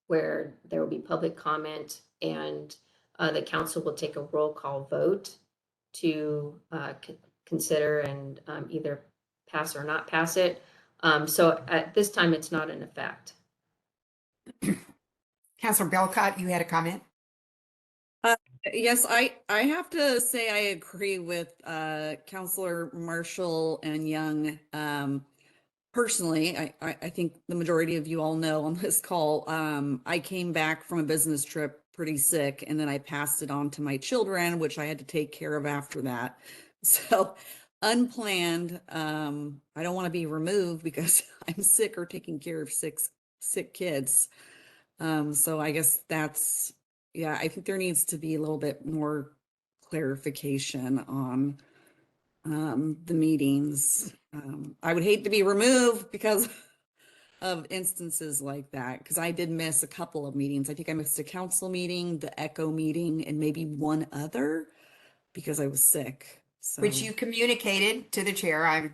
where there will be public comment, and the council will take a roll call vote to consider and either pass or not pass it. So at this time, it's not in effect. Counselor Belcott, you had a comment? Yes, I have to say I agree with Counselor Marshall and Young. Personally, I think the majority of you all know on this call, I came back from a business trip pretty sick, and then I passed it on to my children, which I had to take care of after that. So unplanned, I don't want to be removed because I'm sick or taking care of sick kids. So I guess that's, yeah, I think there needs to be a little bit more clarification on the meetings. I would hate to be removed because of instances like that, because I did miss a couple of meetings. I think I missed a council meeting, the ECHO meeting, and maybe one other because I was sick. So, Which you communicated to the chair, I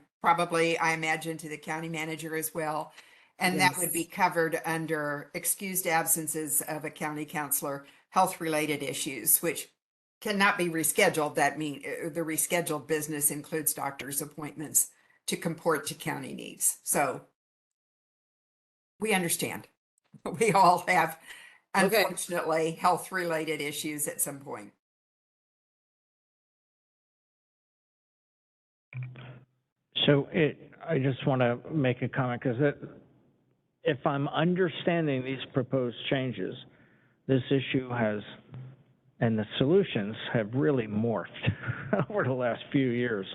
imagine to the county manager as well. And that would be yes. covered under excused absences of a county counselor, health-related issues, which cannot be rescheduled. That mean the rescheduled business includes doctor's appointments to comport to county needs. So we understand. We all have, Okay. unfortunately, health-related issues at some point. So I just want to make a comment because if I'm understanding these proposed changes, this issue has, and the solutions have really morphed over the last few years.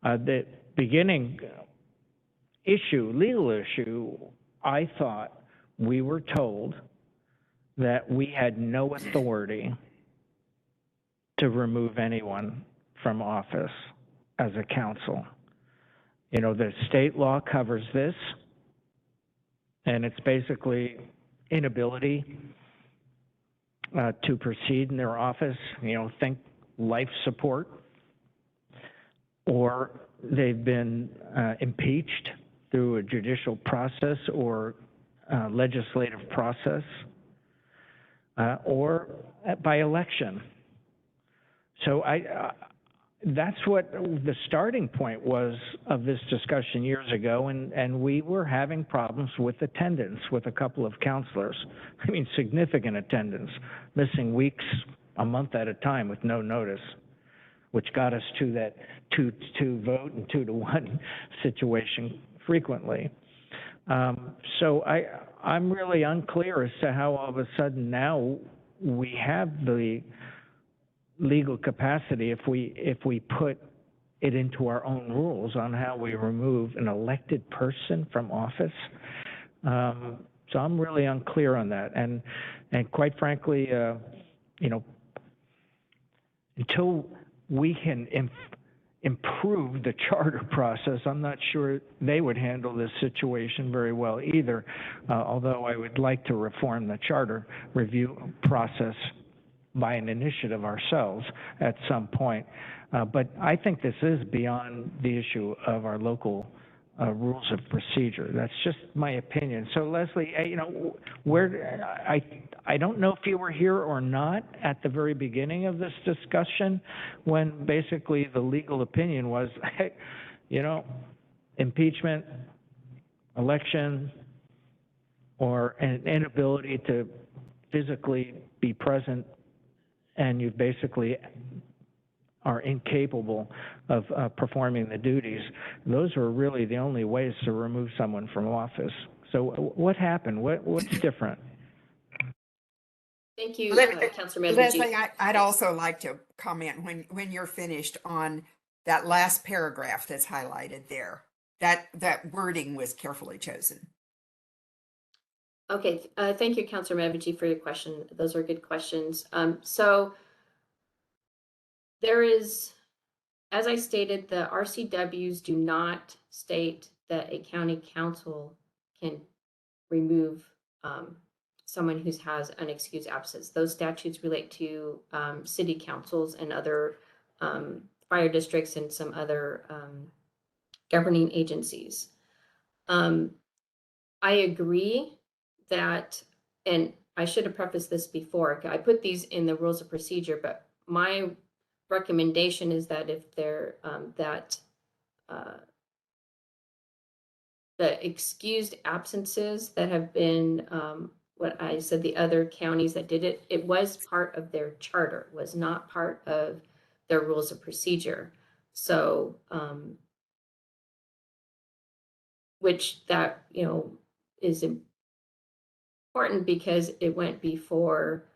The beginning legal issue, I thought we were told that we had no authority to remove anyone from office as a council. You know, the state law covers this, and it's basically inability to proceed in their office, you know, think life support, or they've been impeached through a judicial process or legislative process, or by election. So that's what the starting point was of this discussion years ago, and we were having problems with attendance with a couple of counselors. I mean, significant attendance, missing weeks, a month at a time with no notice, which got us to that 2-2 vote and 2-1 situation frequently. So I'm really unclear as to how all of a sudden now we have the legal capacity if we put it into our own rules on how we remove an elected person from office. So I'm really unclear on that, and quite frankly, you know, until we can improve the charter process, I'm not sure they would handle this situation very well either. Although I would like to reform the charter review process by an initiative ourselves at some point. But I think this is beyond the issue of our local rules of procedure. That's just my opinion. So Leslie, you know, I don't know if you were here or not at the very beginning of this discussion when basically the legal opinion was, hey, you know, impeachment, election, or an inability to physically be present and you basically are incapable of performing the duties, those are really the only ways to remove someone from office. So what happened? What's different? Thank you, Councilor Leslie, Medvedev. I'd also like to comment when you're finished on that last paragraph that's highlighted there. That wording was carefully chosen. Okay, thank you, Councilor Medvedev, for your question. Those are good questions. So there is, as I stated, the RCWs do not state that a county council can remove someone who has unexcused absence. Those statutes relate to city councils and other fire districts and some other governing agencies. I agree that, and I should have prefaced this before, I put these in the rules of procedure, but my recommendation is that if they're the excused absences that have been what I said, the other counties that did it, it was part of their charter, was not part of their rules of procedure. So, which that, you know, is important because it went before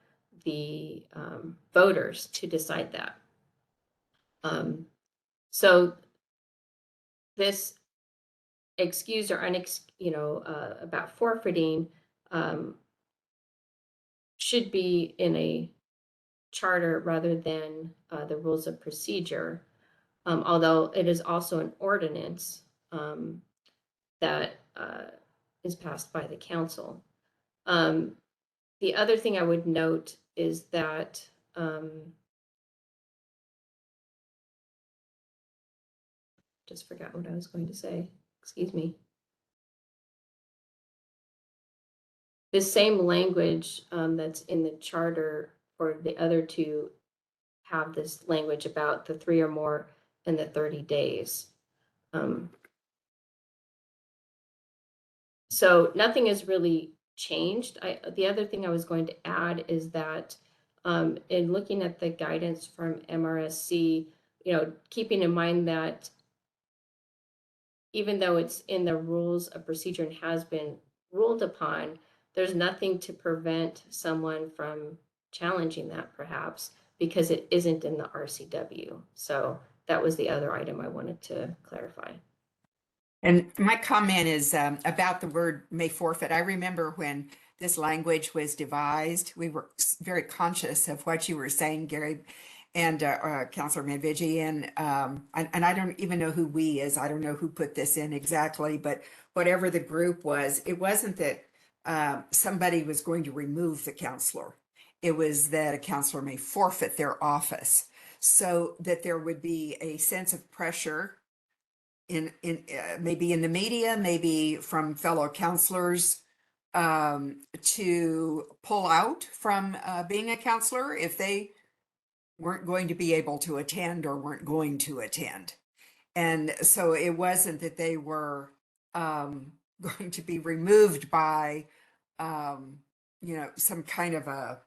the voters to decide that. So this excused or about forfeiting should be in a charter rather than the rules of procedure, although it is also an ordinance that is passed by the council. The other thing I would note is that just forgot what I was going to say. Excuse me. This same language that's in the charter for the other two have this language about the 3 or more in the 30 days. So nothing has really changed. The other thing I was going to add is that in looking at the guidance from MRSC, you know, keeping in mind that even though it's in the rules of procedure and has been ruled upon, there's nothing to prevent someone from challenging that perhaps because it isn't in the RCW. So that was the other item I wanted to clarify. And my comment is about the word may forfeit. I remember when this language was devised, we were very conscious of what you were saying, Gary and Councilor Medvedev, and I don't even know who we is. I don't know who put this in exactly, but whatever the group was, it wasn't that somebody was going to remove the counselor. It was that a counselor may forfeit their office, so that there would be a sense of pressure in maybe in the media, maybe from fellow counselors, to pull out from being a counselor if they weren't going to be able to attend or weren't going to attend. And so it wasn't that they were going to be removed by, some kind of a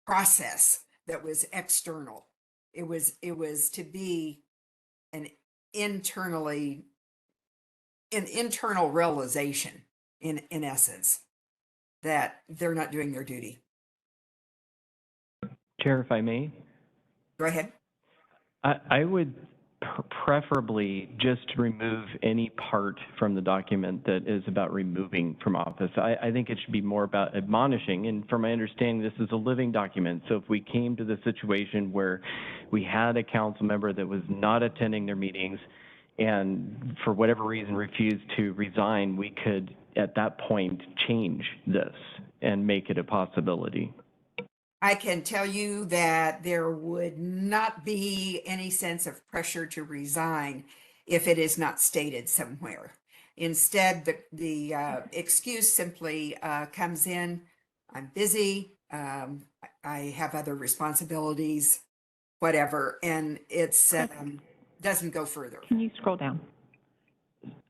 process that was external. It was to be an internal realization in essence that they're not doing their duty. Chair, if I may? Go ahead. I would preferably just remove any part from the document that is about removing from office. I think it should be more about admonishing, and from my understanding, this is a living document. So if we came to the situation where we had a council member that was not attending their meetings and for whatever reason refused to resign, we could at that point change this and make it a possibility. I can tell you that there would not be any sense of pressure to resign if it is not stated somewhere. Instead, the excuse simply comes in, I'm busy, I have other responsibilities, whatever, and it's doesn't go further. Can you scroll down?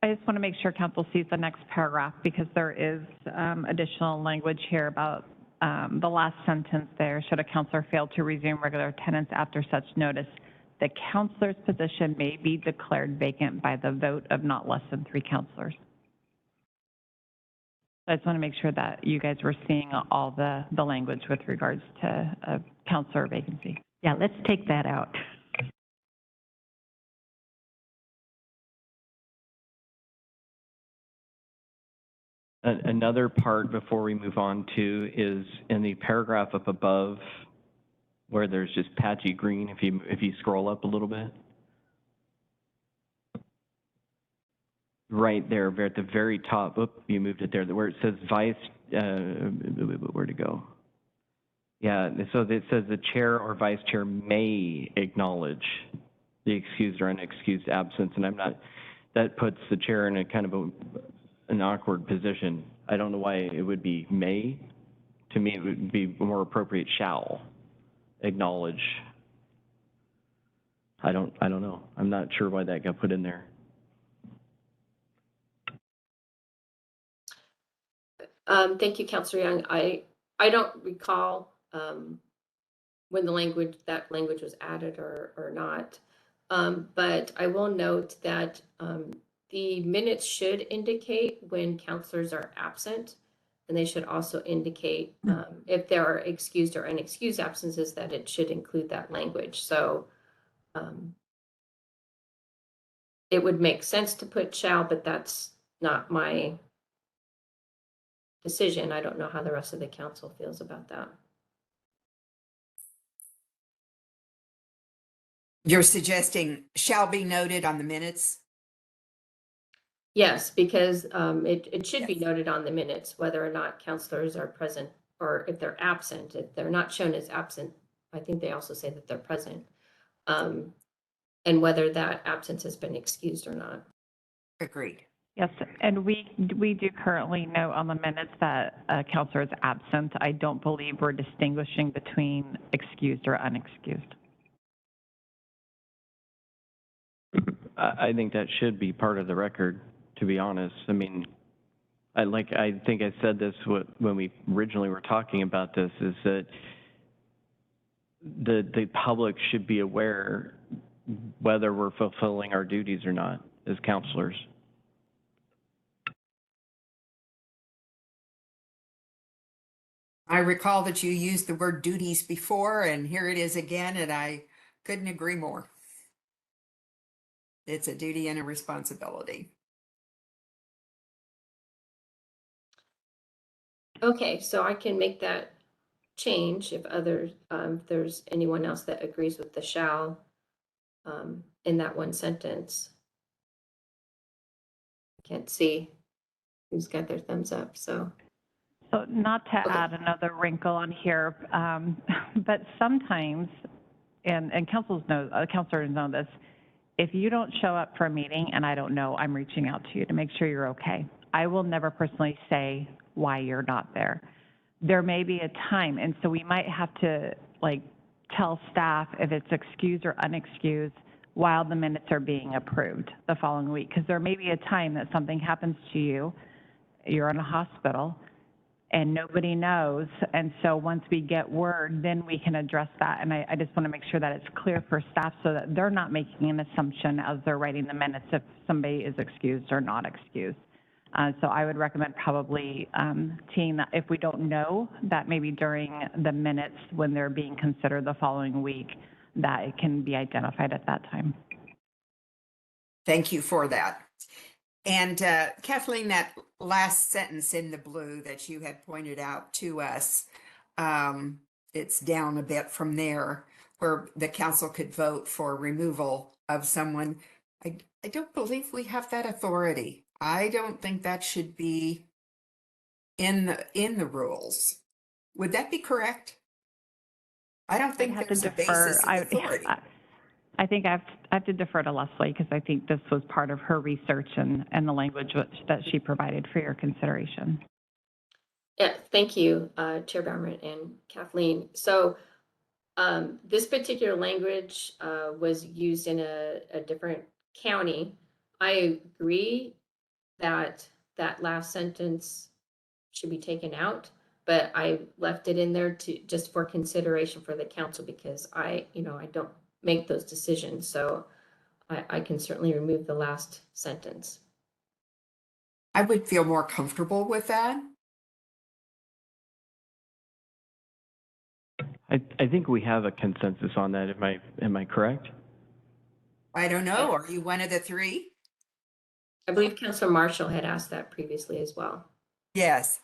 I just want to make sure council sees the next paragraph because there is additional language here about the last sentence there, should a counselor fail to resume regular attendance after such notice, the counselor's position may be declared vacant by the vote of not less than 3 counselors. I just want to make sure that you guys were seeing all the language with regards to a counselor vacancy. Yeah, let's take that out. Another part before we move on to is in the paragraph up above where there's just patchy green, if you scroll up a little bit. Right there, at the very top, you moved it there, where it says vice, where'd it go? Yeah, so it says the chair or vice chair may acknowledge the excused or unexcused absence, and that puts the chair in a kind of an awkward position. I don't know why it would be may. To me, it would be more appropriate shall acknowledge. I don't know. I'm not sure why that got put in there. Thank you, Councilor Young. I don't recall when that language was added or not. But I will note that the minutes should indicate when counselors are absent, and they should also indicate if there are excused or unexcused absences, that it should include that language. So it would make sense to put shall, but that's not my decision. I don't know how the rest of the council feels about that. You're suggesting shall be noted on the minutes? Yes, because it should be Yes. noted on the minutes whether or not counselors are present, or if they're absent. If they're not shown as absent, I think they also say that they're present. And whether that absence has been excused or not. Agreed. Yes, and we do currently note on the minutes that a counselor is absent. I don't believe we're distinguishing between excused or unexcused. I think that should be part of the record, to be honest. I mean, I think I said this when we originally were talking about this, is that the public should be aware whether we're fulfilling our duties or not as counselors. I recall that you used the word duties before, and here it is again, and I couldn't agree more. It's a duty and a responsibility. Okay, so I can make that change if there's anyone else that agrees with the shall in that one sentence. Can't see who's got their thumbs up, so. So not to Okay. add another wrinkle on here, but sometimes, and counselors know this, if you don't show up for a meeting and I don't know, I'm reaching out to you to make sure you're okay. I will never personally say why you're not there. There may be a time, and so we might have to tell staff if it's excused or unexcused while the minutes are being approved the following week, because there may be a time that something happens to you, you're in a hospital, and nobody knows. And so once we get word, then we can address that. And I just want to make sure that it's clear for staff so that they're not making an assumption as they're writing the minutes if somebody is excused or not excused. So I would recommend probably teeing that if we don't know, that maybe during the minutes when they're being considered the following week, that it can be identified at that time. Thank you for that. And Kathleen, that last sentence in the blue that you had pointed out to us, it's down a bit from there where the council could vote for removal of someone. I don't believe we have that authority. I don't think that should be in the rules. Would that be correct? I don't think there's a basis of authority. I think I have to defer to Leslie because I think this was part of her research and the language that she provided for your consideration. Yeah, thank you, Chair Bowerman and Kathleen. So this particular language was used in a different county. I agree that that last sentence should be taken out. but I left it in there to, just for consideration for the council, because I don't make those decisions, so I can certainly remove the last sentence. I would feel more comfortable with that. I think we have a consensus on that. Am I correct? I don't know. Are you one of the three? I believe Councilor Marshall had asked that previously as well. Yes.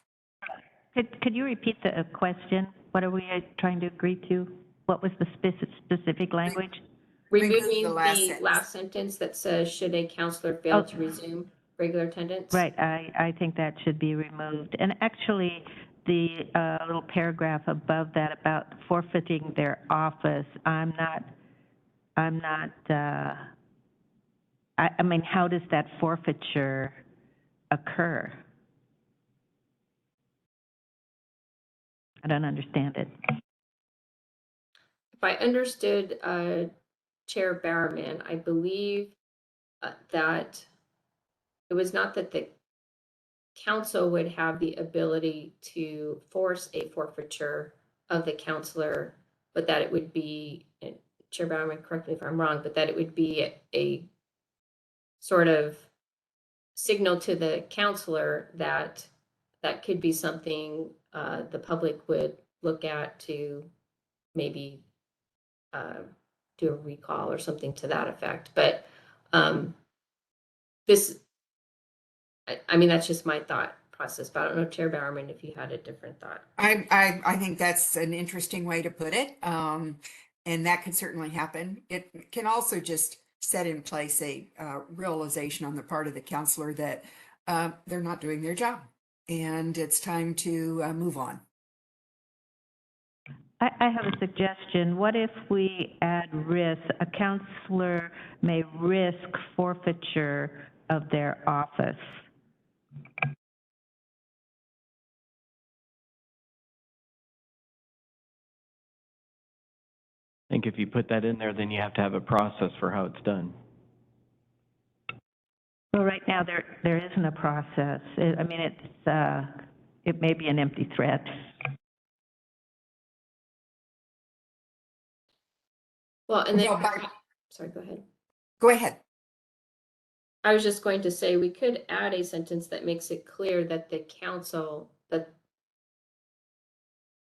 Could you repeat the question? What are we trying to agree to? What was the specific language? Remove Removing the the last sentence. last sentence that says, should a counselor fail Oh. to resume regular attendance? Right, I think that should be removed. And actually, the little paragraph above that about forfeiting their office, I mean, how does that forfeiture occur? I don't understand it. If I understood Chair Bowerman, I believe that it was not that the council would have the ability to force a forfeiture of the counselor, but that it would be, and Chair Bowerman, correct me if I'm wrong, but that it would be a sort of signal to the counselor that that could be something the public would look at to maybe do a recall or something to that effect. But this, I mean, that's just my thought process, but I don't know, Chair Bowerman, if you had a different thought. I think that's an interesting way to put it. And that could certainly happen. It can also just set in place a realization on the part of the counselor that they're not doing their job and it's time to move on. I have a suggestion. What if we add risk? A counselor may risk forfeiture of their office. I think if you put that in there, then you have to have a process for how it's done. Well, right now there isn't a process. I mean, it may be an empty threat. Well, and then, Well, sorry, go ahead. Go ahead. I was just going to say, we could add a sentence that makes it clear that the council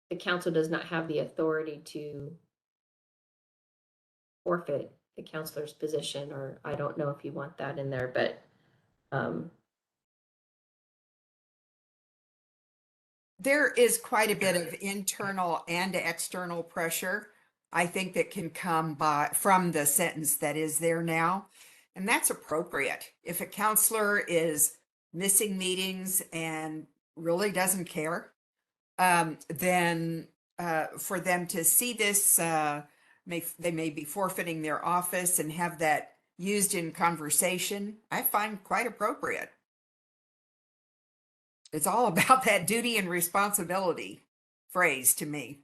does not have the authority to forfeit the counselor's position, or I don't know if you want that in there, but There is quite a bit of internal and external pressure, I think, that can come from the sentence that is there now. And that's appropriate. If a counselor is missing meetings and really doesn't care, then for them to see this, they may be forfeiting their office and have that used in conversation, I find quite appropriate. It's all about that duty and responsibility phrase to me.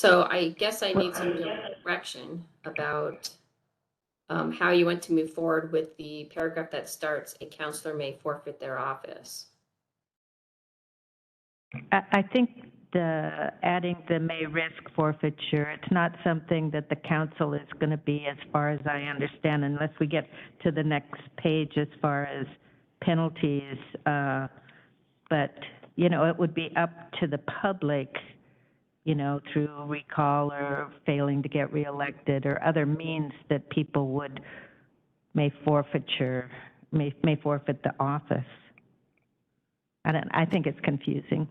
so I guess I need some direction about how you want to move forward with the paragraph that starts, a counselor may forfeit their office. I think adding the may risk forfeiture, it's not something that the council is going to be, as far as I understand, unless we get to the next page as far as penalties. But, it would be up to the public, through recall or failing to get reelected or other means that people may forfeit the office. I think it's confusing.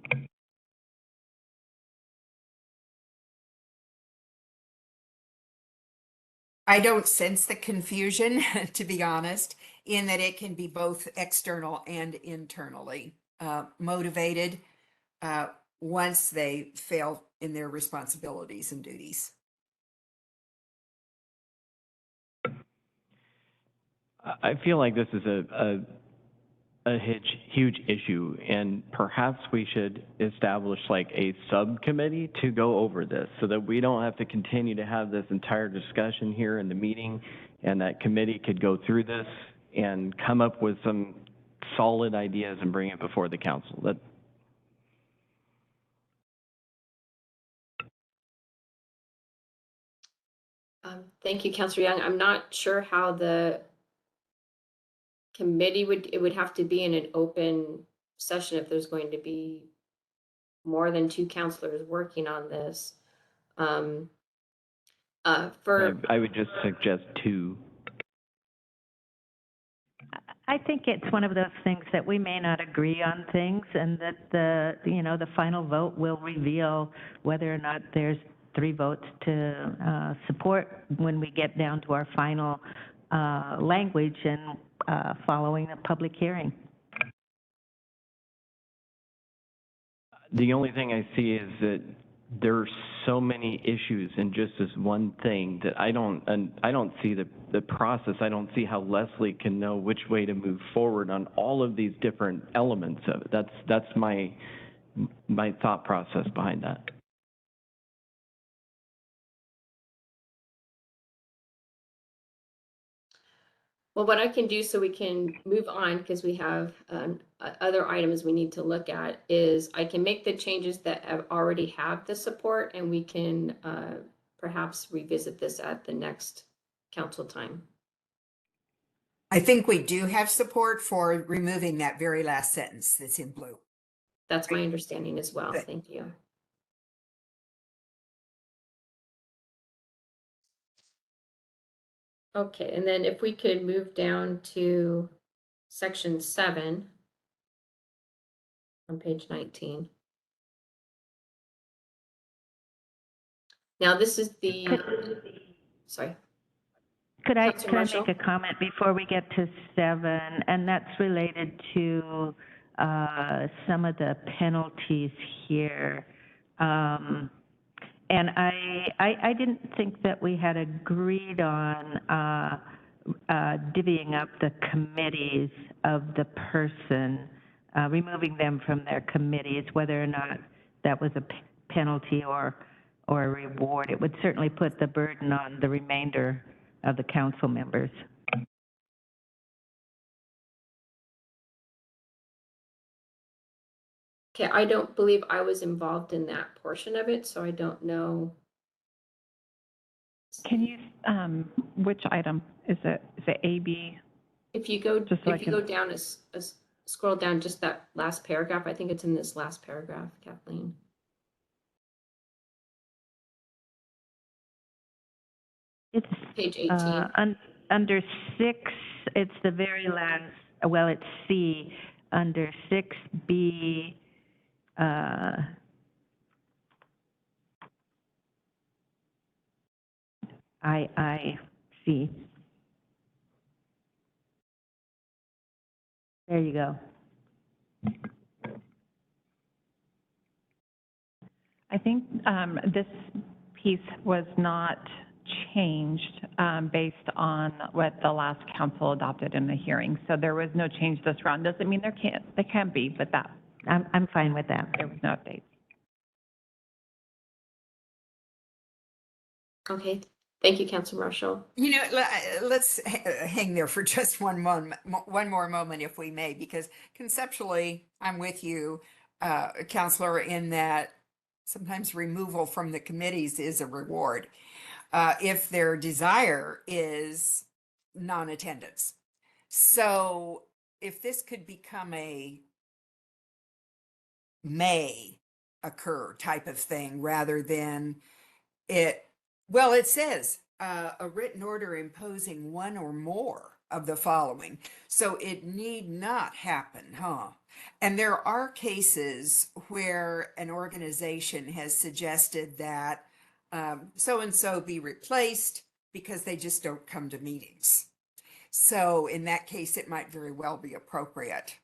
I don't sense the confusion, to be honest, in that it can be both external and internally motivated once they fail in their responsibilities and duties. I feel like this is a huge issue, and perhaps we should establish like a subcommittee to go over this so that we don't have to continue to have this entire discussion here in the meeting, and that committee could go through this and come up with some solid ideas and bring it before the council. That Thank you, Councilor Young. I'm not sure how the committee it would have to be in an open session if there's going to be more than 2 counselors working on this. For I would just suggest 2. I think it's one of those things that we may not agree on things, and that the final vote will reveal whether or not there's 3 votes to support when we get down to our final language and following a public hearing. The only thing I see is that there are so many issues in just this one thing that I don't see the process. I don't see how Leslie can know which way to move forward on all of these different elements of it. That's my thought process behind that. Well, what I can do so we can move on, because we have other items we need to look at, is I can make the changes that already have the support, and we can perhaps revisit this at the next council time. I think we do have support for removing that very last sentence that's in blue. That's my understanding as well. Good. Thank you. Okay, and then if we could move down to section 7 on page 19. Now this is the, sorry. Could I Councilor Marshall? make a comment before we get to 7? And that's related to some of the penalties here. And I didn't think that we had agreed on divvying up the committees of the person, removing them from their committees, whether or not that was a penalty or a reward. It would certainly put the burden on the remainder of the council members. Okay, I don't believe I was involved in that portion of it, so I don't know. Can you, which item? Is it AB? If you go, Just so I if you can- go down, scroll down just that last paragraph, I think it's in this last paragraph, Kathleen. It's Page 18. under 6, it's the very last, well, it's C, under 6B, IIC. There you go. I think this piece was not changed based on what the last council adopted in the hearing. So there was no change this round. Doesn't mean there can't be, but that I'm fine with that. there was no update. Okay, thank you, Councilor Marshall. You know, let's hang there for just one more moment, if we may, because conceptually, I'm with you, Counselor, in that sometimes removal from the committees is a reward if their desire is non-attendance. So if this could become a may occur type of thing rather than it, well, it says a written order imposing one or more of the following. So it need not happen, huh? And there are cases where an organization has suggested that so-and-so be replaced because they just don't come to meetings. So in that case, it might very well be appropriate.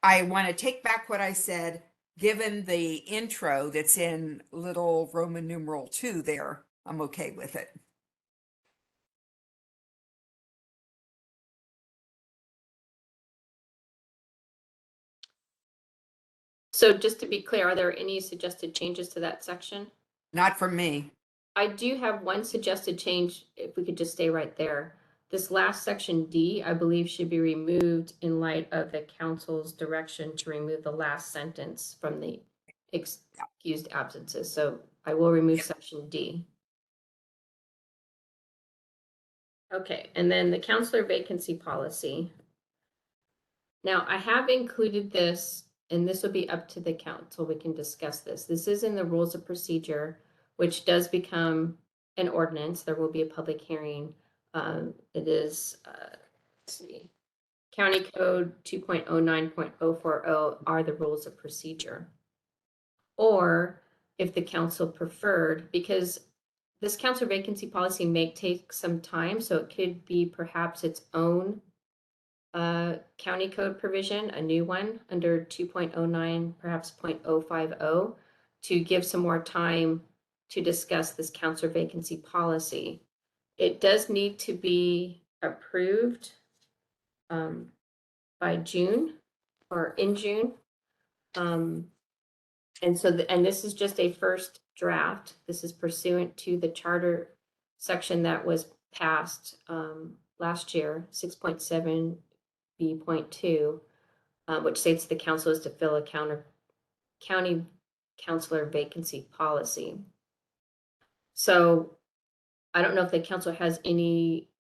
I want to take back what I said, given the intro that's in little Roman numeral 2 there, I'm okay with it. So just to be clear, are there any suggested changes to that section? Not from me. I do have one suggested change, if we could just stay right there. This last section D, I believe, should be removed in light of the council's direction to remove the last sentence from the excused absences. So I will remove section D. Okay, and then the counselor vacancy policy. Now, I have included this, and this will be up to the council. We can discuss this. This is in the rules of procedure, which does become an ordinance. There will be a public hearing. It is, let's see, County Code 2.09.040 are the rules of procedure. Or if the council preferred, because this council vacancy policy may take some time, so it could be perhaps its own county code provision, a new one under 2.09, perhaps 0.050, to give some more time to discuss this council vacancy policy. It does need to be approved by June or in June. And so, and this is just a first draft. This is pursuant to the charter section that was passed last year, 6.7B.2, which states the council is to fill a county councilor vacancy policy. So I don't know if the council has any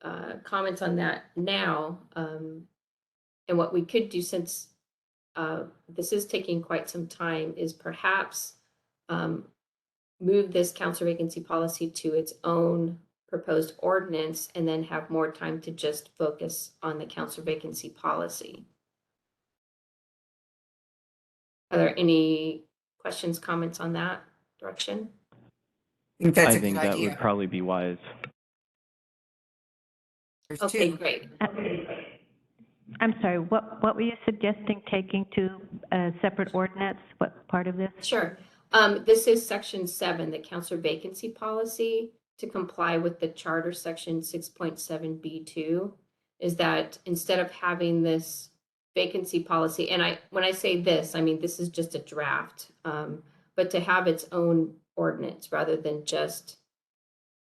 comments on that now. And what we could do, since this is taking quite some time, is perhaps move this council vacancy policy to its own proposed ordinance and then have more time to just focus on the council vacancy policy. Are there any questions, comments on that direction? I think that's I a think good that idea. would probably be wise. There's Okay, two. great. I'm sorry, what were you suggesting, taking to a separate ordinance? What part of this? Sure. This is section 7, the council vacancy policy, to comply with the charter section 6.7B2, is that instead of having this vacancy policy, and when I say this, I mean this is just a draft, but to have its own ordinance rather than just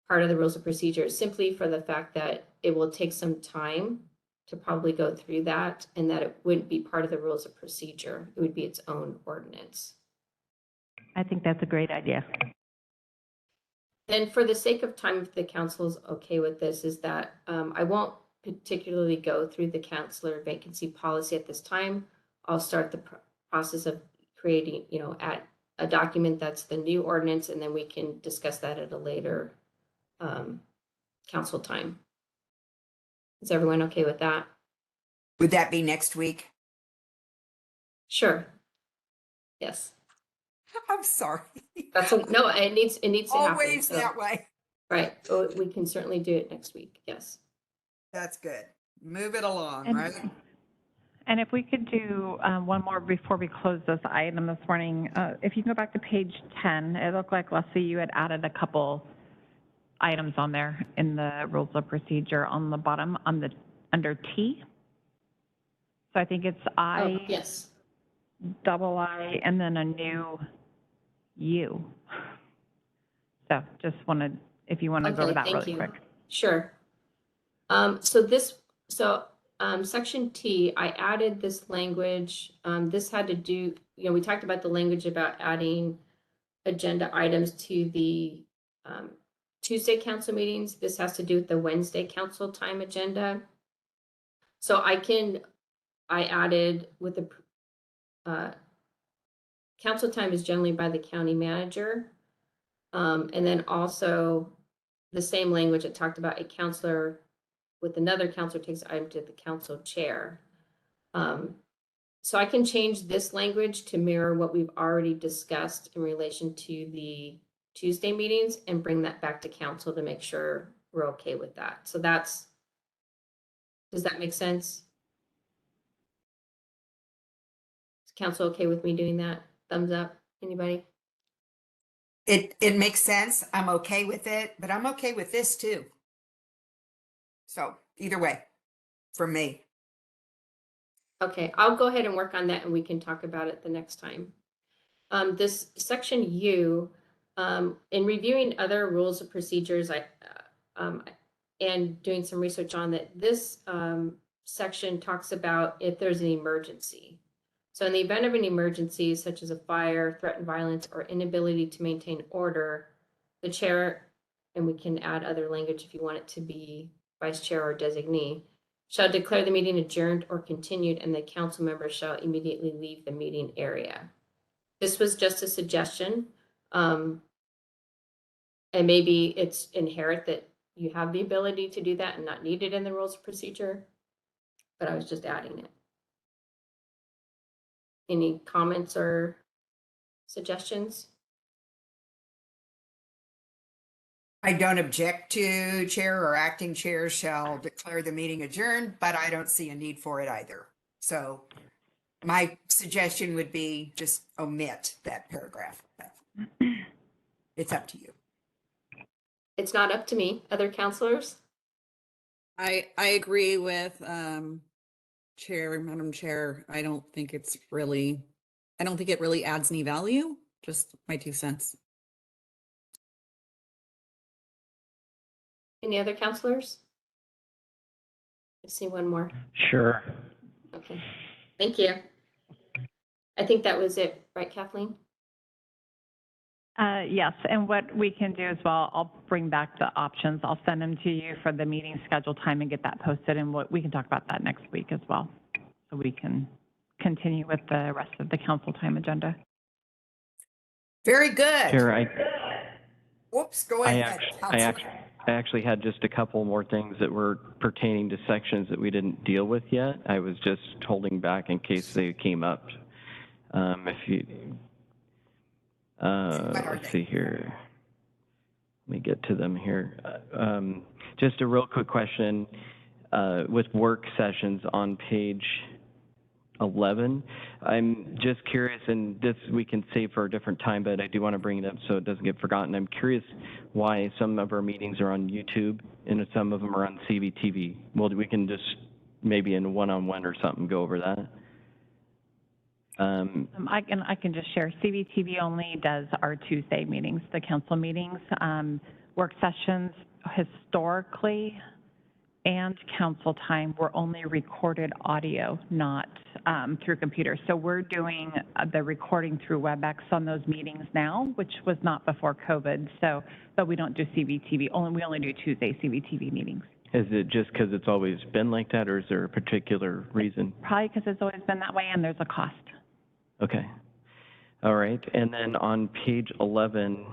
part of the rules of procedure, simply for the fact that it will take some time to probably go through that, and that it wouldn't be part of the rules of procedure. It would be its own ordinance. I think that's a great idea. And for the sake of time, if the council is okay with this, is that I won't particularly go through the councilor vacancy policy at this time. I'll start the process of creating, at a document that's the new ordinance, and then we can discuss that at a later council time. Is everyone okay with that? Would that be next week? Sure. Yes. I'm sorry. No, it needs to happen. Always So, that way. right. So we can certainly do it next week. Yes. That's good. Move it along, And- right? And if we could do one more before we close this item this morning, if you can go back to page 10, it looked like, Leslie, you had added a couple items on there in the rules of procedure on the bottom, under T. So I think it's Oh, yes. double I, and then a new U. So just wanted, if you want to go over Okay, that thank really you. quick. Sure. Section T, I added this language. This had to do, we talked about the language about adding agenda items to the Tuesday council meetings. This has to do with the Wednesday council time agenda. So I added with the council time is generally by the county manager. And then also the same language that talked about a counselor with another counselor takes the item to the council chair. So I can change this language to mirror what we've already discussed in relation to the Tuesday meetings and bring that back to council to make sure we're okay with that. So does that make sense? Is council okay with me doing that? Thumbs up, anybody? It makes sense. I'm okay with it, but I'm okay with this too. So either way, for me. Okay, I'll go ahead and work on that and we can talk about it the next time. This section U, in reviewing other rules of procedures, and doing some research on that, this section talks about if there's an emergency. So in the event of an emergency, such as a fire, threatened violence, or inability to maintain order, the chair, and we can add other language if you want it to be vice chair or designee, shall declare the meeting adjourned or continued, and the council members shall immediately leave the meeting area. This was just a suggestion. And maybe it's inherent that you have the ability to do that and not need it in the rules of procedure, but I was just adding it. Any comments or suggestions? I don't object to chair or acting chair shall declare the meeting adjourned, but I don't see a need for it either. So my suggestion would be just omit that paragraph. It's up to you. It's not up to me. Other counselors? I agree with Madam Chair. I don't think it really adds any value. Just my 2 cents. Any other counselors? I see one more. Sure. Okay, thank you. I think that was it, right, Kathleen? Yes, and what we can do as well, I'll bring back the options. I'll send them to you for the meeting schedule time and get that posted, and we can talk about that next week as well. So we can continue with the rest of the council time agenda. Very good. Chair, Whoops, go ahead. I actually had just a couple more things that were pertaining to sections that we didn't deal with yet. I was just holding back in case they came up. Let's see here. Let me get to them here. Just a real quick question. With work sessions on page 11, I'm just curious, and this we can save for a different time, but I do want to bring it up so it doesn't get forgotten. I'm curious why some of our meetings are on YouTube and some of them are on CBTV. Well, we can just maybe in one-on-one or something go over that. I can just share. CBTV only does our Tuesday meetings, the council meetings. Work sessions historically and council time were only recorded audio, not through computer. So we're doing the recording through WebEx on those meetings now, which was not before COVID. So, but we don't do CBTV. We only do Tuesday CBTV meetings. Is it just because it's always been like that, or is there a particular reason? Probably because it's always been that way, and there's a cost. Okay. All right. And then on page 11,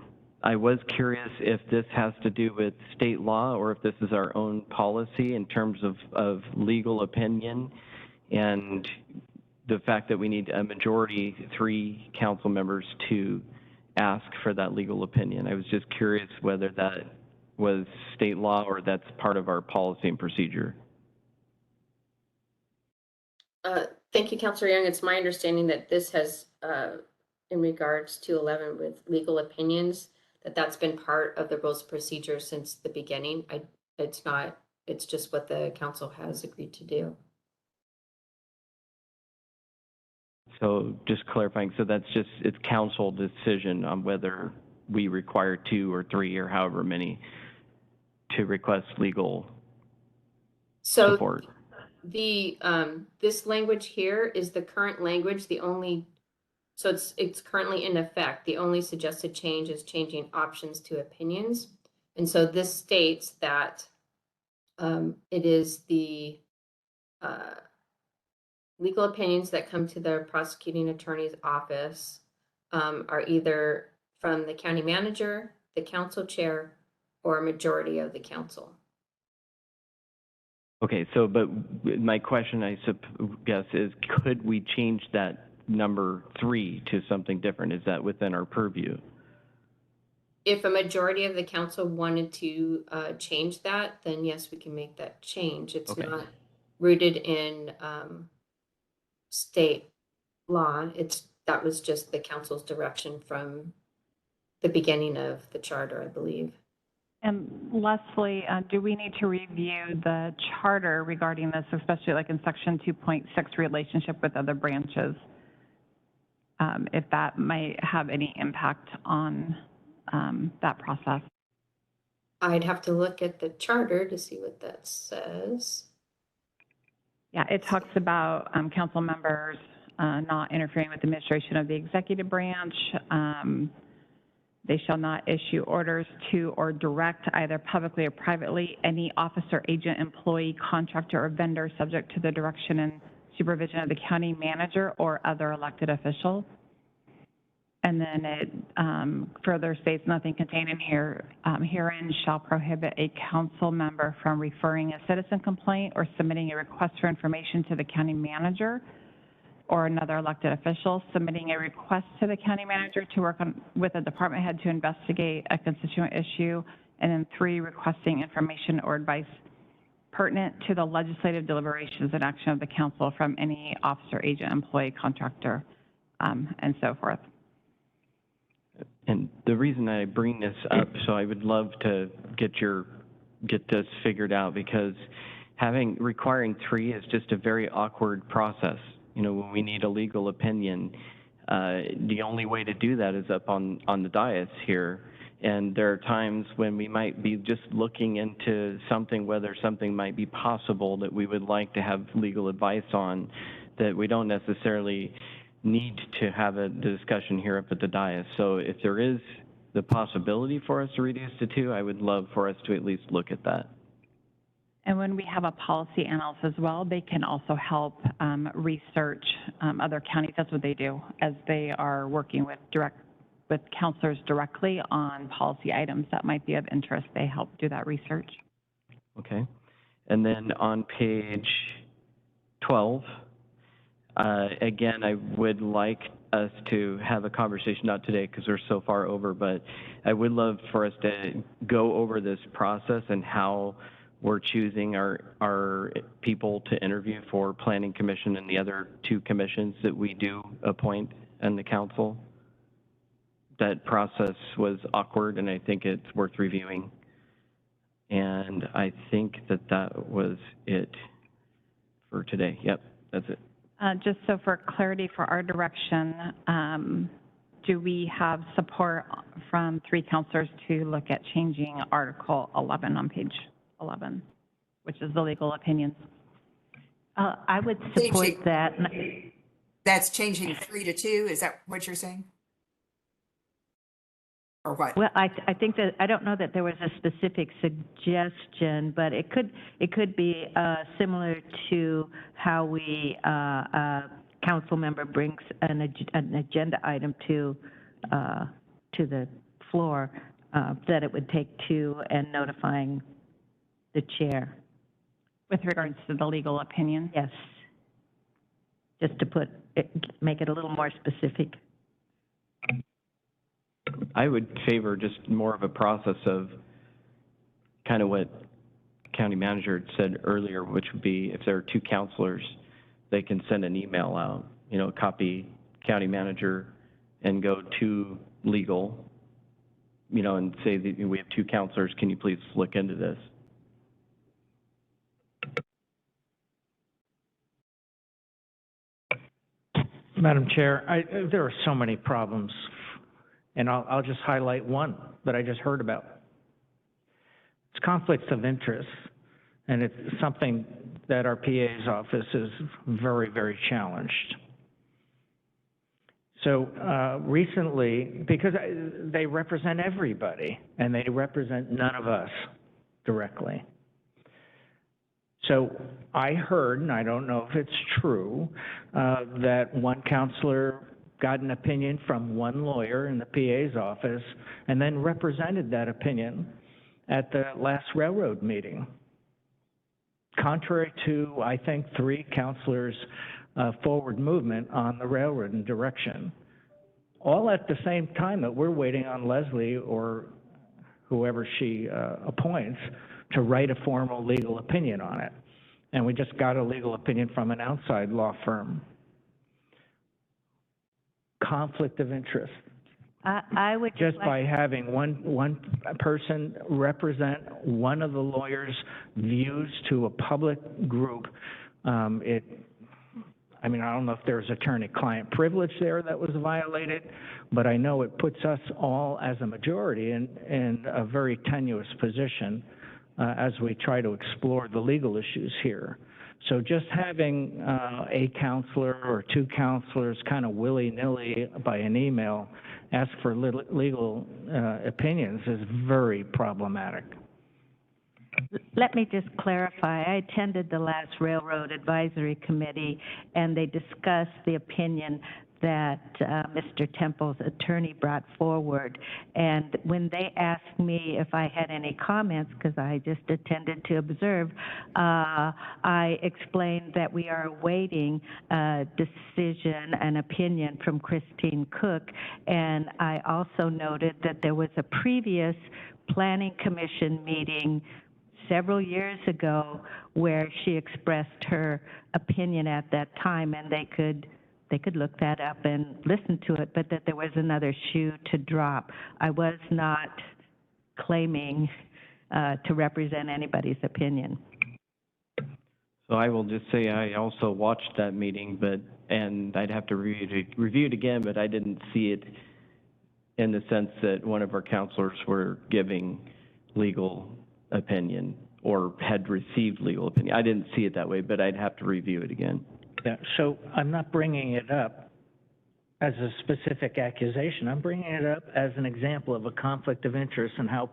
I was curious if this has to do with state law or if this is our own policy in terms of legal opinion and the fact that we need a majority, 3 council members to ask for that legal opinion. I was just curious whether that was state law or that's part of our policy and procedure. Thank you, Councilor Young. It's my understanding that this has, in regards to 11 with legal opinions, that's been part of the rules of procedure since the beginning. It's just what the council has agreed to do. So just clarifying, so that's just, it's council decision on whether we require 2 or 3 or however many to request legal support. This language here is the current language. So it's currently in effect. The only suggested change is changing options to opinions. And so this states that it is the legal opinions that come to the prosecuting attorney's office are either from the county manager, the council chair, or a majority of the council. Okay, so, but my question, I guess, is could we change that number 3 to something different? Is that within our purview? If a majority of the council wanted to change that, then yes, we can make that change. It's Okay. not rooted in state law. That was just the council's direction from the beginning of the charter, I believe. And Leslie, do we need to review the charter regarding this, especially like in section 2.6 relationship with other branches? if that might have any impact on that process. I'd have to look at the charter to see what that says. Yeah, it talks about council members not interfering with the administration of the executive branch. They shall not issue orders to or direct, either publicly or privately, any officer, agent, employee, contractor, or vendor subject to the direction and supervision of the county manager or other elected official. And then it further states, nothing contained in herein shall prohibit a council member from referring a citizen complaint or submitting a request for information to the county manager or another elected official, submitting a request to the county manager to work with a department head to investigate a constituent issue, and then 3, requesting information or advice pertinent to the legislative deliberations and action of the council from any officer, agent, employee, contractor, and so forth. And the reason I bring this up, so I would love to get this figured out, because requiring 3 is just a very awkward process. You know, when we need a legal opinion, the only way to do that is up on the dais here. And there are times when we might be just looking into something, whether something might be possible that we would like to have legal advice on, that we don't necessarily need to have the discussion here up at the dais. So if there is the possibility for us to reduce to 2, I would love for us to at least look at that. And when we have a policy analyst as well, they can also help research other counties. That's what they do, as they are working with counselors directly on policy items that might be of interest. They help do that research. Okay. And then on page 12, again, I would like us to have a conversation, not today because we're so far over, but I would love for us to go over this process and how we're choosing our people to interview for Planning Commission and the other 2 commissions that we do appoint in the council. That process was awkward, and I think it's worth reviewing. And I think that was it for today. Yep, that's it. Just so for clarity for our direction, do we have support from 3 counselors to look at changing Article 11 on page 11, which is the legal opinions? I would support that. That's changing 3 to 2, is that what you're saying? Or what? Well, I think that, I don't know that there was a specific suggestion, but it could be similar to how a council member brings an agenda item to the floor, that it would take 2 and notifying the chair. With regards to the legal opinion? Yes. Just to make it a little more specific. I would favor just more of a process of kind of what county manager had said earlier, which would be if there are 2 counselors, they can send an email out, you know, copy county manager and go to legal, you know, and say that we have 2 counselors, can you please look into this? Madam Chair, there are so many problems, and I'll just highlight one that I just heard about. It's conflicts of interest, and it's something that our PA's office is very, very challenged. So recently, because they represent everybody, and they represent none of us directly. So I heard, and I don't know if it's true, that one counselor got an opinion from one lawyer in the PA's office and then represented that opinion at the last railroad meeting. Contrary to, I think, 3 counselors' forward movement on the railroad and direction. All at the same time that we're waiting on Leslie or whoever she appoints to write a formal legal opinion on it. And we just got a legal opinion from an outside law firm. Conflict of interest. I would just by having one person represent one of the lawyer's views to a public group, I I mean, I don't know if there's attorney-client privilege there that was violated, but I know it puts us all as a majority in a very tenuous position as we try to explore the legal issues here. So just having a counselor or two counselors kind of willy-nilly by an email ask for legal opinions is very problematic. Let me just clarify. I attended the last Railroad Advisory Committee, and they discussed the opinion that Mr. Temple's attorney brought forward. And when they asked me if I had any comments, because I just attended to observe, I explained that we are awaiting a decision, an opinion from Christine Cook. And I also noted that there was a previous Planning Commission meeting several years ago where she expressed her opinion at that time, and they could look that up and listen to it, but that there was another shoe to drop. I was not claiming to represent anybody's opinion. So I will just say I also watched that meeting, and I'd have to review it again, but I didn't see it in the sense that one of our counselors were giving legal opinion or had received legal opinion. I didn't see it that way, but I'd have to review it again. Yeah, so I'm not bringing it up as a specific accusation. I'm bringing it up as an example of a conflict of interest and how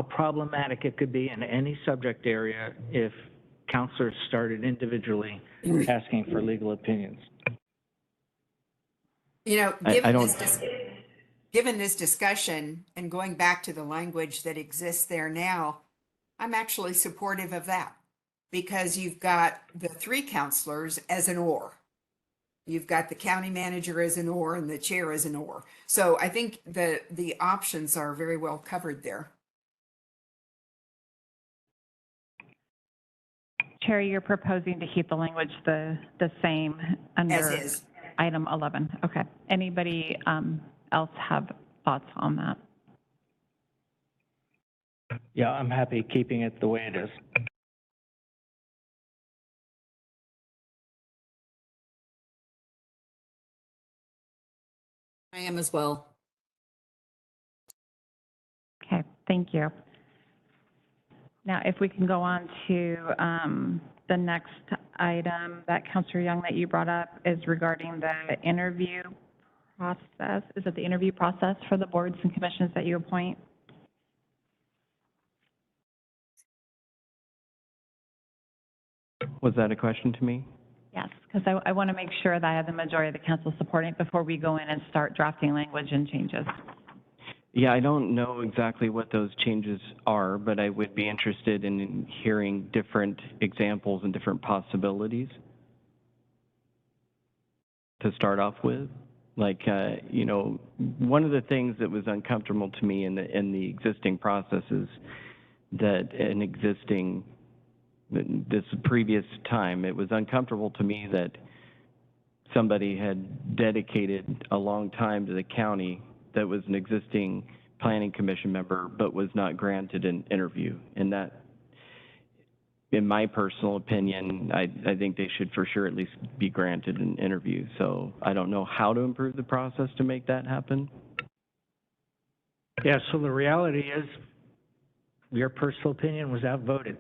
problematic it could be in any subject area if counselors started individually asking for legal opinions. You know, I given this discussion and going back to the language that exists there now, I'm actually supportive of that because you've got the three counselors as an or. You've got the county manager as an or and the chair as an or. So I think the options are very well covered there. Chair, you're proposing to keep the language the same under As is. item 11. Okay. Anybody else have thoughts on that? Yeah, I'm happy keeping it the way it is. I am as well. Okay, thank you. Now, if we can go on to the next item that Councilor Young that you brought up is regarding the interview process. Is it the interview process for the boards and commissions that you appoint? Was that a question to me? Yes, because I want to make sure that I have the majority of the council supporting it before we go in and start drafting language and changes. Yeah, I don't know exactly what those changes are, but I would be interested in hearing different examples and different possibilities to start off with. Like, you know, one of the things that was uncomfortable to me in the existing process is that this previous time, it was uncomfortable to me that somebody had dedicated a long time to the county that was an existing planning commission member, but was not granted an interview. And that, in my personal opinion, I think they should for sure at least be granted an interview. So I don't know how to improve the process to make that happen. Yeah, so the reality is your personal opinion was outvoted,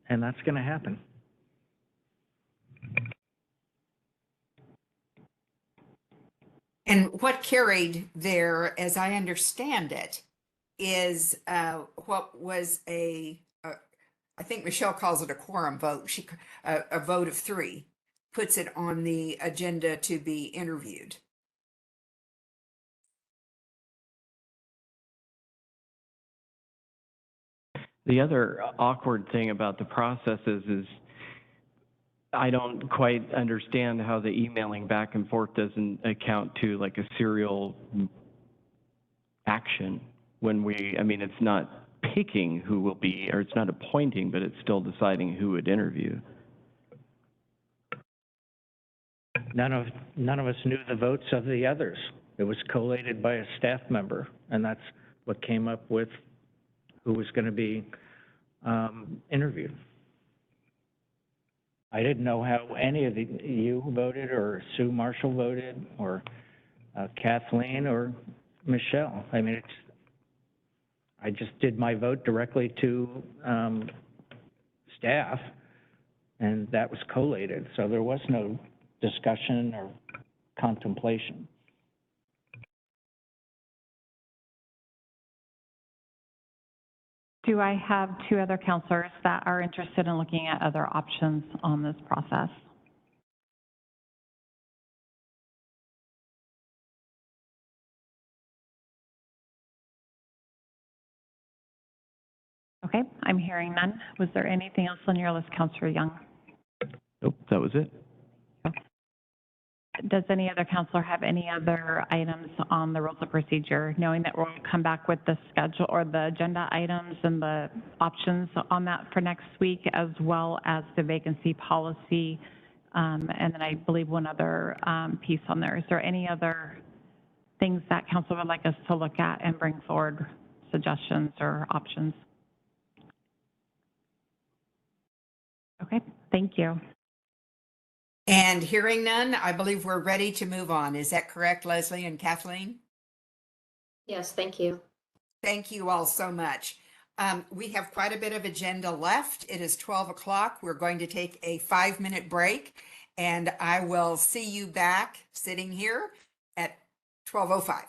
and that's going to happen. And what carried there, as I understand it, is what was I think Michelle calls it a quorum vote. A vote of 3 puts it on the agenda to be interviewed. The other awkward thing about the process is I don't quite understand how the emailing back and forth doesn't account to like a serial action when I mean, it's not picking who will be, or it's not appointing, but it's still deciding who would interview. None of us knew the votes of the others. It was collated by a staff member, and that's what came up with who was going to be interviewed. I didn't know how any of you voted, or Sue Marshall voted, or Kathleen, or Michelle. I mean, I just did my vote directly to staff, and that was collated, so there was no discussion or contemplation. Do I have two other counselors that are interested in looking at other options on this process? Okay, I'm hearing none. Was there anything else on your list, Counselor Young? Nope, that was it. Does any other counselor have any other items on the rules of procedure, knowing that we'll come back with the schedule or the agenda items and the options on that for next week, as well as the vacancy policy, and then I believe one other piece on there. Is there any other things that council would like us to look at and bring forward, suggestions or options? Okay, thank you. And hearing none, I believe we're ready to move on. Is that correct, Leslie and Kathleen? Yes, thank you. Thank you all so much. We have quite a bit of agenda left. It is 12 o'clock. We're going to take a 5-minute break, and I will see you back sitting here at 12:05.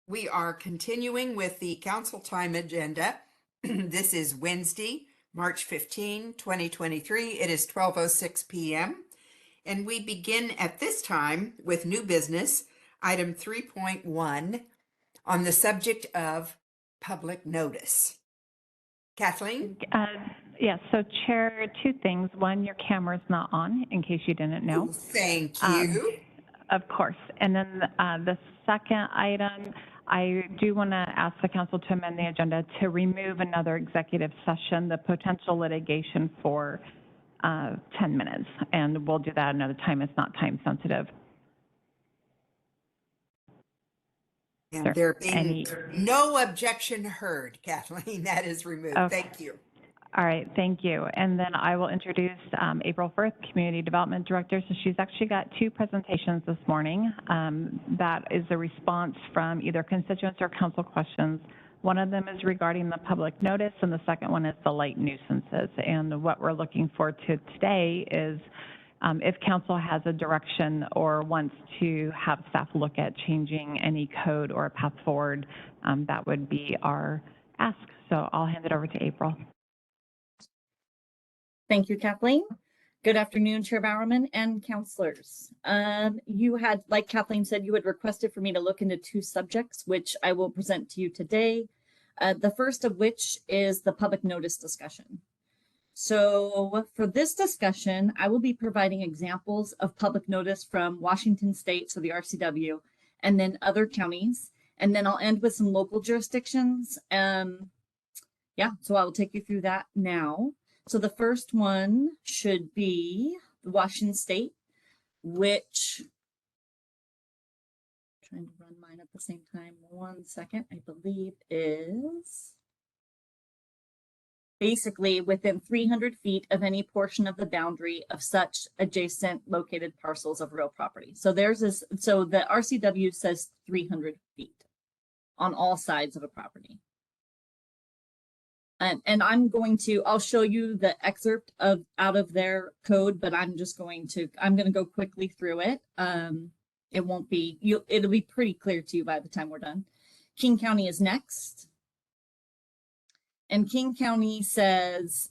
We are continuing with the council time agenda. This is Wednesday, March 15, 2023. It is 12:06 p.m. And we begin at this time with new business, item 3.1, on the subject of public notice. Kathleen? Yes, so Chair, two things. One, your camera's not on, in case you didn't know. Thank you. Of course. And then the second item, I do want to ask the council to amend the agenda to remove another executive session, the potential litigation for 10 minutes. And we'll do that another time. It's not time sensitive. And there being no objection heard, Kathleen, that is removed. Okay. Thank you. All right, thank you. And then I will introduce April Firth, Community Development Director. So she's actually got two presentations this morning. That is a response from either constituents or council questions. One of them is regarding the public notice, and the second one is the light nuisances. And what we're looking for today is if council has a direction or wants to have staff look at changing any code or a path forward, that would be our ask. So I'll hand it over to April. Thank you, Kathleen. Good afternoon, Chair Bowerman and councilors. You had, like Kathleen said, you had requested for me to look into 2 subjects, which I will present to you today. The first of which is the public notice discussion. So for this discussion, I will be providing examples of public notice from Washington State, so the RCW, and then other counties. And then I'll end with some local jurisdictions. Yeah, so I will take you through that now. So the first one should be Washington State, which, trying to run mine at the same time, 1 second, I believe is basically within 300 feet of any portion of the boundary of such adjacent located parcels of real property. So theirs is, so the RCW says 300 feet on all sides of a property. And I'm going to, I'll show you the excerpt of out of their code, but I'm going to go quickly through it. It won't be, it'll be pretty clear to you by the time we're done. King County is next. And King County says,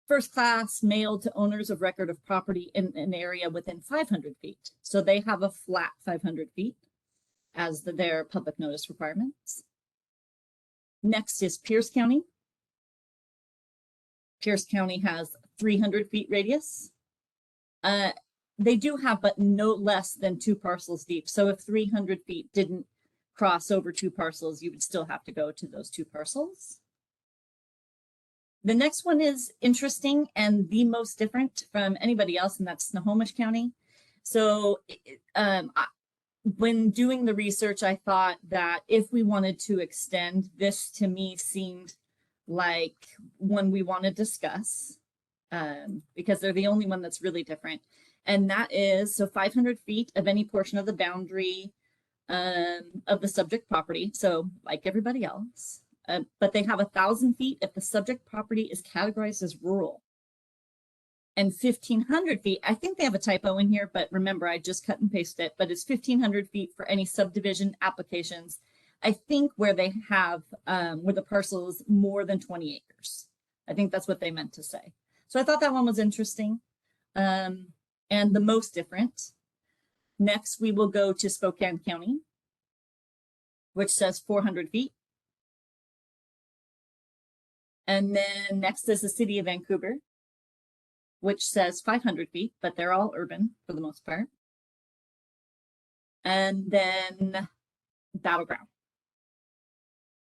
first class mailed to owners of record of property in an area within 500 feet. So they have a flat 500 feet as their public notice requirements. Next is Pierce County. Pierce County has 300 feet radius. They do have, but no less than 2 parcels deep. So if 300 feet didn't cross over 2 parcels, you would still have to go to those 2 parcels. The next one is interesting and the most different from anybody else, and that's Snohomish County. So when doing the research, I thought that if we wanted to extend this, to me seemed like one we want to discuss because they're the only one that's really different. And that is, so 500 feet of any portion of the boundary of the subject property. So like everybody else, but they have 1,000 feet if the subject property is categorized as rural. And 1,500 feet, I think they have a typo in here, but remember, I just cut and pasted it, but it's 1,500 feet for any subdivision applications. I think where they have, where the parcel is more than 20 acres. I think that's what they meant to say. So I thought that one was interesting and the most different. Next, we will go to Spokane County, which says 400 feet. And then next is the city of Vancouver, which says 500 feet, but they're all urban for the most part. And then Battleground,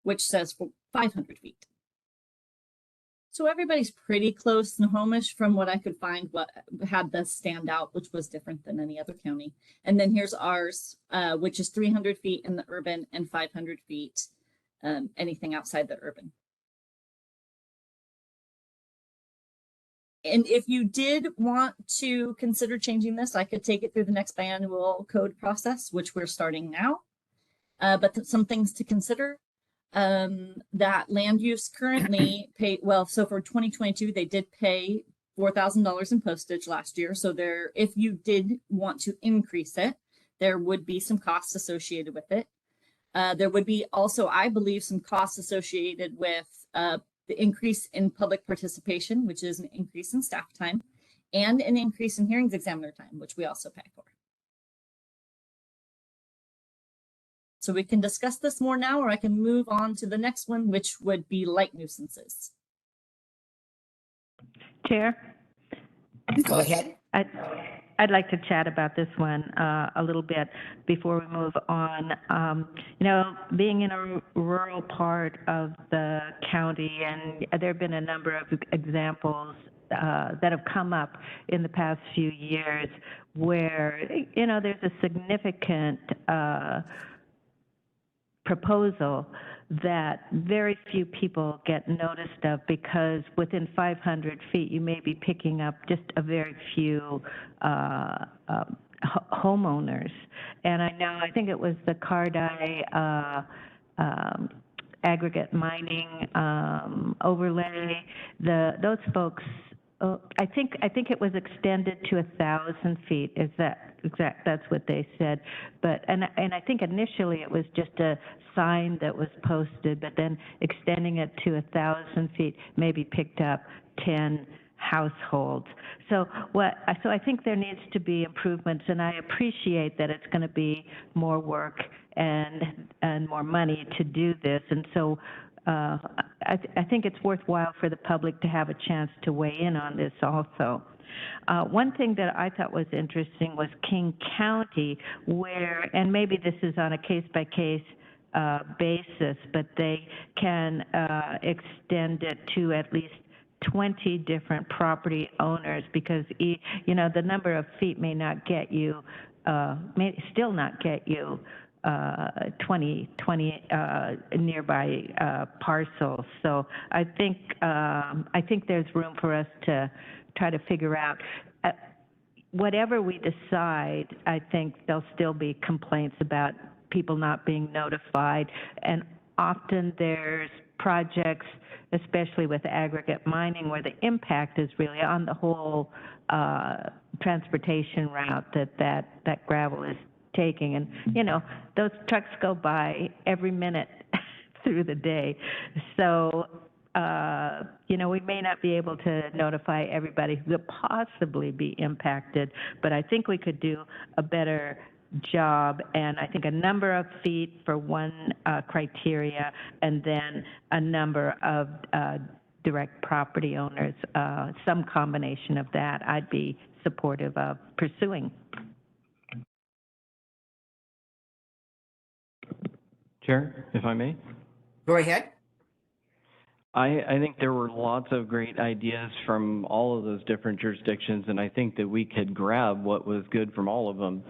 which says 500 feet. So everybody's pretty close. Snohomish, from what I could find, what had the standout, which was different than any other county. And then here's ours, which is 300 feet in the urban and 500 feet, anything outside the urban. And if you did want to consider changing this, I could take it through the next biannual code process, which we're starting now. But some things to consider, that land use currently pay, well, so for 2022, they did pay $4,000 in postage last year. So there, if you did want to increase it, there would be some costs associated with it. There would be also, I believe, some costs associated with the increase in public participation, which is an increase in staff time, and an increase in hearings examiner time, which we also pay for. So we can discuss this more now, or I can move on to the next one, which would be light nuisances. Chair? Go ahead. I'd like to chat about this one a little bit before we move on. You know, being in a rural part of the county, and there have been a number of examples that have come up in the past few years where, you know, there's a significant proposal that very few people get noticed of, because within 500 feet you may be picking up just a very few homeowners. And I think it was the Cardai aggregate mining overlay. Those folks, I think it was extended to 1,000 feet. Is that exact? That's what they said. But and I think initially it was just a sign that was posted, but then extending it to 1,000 feet maybe picked up 10 households. So I think there needs to be improvements, and I appreciate that it's going to be more work and more money to do this. And so I think it's worthwhile for the public to have a chance to weigh in on this also. One thing that I thought was interesting was King County, where, and maybe this is on a case-by-case basis, but they can extend it to at least 20 different property owners, because the number of feet may not get you, may still not get you 20 nearby parcels. So I think there's room for us to try to figure out. Whatever we decide, I think there'll still be complaints about people not being notified, and often there's projects, especially with aggregate mining, where the impact is really on the whole transportation route that gravel is taking. And, those trucks go by every minute through the day. So, we may not be able to notify everybody who could possibly be impacted, but I think we could do a better job. And I think a number of feet for one criteria, and then a number of direct property owners, some combination of that, I'd be supportive of pursuing. Chair, if I may? Go ahead. I think there were lots of great ideas from all of those different jurisdictions, and I think that we could grab what was good from all of them.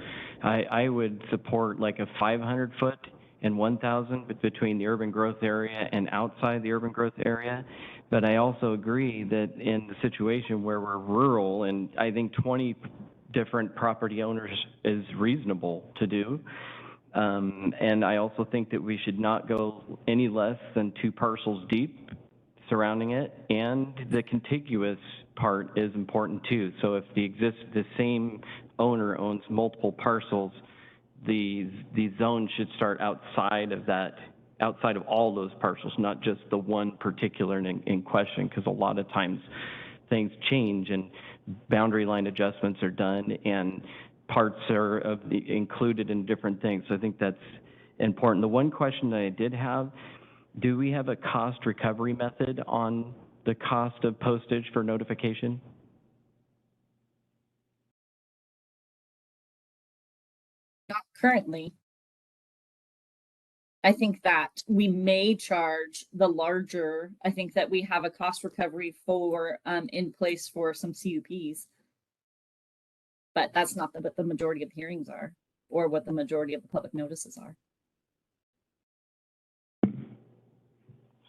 I would support like a 500-foot and 1,000 between the urban growth area and outside the urban growth area. But I also agree that in the situation where we're rural, and I think 20 different property owners is reasonable to do. And I also think that we should not go any less than 2 parcels deep surrounding it, and the contiguous part is important too. So if the same owner owns multiple parcels, the zone should start outside of all those parcels, not just the one particular in question, because a lot of times things change and boundary line adjustments are done and parts are included in different things. So I think that's important. The one question that I did have, do we have a cost recovery method on the cost of postage for notification? Not currently. I think that we may charge the larger, I think that we have a cost recovery for in place for some CUPs. But that's not what the majority of hearings are, or what the majority of the public notices are.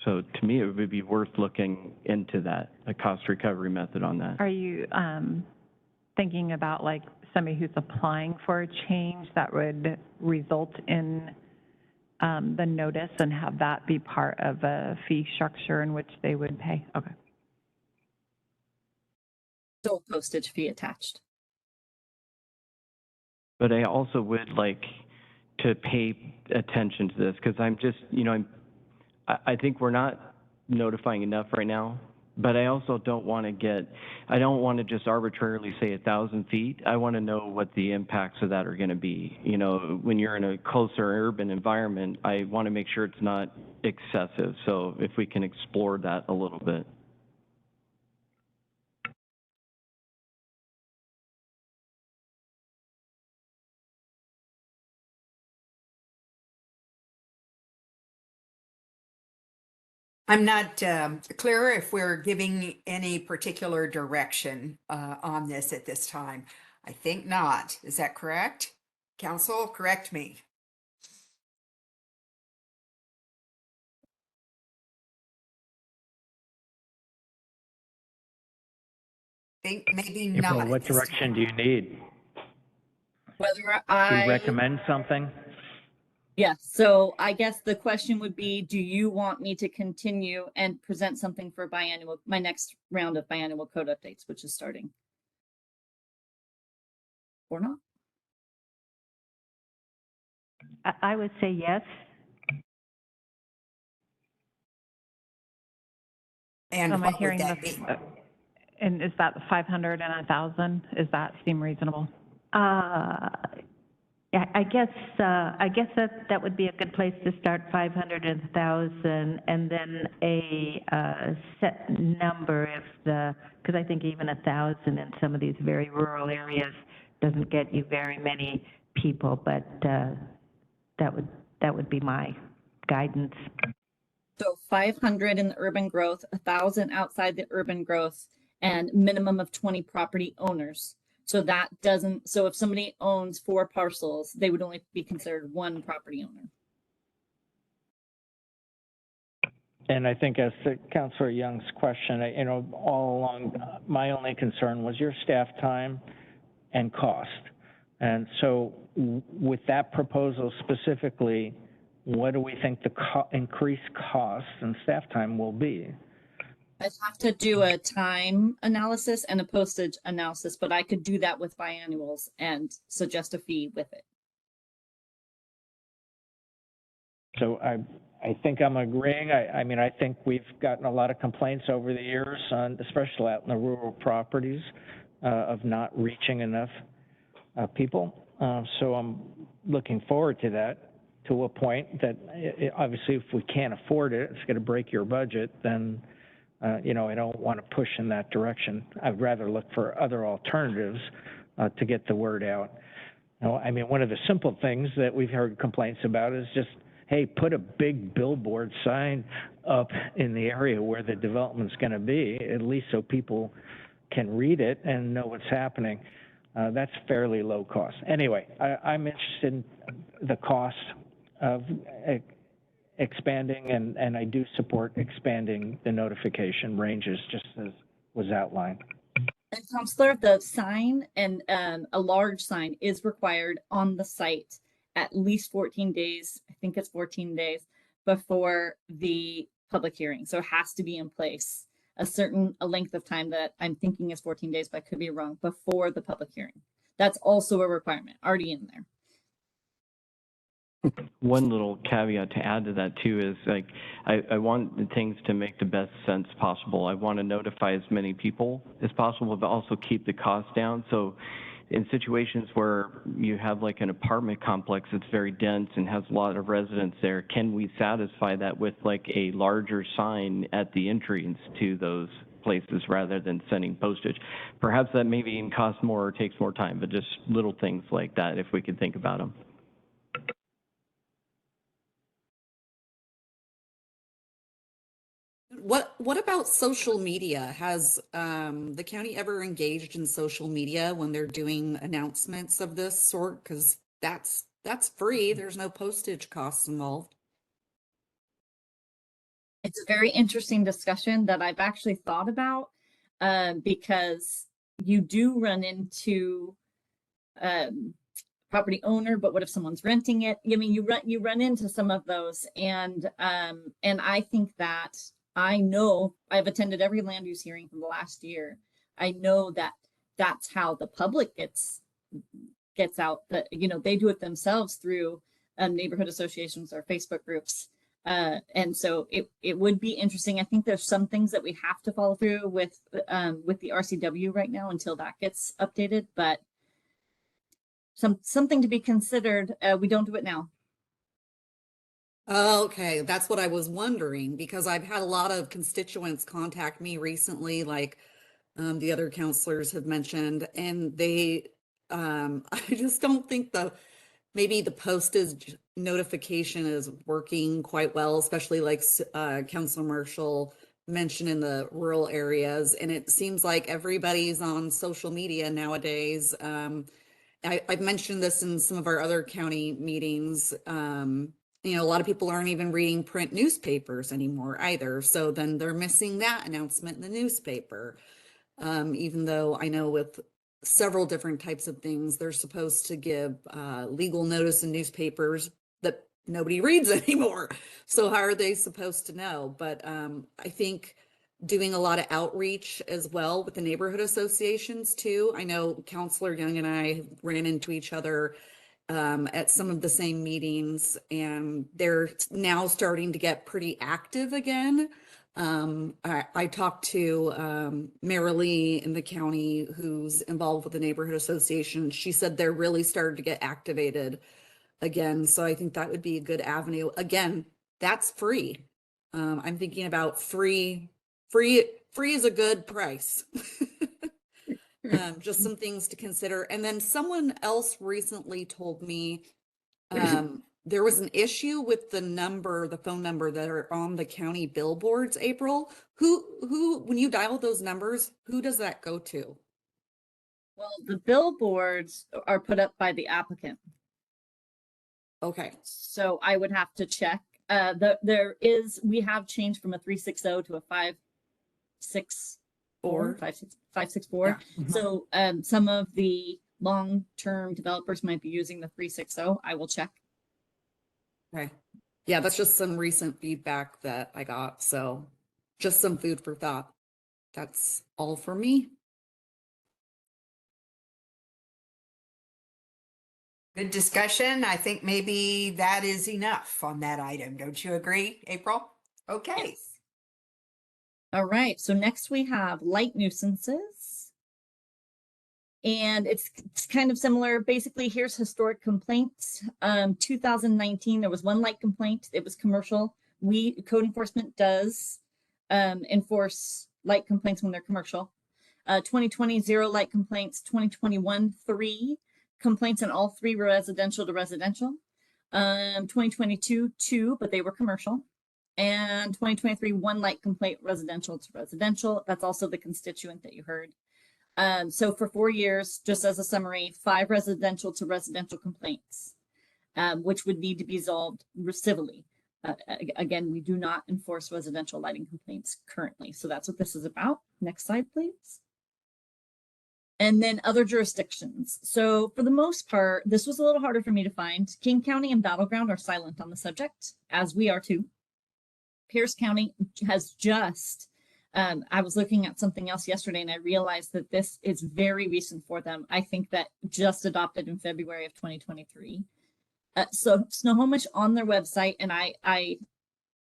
So to me, it would be worth looking into that, a cost recovery method on that. Are you thinking about like somebody who's applying for a change that would result in the notice, and have that be part of a fee structure in which they would pay? Okay. So postage fee attached. But I also would like to pay attention to this, because I'm just, I think we're not notifying enough right now, but I also don't want to just arbitrarily say 1,000 feet. I want to know what the impacts of that are going to be. When you're in a closer urban environment, I want to make sure it's not excessive. So if we can explore that a little bit. I'm not clear if we're giving any particular direction on this at this time. I think not. Is that correct? Council, correct me. Think maybe not. April, at what this direction time. do you need? Whether Do you recommend something? Yeah, so I guess the question would be, do you want me to continue and present something for my next round of biannual code updates, which is starting? Or not? I would say yes. And So am I what would hearing that the, be? And is that 500 and 1,000? Does that seem reasonable? Yeah, I guess that would be a good place to start, 500 and 1,000, and then a set number because I think even 1,000 in some of these very rural areas doesn't get you very many people, but that would be my guidance. So 500 in the urban growth, 1,000 outside the urban growth, and minimum of 20 property owners. So so if somebody owns 4 parcels, they would only be considered one property owner. And I think as to Councilor Young's question, all along, my only concern was your staff time and cost. And so with that proposal specifically, what do we think the increased cost and staff time will be? I'd have to do a time analysis and a postage analysis, but I could do that with biannuals and suggest a fee with it. So I think I'm agreeing. I think we've gotten a lot of complaints over the years, especially out in the rural properties, of not reaching enough people. So I'm looking forward to that, to a point that obviously if we can't afford it, it's going to break your budget, then I don't want to push in that direction. I'd rather look for other alternatives to get the word out. One of the simple things that we've heard complaints about is just, hey, put a big billboard sign up in the area where the development's going to be, at least so people can read it and know what's happening. That's fairly low cost. Anyway, I'm interested in the cost of expanding, and I do support expanding the notification ranges just as was outlined. And Counselor, the sign and a large sign is required on the site at least 14 days, I think it's 14 days, before the public hearing. So it has to be in place a length of time that I'm thinking is 14 days, but I could be wrong, before the public hearing. That's also a requirement already in there. One little caveat to add to that too is I want things to make the best sense possible. I want to notify as many people as possible, but also keep the cost down. So in situations where you have like an apartment complex that's very dense and has a lot of residents there, can we satisfy that with like a larger sign at the entrance to those places rather than sending postage? Perhaps that maybe even costs more or takes more time, but just little things like that if we could think about them. What about social media? Has the county ever engaged in social media when they're doing announcements of this sort? Because that's free. There's no postage costs involved. It's a very interesting discussion that I've actually thought about because you do run into property owner, but what if someone's renting it? You run into some of those, and I think that I know I've attended every land use hearing from the last year. I know that that's how the public gets out. That they do it themselves through neighborhood associations or Facebook groups. And so it would be interesting. I think there's some things that we have to follow through with the RCW right now until that gets updated, but something to be considered. We don't do it now. Okay, that's what I was wondering, because I've had a lot of constituents contact me recently, like the other counselors have mentioned, and they, I just don't think maybe the postage notification is working quite well, especially like Councilor Marshall mentioned in the rural areas. And it seems like everybody's on social media nowadays. I've mentioned this in some of our other county meetings. A lot of people aren't even reading print newspapers anymore either. So then they're missing that announcement in the newspaper. Even though I know with several different types of things, they're supposed to give legal notice in newspapers that nobody reads anymore. So how are they supposed to know? But I think doing a lot of outreach as well with the neighborhood associations too. I know Councilor Young and I ran into each other at some of the same meetings, and they're now starting to get pretty active again. I talked to Marilee in the county who's involved with the neighborhood association. She said they're really started to get activated again. So I think that would be a good avenue. Again, that's free. I'm thinking about free is a good price. Just some things to consider. And then someone else recently told me there was an issue with the phone number that are on the county billboards, April. Who, when you dial those numbers, who does that go to? Well, the billboards are put up by the applicant, Okay, so I would have to check. We have changed from a 360 to a 564, 564. So some of the long-term developers might be using the 360. I will check. okay. Yeah, that's just some recent feedback that I got. So just some food for thought. That's all for me. Good discussion. I think maybe that is enough on that item. Don't you agree, April? Okay. All right, so next we have light nuisances. And it's kind of similar. Basically, here's historic complaints. 2019, there was one light complaint. It was commercial. Code enforcement does enforce light complaints when they're commercial. 2020, 0 light complaints. 2021, 3 complaints, and all 3 were residential to residential. 2022, 2, but they were commercial. And 2023, 1 light complaint, residential to residential. That's also the constituent that you heard. So for 4 years, just as a summary, 5 residential to residential complaints, which would need to be resolved civilly. Again, we do not enforce residential lighting complaints currently. So that's what this is about. Next slide, please. And then other jurisdictions. So for the most part, this was a little harder for me to find. King County and Battleground are silent on the subject, as we are too. Pierce County has just, I was looking at something else yesterday and I realized that this is very recent for them. I think that just adopted in February of 2023. So Snohomish on their website, and I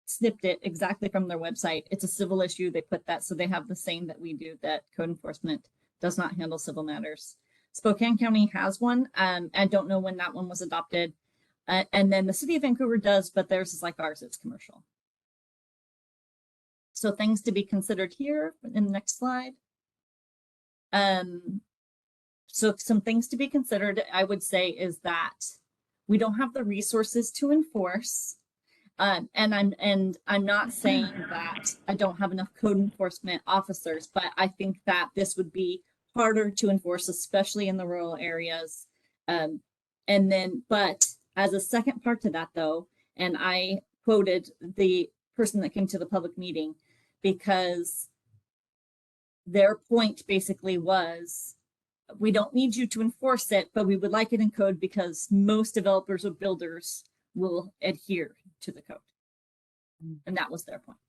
snipped it exactly from their website. It's a civil issue. They put that, so they have the same that we do, that code enforcement does not handle civil matters. Spokane County has one. I don't know when that one was adopted. And then the city of Vancouver does, but theirs is like ours, it's commercial. So things to be considered here in the next slide. So some things to be considered, I would say, is that we don't have the resources to enforce. And I'm not saying that I don't have enough code enforcement officers, but I think that this would be harder to enforce, especially in the rural areas. But as a second part to that though, and I quoted the person that came to the public meeting, because their point basically was, we don't need you to enforce it, but we would like it in code because most developers or builders will adhere to the code. And that was their point.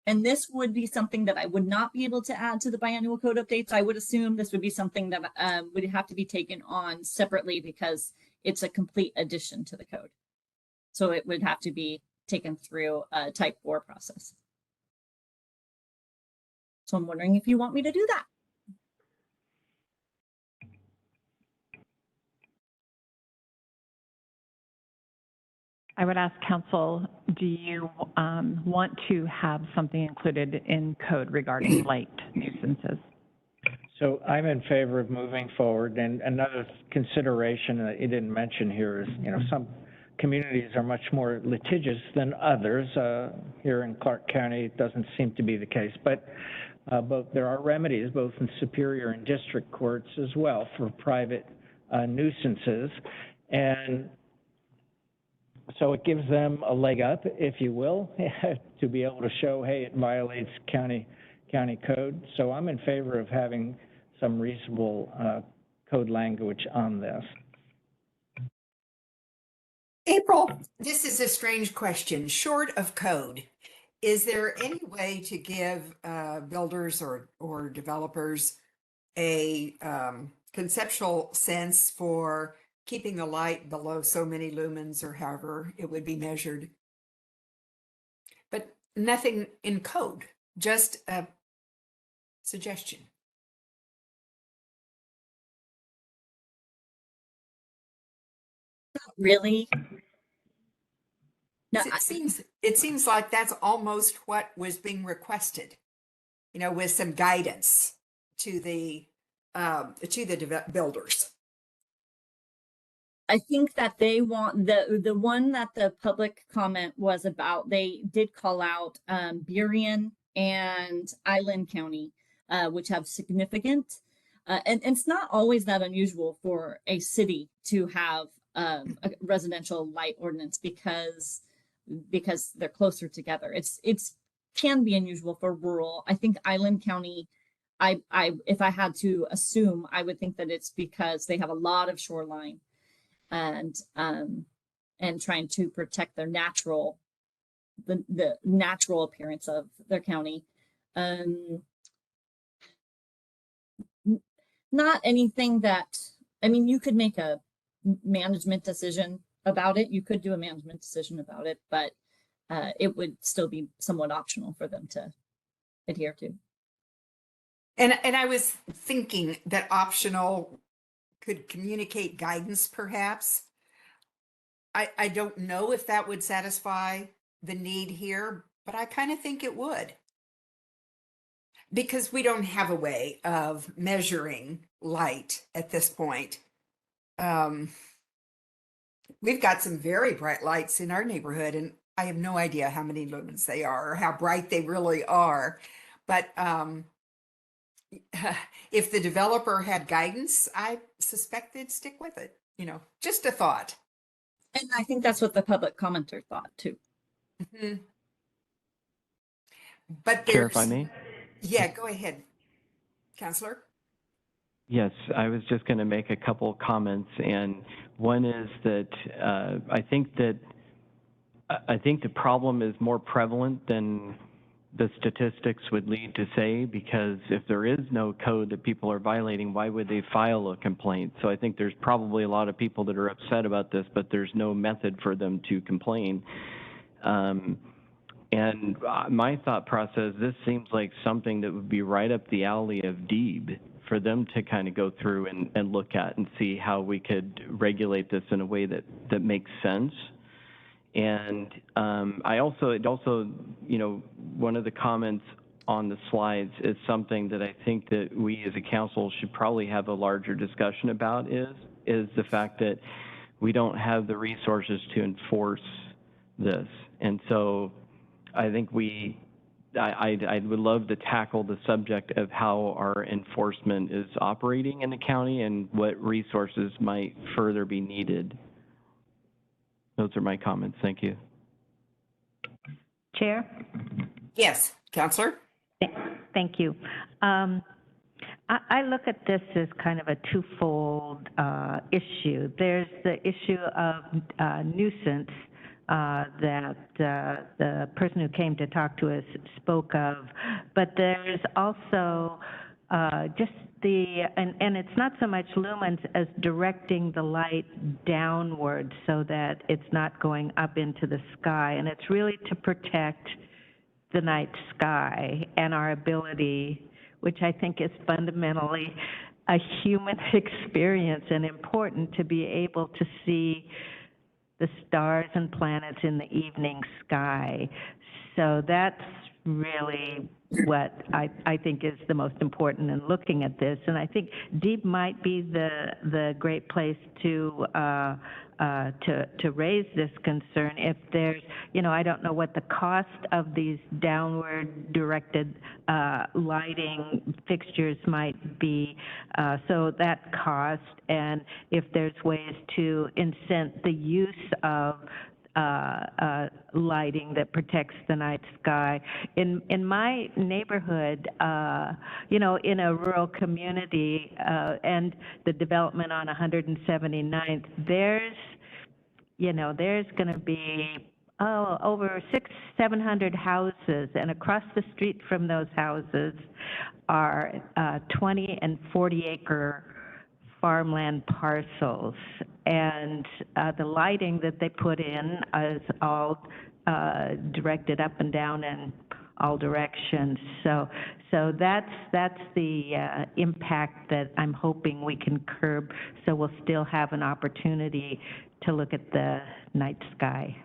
And this would be something that I would not be able to add to the biannual code updates. I would assume this would be something that would have to be taken on separately because it's a complete addition to the code. So it would have to be taken through a type 4 process. So I'm wondering if you want me to do that. I would ask council, do you want to have something included in code regarding light nuisances? So I'm in favor of moving forward. And another consideration that you didn't mention here is, some communities are much more litigious than others. Here in Clark County, it doesn't seem to be the case, but there are remedies both in superior and district courts as well for private nuisances. And so it gives them a leg up, if you will, to be able to show, hey, it violates county code. So I'm in favor of having some reasonable code language on this. April, this is a strange question. Short of code, is there any way to give builders or developers a conceptual sense for keeping the light below so many lumens or however it would be measured? nothing in code, just a suggestion. Really? No, It seems like that's almost what was being requested, with some guidance to the builders. I think that they want the one that the public comment was about. They did call out Burien and Island County, which have significant, and it's not always that unusual for a city to have a residential light ordinance because they're closer together. It's can be unusual for rural. I think Island County. If I had to assume, I would think that it's because they have a lot of shoreline and trying to protect their natural the natural appearance of their county. Not anything that, I mean, you could make a management decision about it. You could do a management decision about it, but it would still be somewhat optional for them to adhere to. And I was thinking that optional could communicate guidance, perhaps. I don't know if that would satisfy the need here, but I kind of think it would. Because we don't have a way of measuring light at this point. We've got some very bright lights in our neighborhood, and I have no idea how many lumens they are or how bright they really are. But if the developer had guidance, I suspect they'd stick with it. Just a thought. And I think that's what the public commenter thought too. Mm-hmm. But Chair, if I may? Yeah, go ahead, Councilor. Yes, I was just going to make a couple comments, and one is that I think the problem is more prevalent than the statistics would lead to say, because if there is no code that people are violating, why would they file a complaint? So I think there's probably a lot of people that are upset about this, but there's no method for them to complain. And my thought process, this seems like something that would be right up the alley of DEEB for them to kind of go through and look at and see how we could regulate this in a way that makes sense. And it also, one of the comments on the slides is something that I think that we as a council should probably have a larger discussion about is the fact that we don't have the resources to enforce this. And so I think I would love to tackle the subject of how our enforcement is operating in the county and what resources might further be needed. Those are my comments. Thank you. Chair? Yes, Councilor. Thank you. I look at this as kind of a twofold issue. There's the issue of nuisance that the person who came to talk to us spoke of, but there's also just and it's not so much lumens as directing the light downward so that it's not going up into the sky, and it's really to protect the night sky and our ability, which I think is fundamentally a human experience and important, to be able to see the stars and planets in the evening sky. So that's really what I think is the most important in looking at this. And I think DEEB might be the great place to raise this concern. If there's, I don't know what the cost of these downward directed lighting fixtures might be. So that cost, and if there's ways to incent the use of lighting that protects the night sky. In my neighborhood, in a rural community, and the development on 179th, there's going to be over 600-700 houses, and across the street from those houses are 20 and 40 acre farmland parcels, and the lighting that they put in is all directed up and down in all directions. So that's the impact that I'm hoping we can curb, so we'll still have an opportunity to look at the night sky.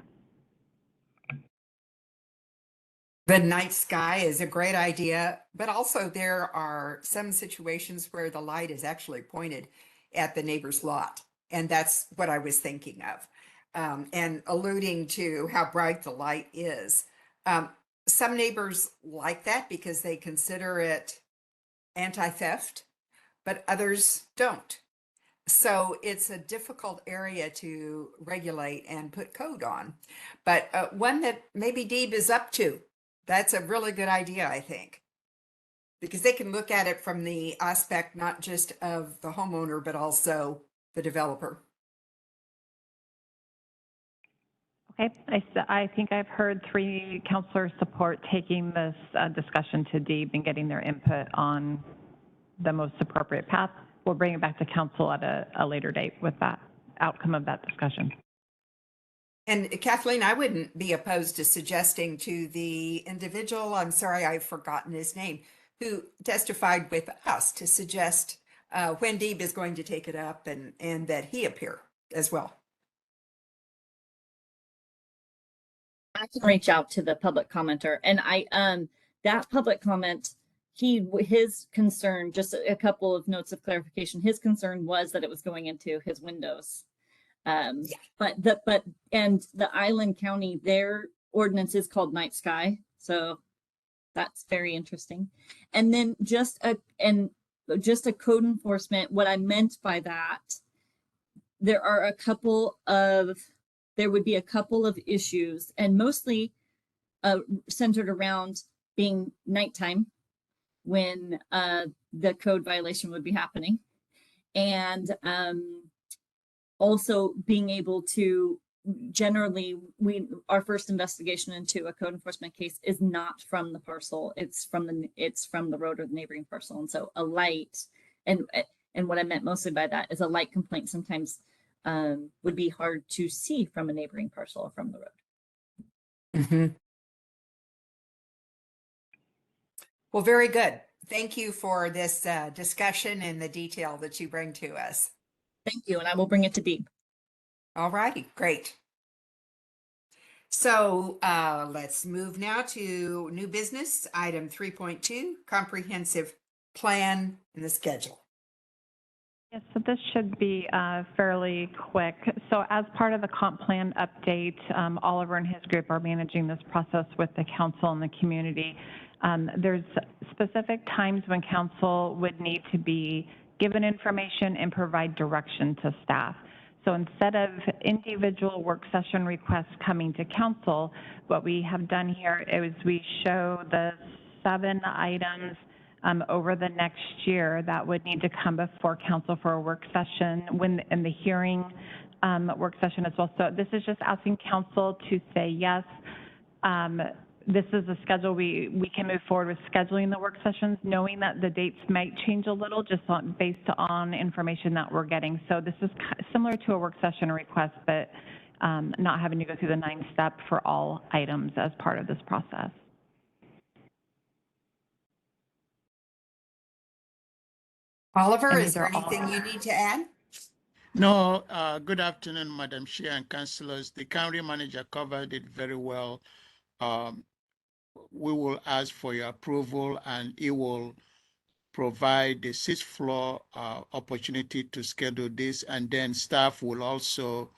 The night sky is a great idea, but also there are some situations where the light is actually pointed at the neighbor's lot. And that's what I was thinking of. And alluding to how bright the light is. Some neighbors like that because they consider it anti-theft, but others don't. So it's a difficult area to regulate and put code on, but one that maybe Deeb is up to. That's a really good idea, I think, because they can look at it from the aspect not just of the homeowner, but also the developer. Okay, I think I've heard 3 counselors support taking this discussion to Deeb and getting their input on the most appropriate path. We'll bring it back to council at a later date with that outcome of that discussion. And Kathleen, I wouldn't be opposed to suggesting to the individual, I'm sorry, I've forgotten his name, who testified with us to suggest when Deeb is going to take it up and that he appear as well. I can reach out to the public commenter, and that public comment, his concern, just a couple of notes of clarification, his concern was that it was going into his windows. But the Island County, their ordinance is called night sky, so that's very interesting. And then just a code enforcement, what I meant by that, there would be a couple of issues, and mostly centered around being nighttime when the code violation would be happening. And also being able to, generally, our first investigation into a code enforcement case is not from the parcel, it's from the road or the neighboring parcel. And so a light, and what I meant mostly by that is a light complaint sometimes would be hard to see from a neighboring parcel or from the road. Mm-hmm. Well, very good. Thank you for this discussion and the detail that you bring to us. Thank you, and I will bring it to Deeb. All righty, great. So let's move now to new business, item 3.2, comprehensive plan and the schedule. Yes, so this should be fairly quick. So as part of the comp plan update, Oliver and his group are managing this process with the council and the community. There's specific times when council would need to be given information and provide direction to staff. So instead of individual work session requests coming to council, what we have done here is we show the 7 items over the next year that would need to come before council for a work session in the hearing work session as well. So this is just asking council to say yes. This is a schedule, we can move forward with scheduling the work sessions, knowing that the dates might change a little just based on information that we're getting. So this is similar to a work session request, but not having to go through the 9-step for all items as part of this process. Oliver, is there anything you need to add? No, good afternoon, Madam Chair and councillors. The county manager covered it very well. We will ask for your approval, and it will provide the 6th floor opportunity to schedule this, and then staff will also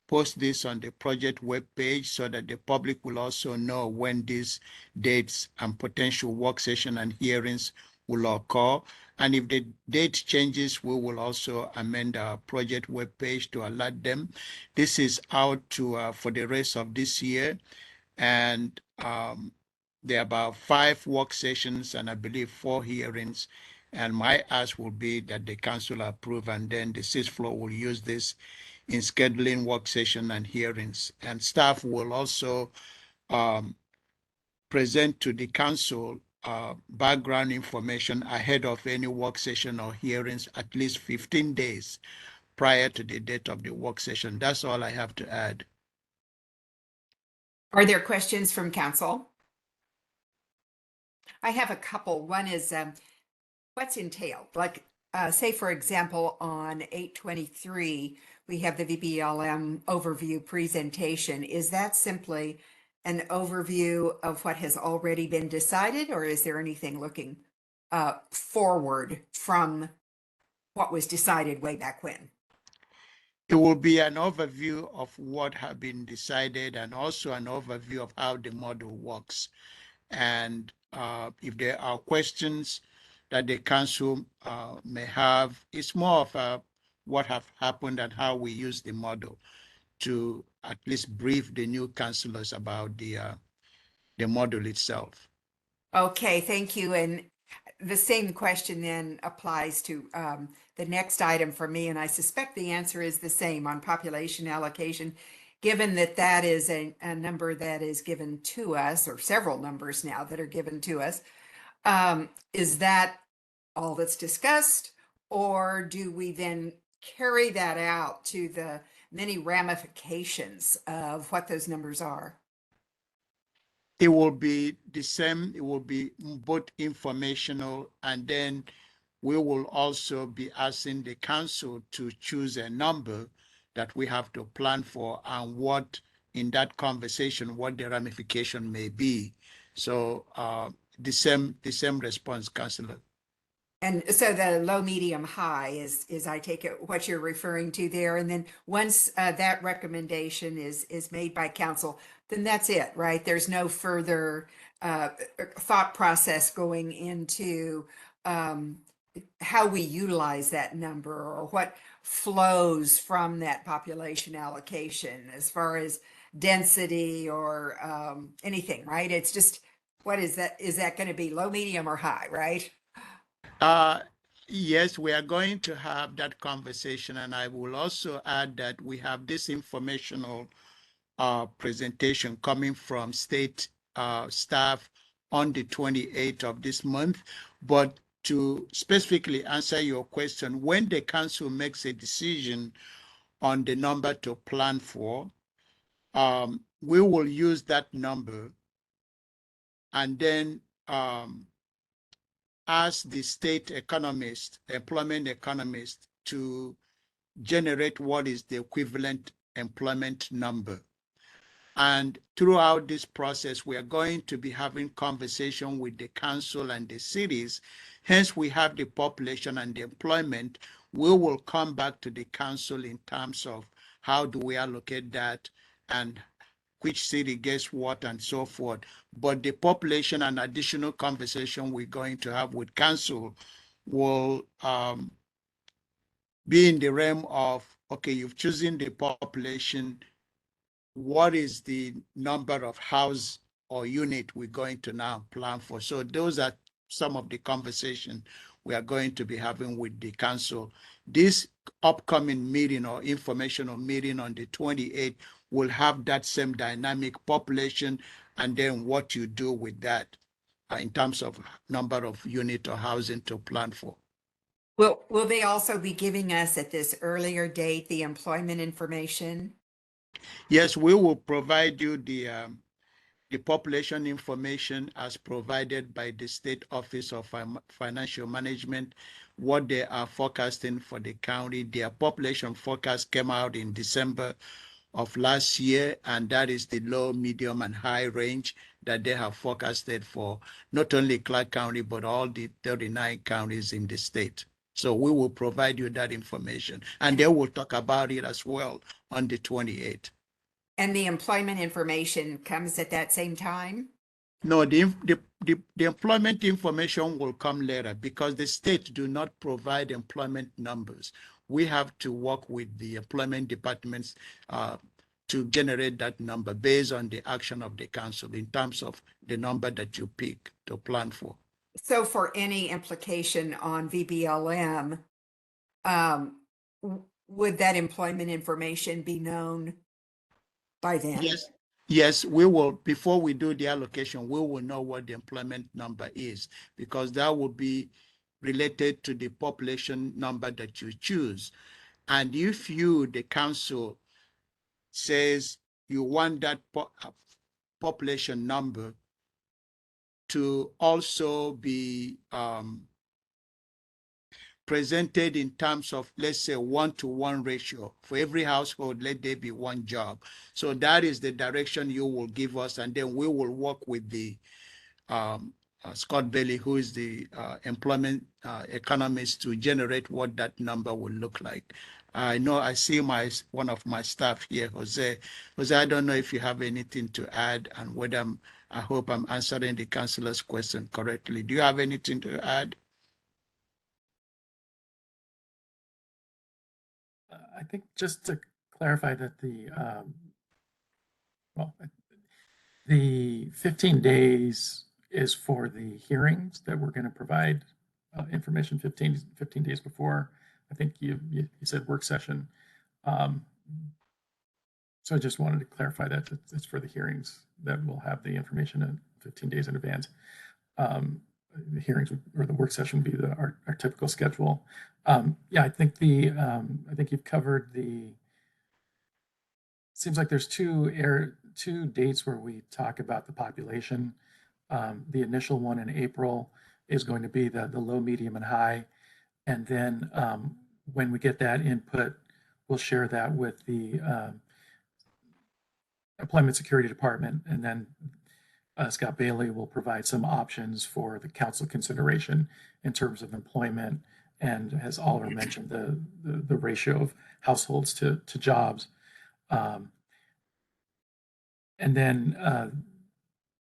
post this on the project webpage so that the public will also know when these dates and potential work session and hearings will occur. And if the date changes, we will also amend our project webpage to alert them. This is out to for the rest of this year, and there are about 5 work sessions and I believe 4 hearings. And my ask will be that the council approve, and then the 6th floor will use this in scheduling work session and hearings. And staff will also present to the council background information ahead of any work session or hearings at least 15 days prior to the date of the work session. That's all I have to add. Are there questions from council? I have a couple. One is what's entailed? Like, say, for example, on 823, we have the VBLM overview presentation. Is that simply an overview of what has already been decided, or is there anything looking forward from what was decided way back when? It will be an overview of what have been decided and also an overview of how the model works. And if there are questions that the council may have, it's more of what have happened and how we use the model to at least brief the new councillors about the model itself. Okay, thank you. And the same question then applies to the next item for me, and I suspect the answer is the same on population allocation. Given that that is a number that is given to us, or several numbers now that are given to us, is that all that's discussed, or do we then carry that out to the many ramifications of what those numbers are? It will be the same. It will be both informational, and then we will also be asking the council to choose a number that we have to plan for, and what in that conversation, what the ramification may be. So the same response, Councillor. And so the low, medium, high is I take it what you're referring to there. And then once that recommendation is made by council, then that's it, right? There's no further thought process going into how we utilize that number or what flows from that population allocation as far as density or anything, right? It's just, what is that? Is that going to be low, medium, or high, right? Yes, we are going to have that conversation, and I will also add that we have this informational presentation coming from state staff on the 28th of this month. But to specifically answer your question, when the council makes a decision on the number to plan for, we will use that number and then ask the state economist, employment economist, to generate what is the equivalent employment number. And throughout this process, we are going to be having conversation with the council and the cities. Hence, we have the population and the employment. We will come back to the council in terms of how do we allocate that and which city gets what and so forth. But the population and additional conversation we're going to have with council will be in the realm of, okay, you've chosen the population, what is the number of house or unit we're going to now plan for? So those are some of the conversation we are going to be having with the council. This upcoming meeting or informational meeting on the 28th will have that same dynamic population, and then what you do with that in terms of number of unit or housing to plan for. Will they also be giving us at this earlier date the employment information? Yes, we will provide you the population information as provided by the State Office of Financial Management, what they are forecasting for the county. Their population forecast came out in December of last year, and that is the low, medium, and high range that they have forecasted for not only Clark County, but all the 39 counties in the state. So we will provide you that information, and they will talk about it as well on the 28th. And the employment information comes at that same time? No, the employment information will come later because the state do not provide employment numbers. We have to work with the employment departments to generate that number based on the action of the council in terms of the number that you pick to plan for. So for any implication on VBLM, would that employment information be known by then? Yes, we will. Before we do the allocation, we will know what the employment number is, because that will be related to the population number that you choose. And if you, the council, says you want that population number to also be presented in terms of, let's say, 1-to-1 ratio. For every household, let there be one job. So that is the direction you will give us, and then we will work with the Scott Bailey, who is the employment economist, to generate what that number will look like. I know I see one of my staff here, Jose. Jose, I don't know if you have anything to add, and whether I hope I'm answering the councillor's question correctly. Do you have anything to add? I think just to clarify that the 15 days is for the hearings that we're going to provide information 15 days before. I think you said work session. So I just wanted to clarify that it's for the hearings that we'll have the information in 15 days in advance. The hearings or the work session would be our typical schedule. Yeah, I think I think you've covered seems like there's two dates where we talk about the population. The initial one in April is going to be the low, medium, and high. And then when we get that input, we'll share that with the Employment Security Department, and then Scott Bailey will provide some options for the council consideration in terms of employment, and as Oliver mentioned, the ratio of households to jobs. And then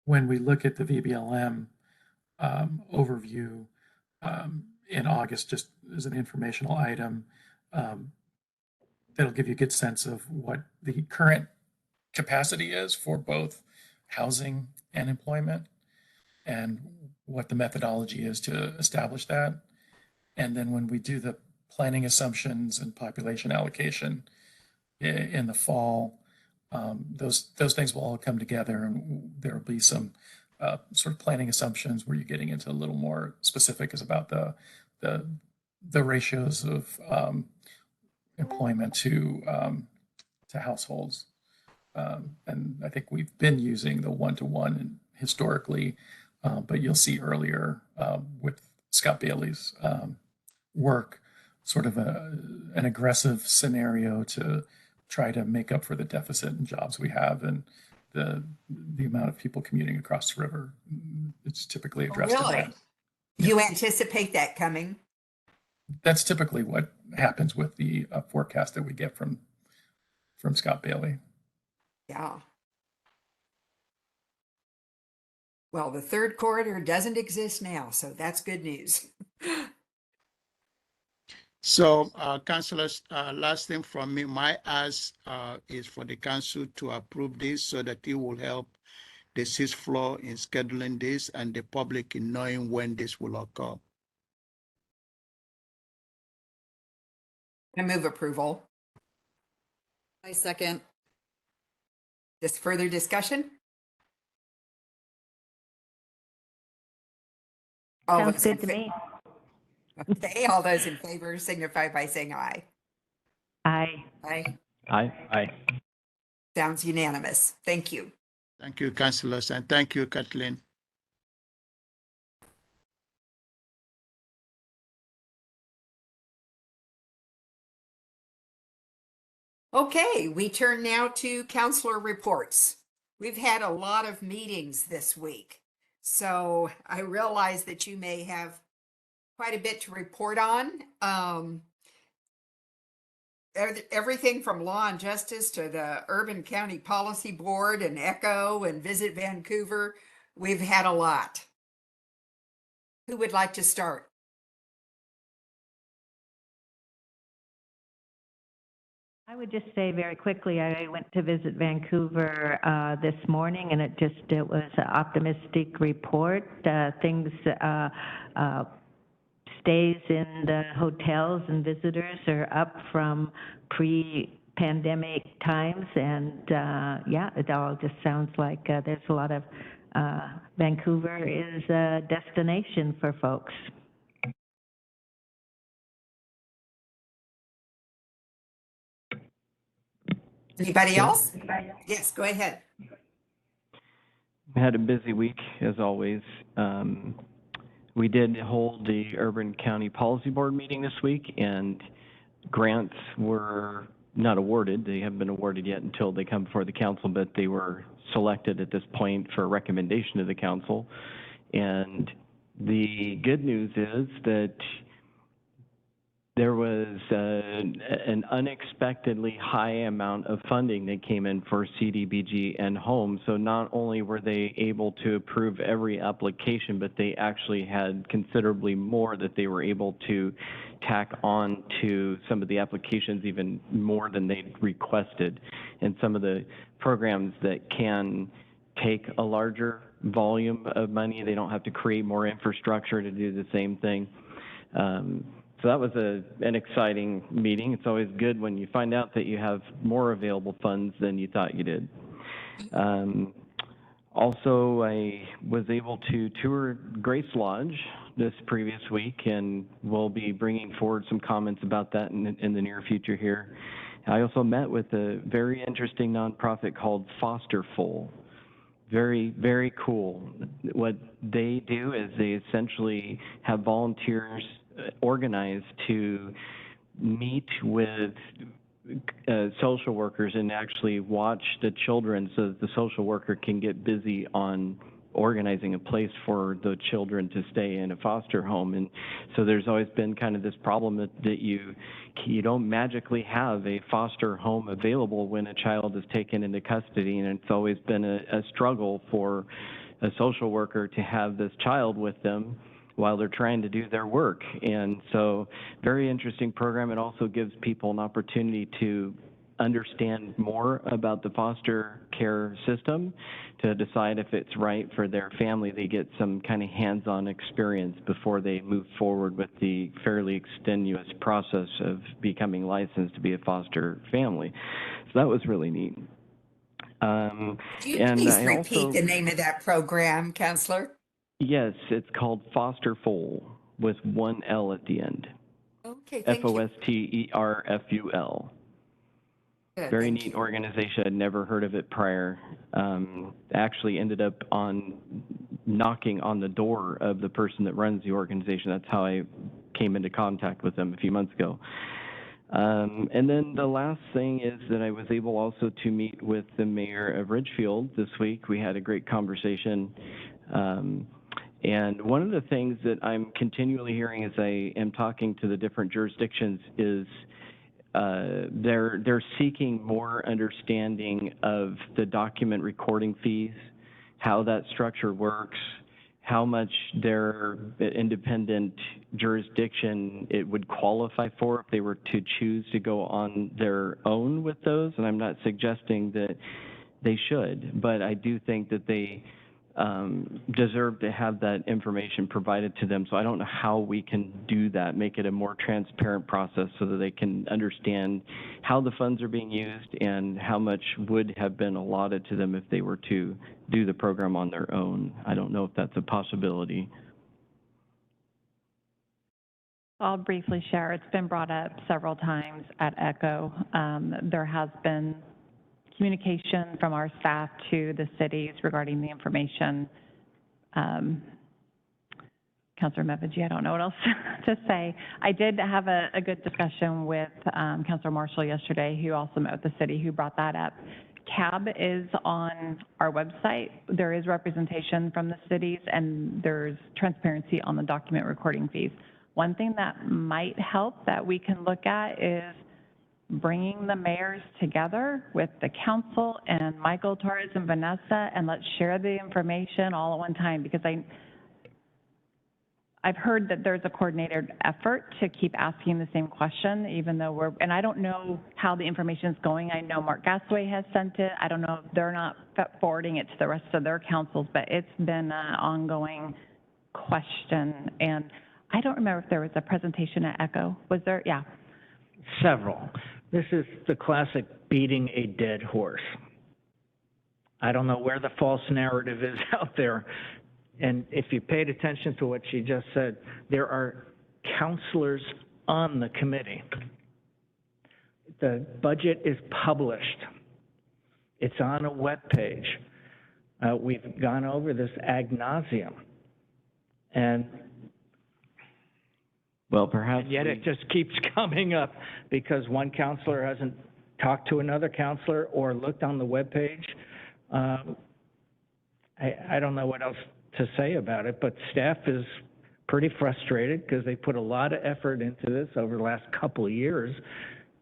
when we look at the VBLM overview in August, just as an informational item, that'll give you a good sense of what the current capacity is for both housing and employment, and what the methodology is to establish that. And then when we do the planning assumptions and population allocation in the fall, those things will all come together, and there will be some sort of planning assumptions where you're getting into a little more specific is about the ratios of employment to households. And I think we've been using the 1-to-1 historically, but you'll see earlier with Scott Bailey's work, sort of an aggressive scenario to try to make up for the deficit in jobs we have and the amount of people commuting across the river. It's typically addressed in Really? that. You anticipate that coming? That's typically what happens with the forecast that we get from Scott Bailey. Yeah. Well, the third corridor doesn't exist now, so that's good news. So, councillors, last thing from me, my ask is for the council to approve this so that it will help the sixth floor in scheduling this and the public in knowing when this will occur. I move approval. I second. Just further discussion? All Sounds those in good to fa- me. Okay, all those in favor signify by saying aye. Aye. Aye. Aye. Sounds unanimous. Thank you. Thank you, councillors, and thank you, Kathleen. Okay, we turn now to councillor reports. We've had a lot of meetings this week, so I realize that you may have quite a bit to report on. Everything from Law and Justice to the Urban County Policy Board and ECHO and Visit Vancouver. We've had a lot. Who would like to start? I would just say very quickly, I went to visit Vancouver this morning, and it was an optimistic report. Things, stays in the hotels and visitors are up from pre-pandemic times, and yeah, it all just sounds like there's a lot of, Vancouver is a destination for folks. Anybody else? Yes, go ahead. Had a busy week, as always. We did hold the Urban County Policy Board meeting this week, and grants were not awarded. They haven't been awarded yet until they come before the council, but they were selected at this point for recommendation to the council. And the good news is that there was an unexpectedly high amount of funding that came in for CDBG and home. So not only were they able to approve every application, but they actually had considerably more that they were able to tack on to some of the applications, even more than they requested. And some of the programs that can take a larger volume of money, they don't have to create more infrastructure to do the same thing. So that was an exciting meeting. It's always good when you find out that you have more available funds than you thought you did. Also, I was able to tour Grace Lodge this previous week, and we'll be bringing forward some comments about that in the near future here. I also met with a very interesting nonprofit called Fosterful. Very, very cool. What they do is they essentially have volunteers organized to meet with social workers and actually watch the children so that the social worker can get busy on organizing a place for the children to stay in a foster home. And so there's always been kind of this problem that you don't magically have a foster home available when a child is taken into custody, and it's always been a struggle for a social worker to have this child with them while they're trying to do their work. And so very interesting program. It also gives people an opportunity to understand more about the foster care system, to decide if it's right for their family. They get some kind of hands-on experience before they move forward with the fairly extenuous process of becoming licensed to be a foster family. So that was really neat. Do you please repeat the name of that program, Counselor? Yes, it's called Fosterful with one L at the end. Okay, thank you. Fosterful. Very neat organization. I'd never heard of it prior. Actually ended up knocking on the door of the person that runs the organization. That's how I came into contact with them a few months ago. And then the last thing is that I was able also to meet with the mayor of Ridgefield this week. We had a great conversation. And one of the things that I'm continually hearing as I am talking to the different jurisdictions is they're seeking more understanding of the document recording fees, how that structure works, how much their independent jurisdiction it would qualify for if they were to choose to go on their own with those. And I'm not suggesting that they should, but I do think that they deserve to have that information provided to them. So I don't know how we can do that, make it a more transparent process so that they can understand how the funds are being used and how much would have been allotted to them if they were to do the program on their own. I don't know if that's a possibility. I'll briefly share. It's been brought up several times at ECHO. There has been communication from our staff to the cities regarding the information. Councilor Mevaji, I don't know what else to say. I did have a good discussion with Councilor Marshall yesterday, who also met with the city, who brought that up. CAB is on our website. There is representation from the cities, and there's transparency on the document recording fees. One thing that might help that we can look at is bringing the mayors together with the council and Michael Torres and Vanessa, and let's share the information all at one time, because I've heard that there's a coordinated effort to keep asking the same question, even though and I don't know how the information is going. I know Mark Gasway has sent it. I don't know if they're not forwarding it to the rest of their councils, but it's been an ongoing question. And I don't remember if there was a presentation at ECHO. Was there? Yeah. Several. This is the classic beating a dead horse. I don't know where the false narrative is out there. And if you paid attention to what she just said, there are counselors on the committee. The budget is published. It's on a webpage. We've gone over this ad nauseum. And Well, perhaps yet it just keeps coming up because one counselor hasn't talked to another counselor or looked on the webpage. I don't know what else to say about it, but staff is pretty frustrated because they put a lot of effort into this over the last couple of years,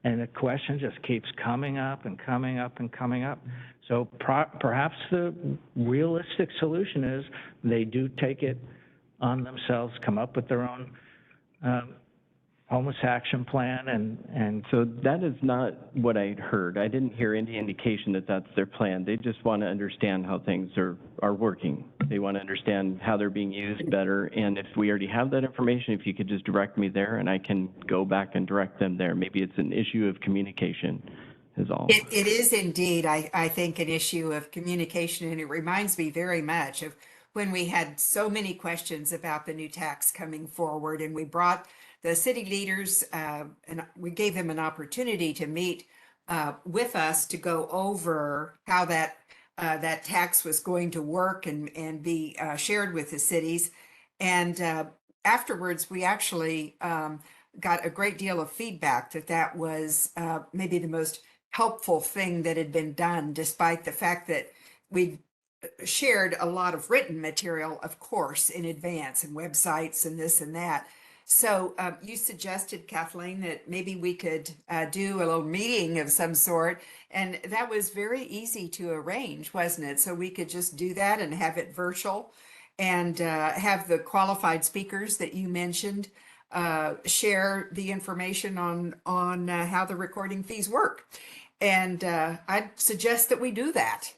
and the question just keeps coming up and coming up and coming up. So perhaps the realistic solution is they do take it on themselves, come up with their own homeless action plan, and So that is not what I heard. I didn't hear any indication that that's their plan. They just want to understand how things are working. They want to understand how they're being used better. And if we already have that information, if you could just direct me there and I can go back and direct them there. Maybe it's an issue of communication is all. It is indeed, I think, an issue of communication, and it reminds me very much of when we had so many questions about the new tax coming forward, and we brought the city leaders, and we gave them an opportunity to meet with us to go over how that tax was going to work and be shared with the cities. And afterwards, we actually got a great deal of feedback that was maybe the most helpful thing that had been done, despite the fact that we shared a lot of written material, of course, in advance, and websites and this and that. So you suggested, Kathleen, that maybe we could do a little meeting of some sort, and that was very easy to arrange, wasn't it? So we could just do that and have it virtual, and have the qualified speakers that you mentioned share the information on how the recording fees work. And I'd suggest that we do that.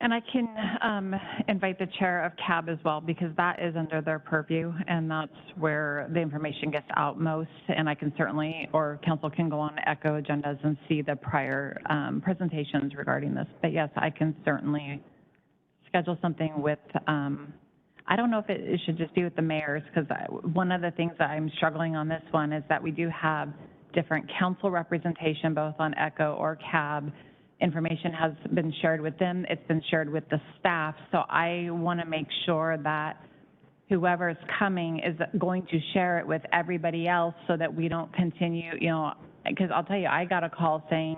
And I can invite the chair of CAB as well, because that is under their purview, and that's where the information gets out most. And I can certainly, or council can go on ECHO agendas and see the prior presentations regarding this. But yes, I can certainly schedule something with, I don't know if it should just be with the mayors, because one of the things that I'm struggling on this one is that we do have different council representation, both on ECHO or CAB. Information has been shared with them. It's been shared with the staff. So I want to make sure that whoever is coming is going to share it with everybody else so that we don't continue, because I'll tell you, I got a call saying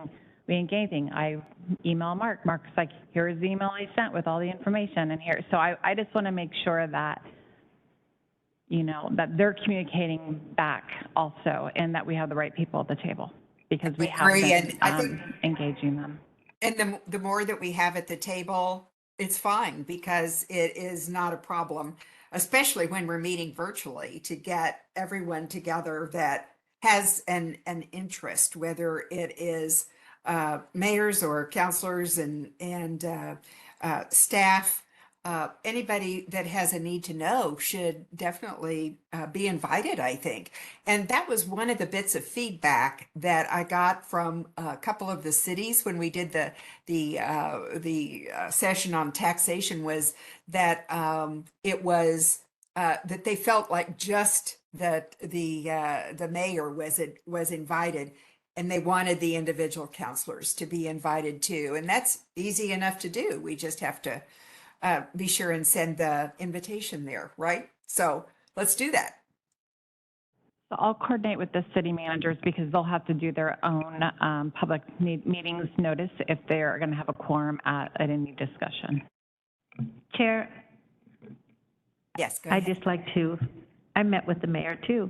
we didn't get anything. I email Mark. Mark's like, here's the email I sent with all the information and here. So I just want to make sure that, that they're communicating back also, and that we have the right people at the table, because we have been engaging them. And the more that we have at the table, it's fine, because it is not a problem, especially when we're meeting virtually, to get everyone together that has an interest, whether it is mayors or counselors and staff. Anybody that has a need to know should definitely be invited, I think. And that was one of the bits of feedback that I got from a couple of the cities when we did the session on taxation, was that it was that they felt like just that the mayor was invited, and they wanted the individual counselors to be invited too. And that's easy enough to do. We just have to be sure and send the invitation there, right? So let's do that. So I'll coordinate with the city managers, because they'll have to do their own public meetings notice if they're going to have a quorum at any discussion. Chair, yes, go ahead. I met with the mayor too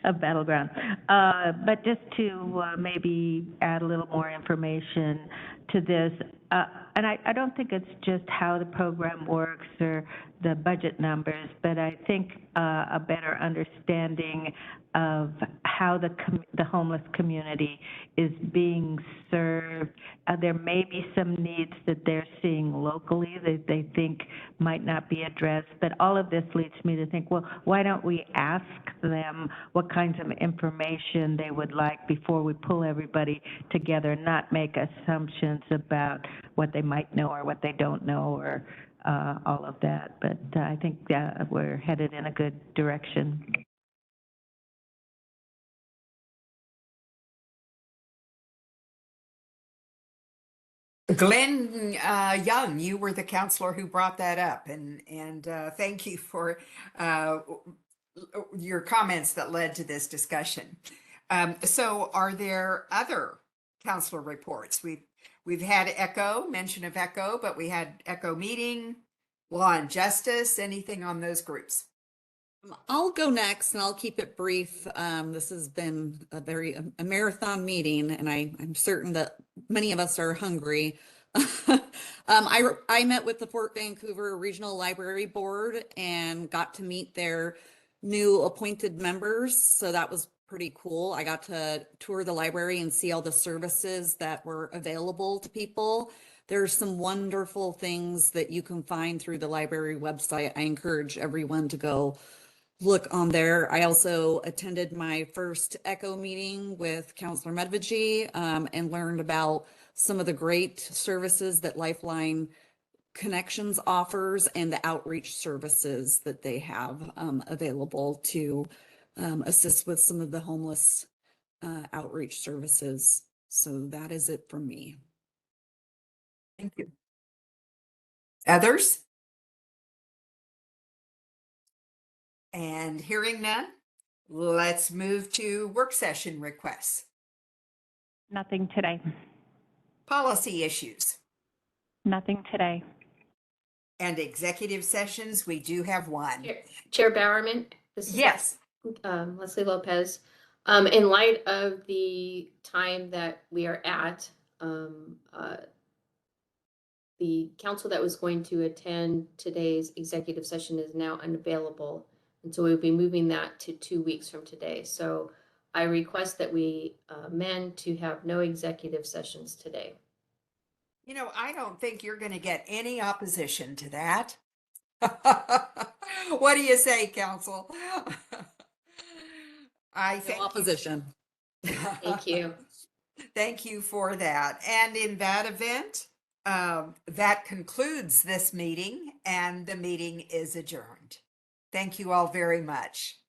of Battleground, but just to maybe add a little more information to this, and I don't think it's just how the program works or the budget numbers, but I think a better understanding of how the homeless community is being served. There may be some needs that they're seeing locally that they think might not be addressed, but all of this leads me to think, well, why don't we ask them what kinds of information they would like before we pull everybody together, not make assumptions about what they might know or what they don't know, or all of that. But I think we're headed in a good direction. Glenn Young, you were the counselor who brought that up, and thank you for your comments that led to this discussion. So, are there other counselor reports? We've had Echo, mention of Echo, but we had Echo meeting, Law and Justice. Anything on those groups? I'll go next and I'll keep it brief. This has been a marathon meeting, and I'm certain that many of us are hungry. I met with the Fort Vancouver Regional Library Board and got to meet their new appointed members. So that was pretty cool. I got to tour the library and see all the services that were available to people. There's some wonderful things that you can find through the library website. I encourage everyone to go look on there. I also attended my first Echo meeting with Councillor Medvedji and learned about some of the great services that Lifeline Connections offers and the outreach services that they have available to assist with some of the homeless outreach services. So that is it from me. Thank you. Others? And hearing none, let's move to work session requests. Nothing today. Policy issues Nothing today. and executive sessions. We do have one. Chair Bowerman, this is Yes. Leslie Lopez. In light of the time that we are at, the council that was going to attend today's executive session is now unavailable. And so we'll be moving that to 2 weeks from today. So I request that we amend to have no executive sessions today. You know, I don't think you're going to get any opposition to that. What do you say, council? I think No opposition. Thank you. Thank you for that. And in that event, that concludes this meeting, and the meeting is adjourned. Thank you all very much.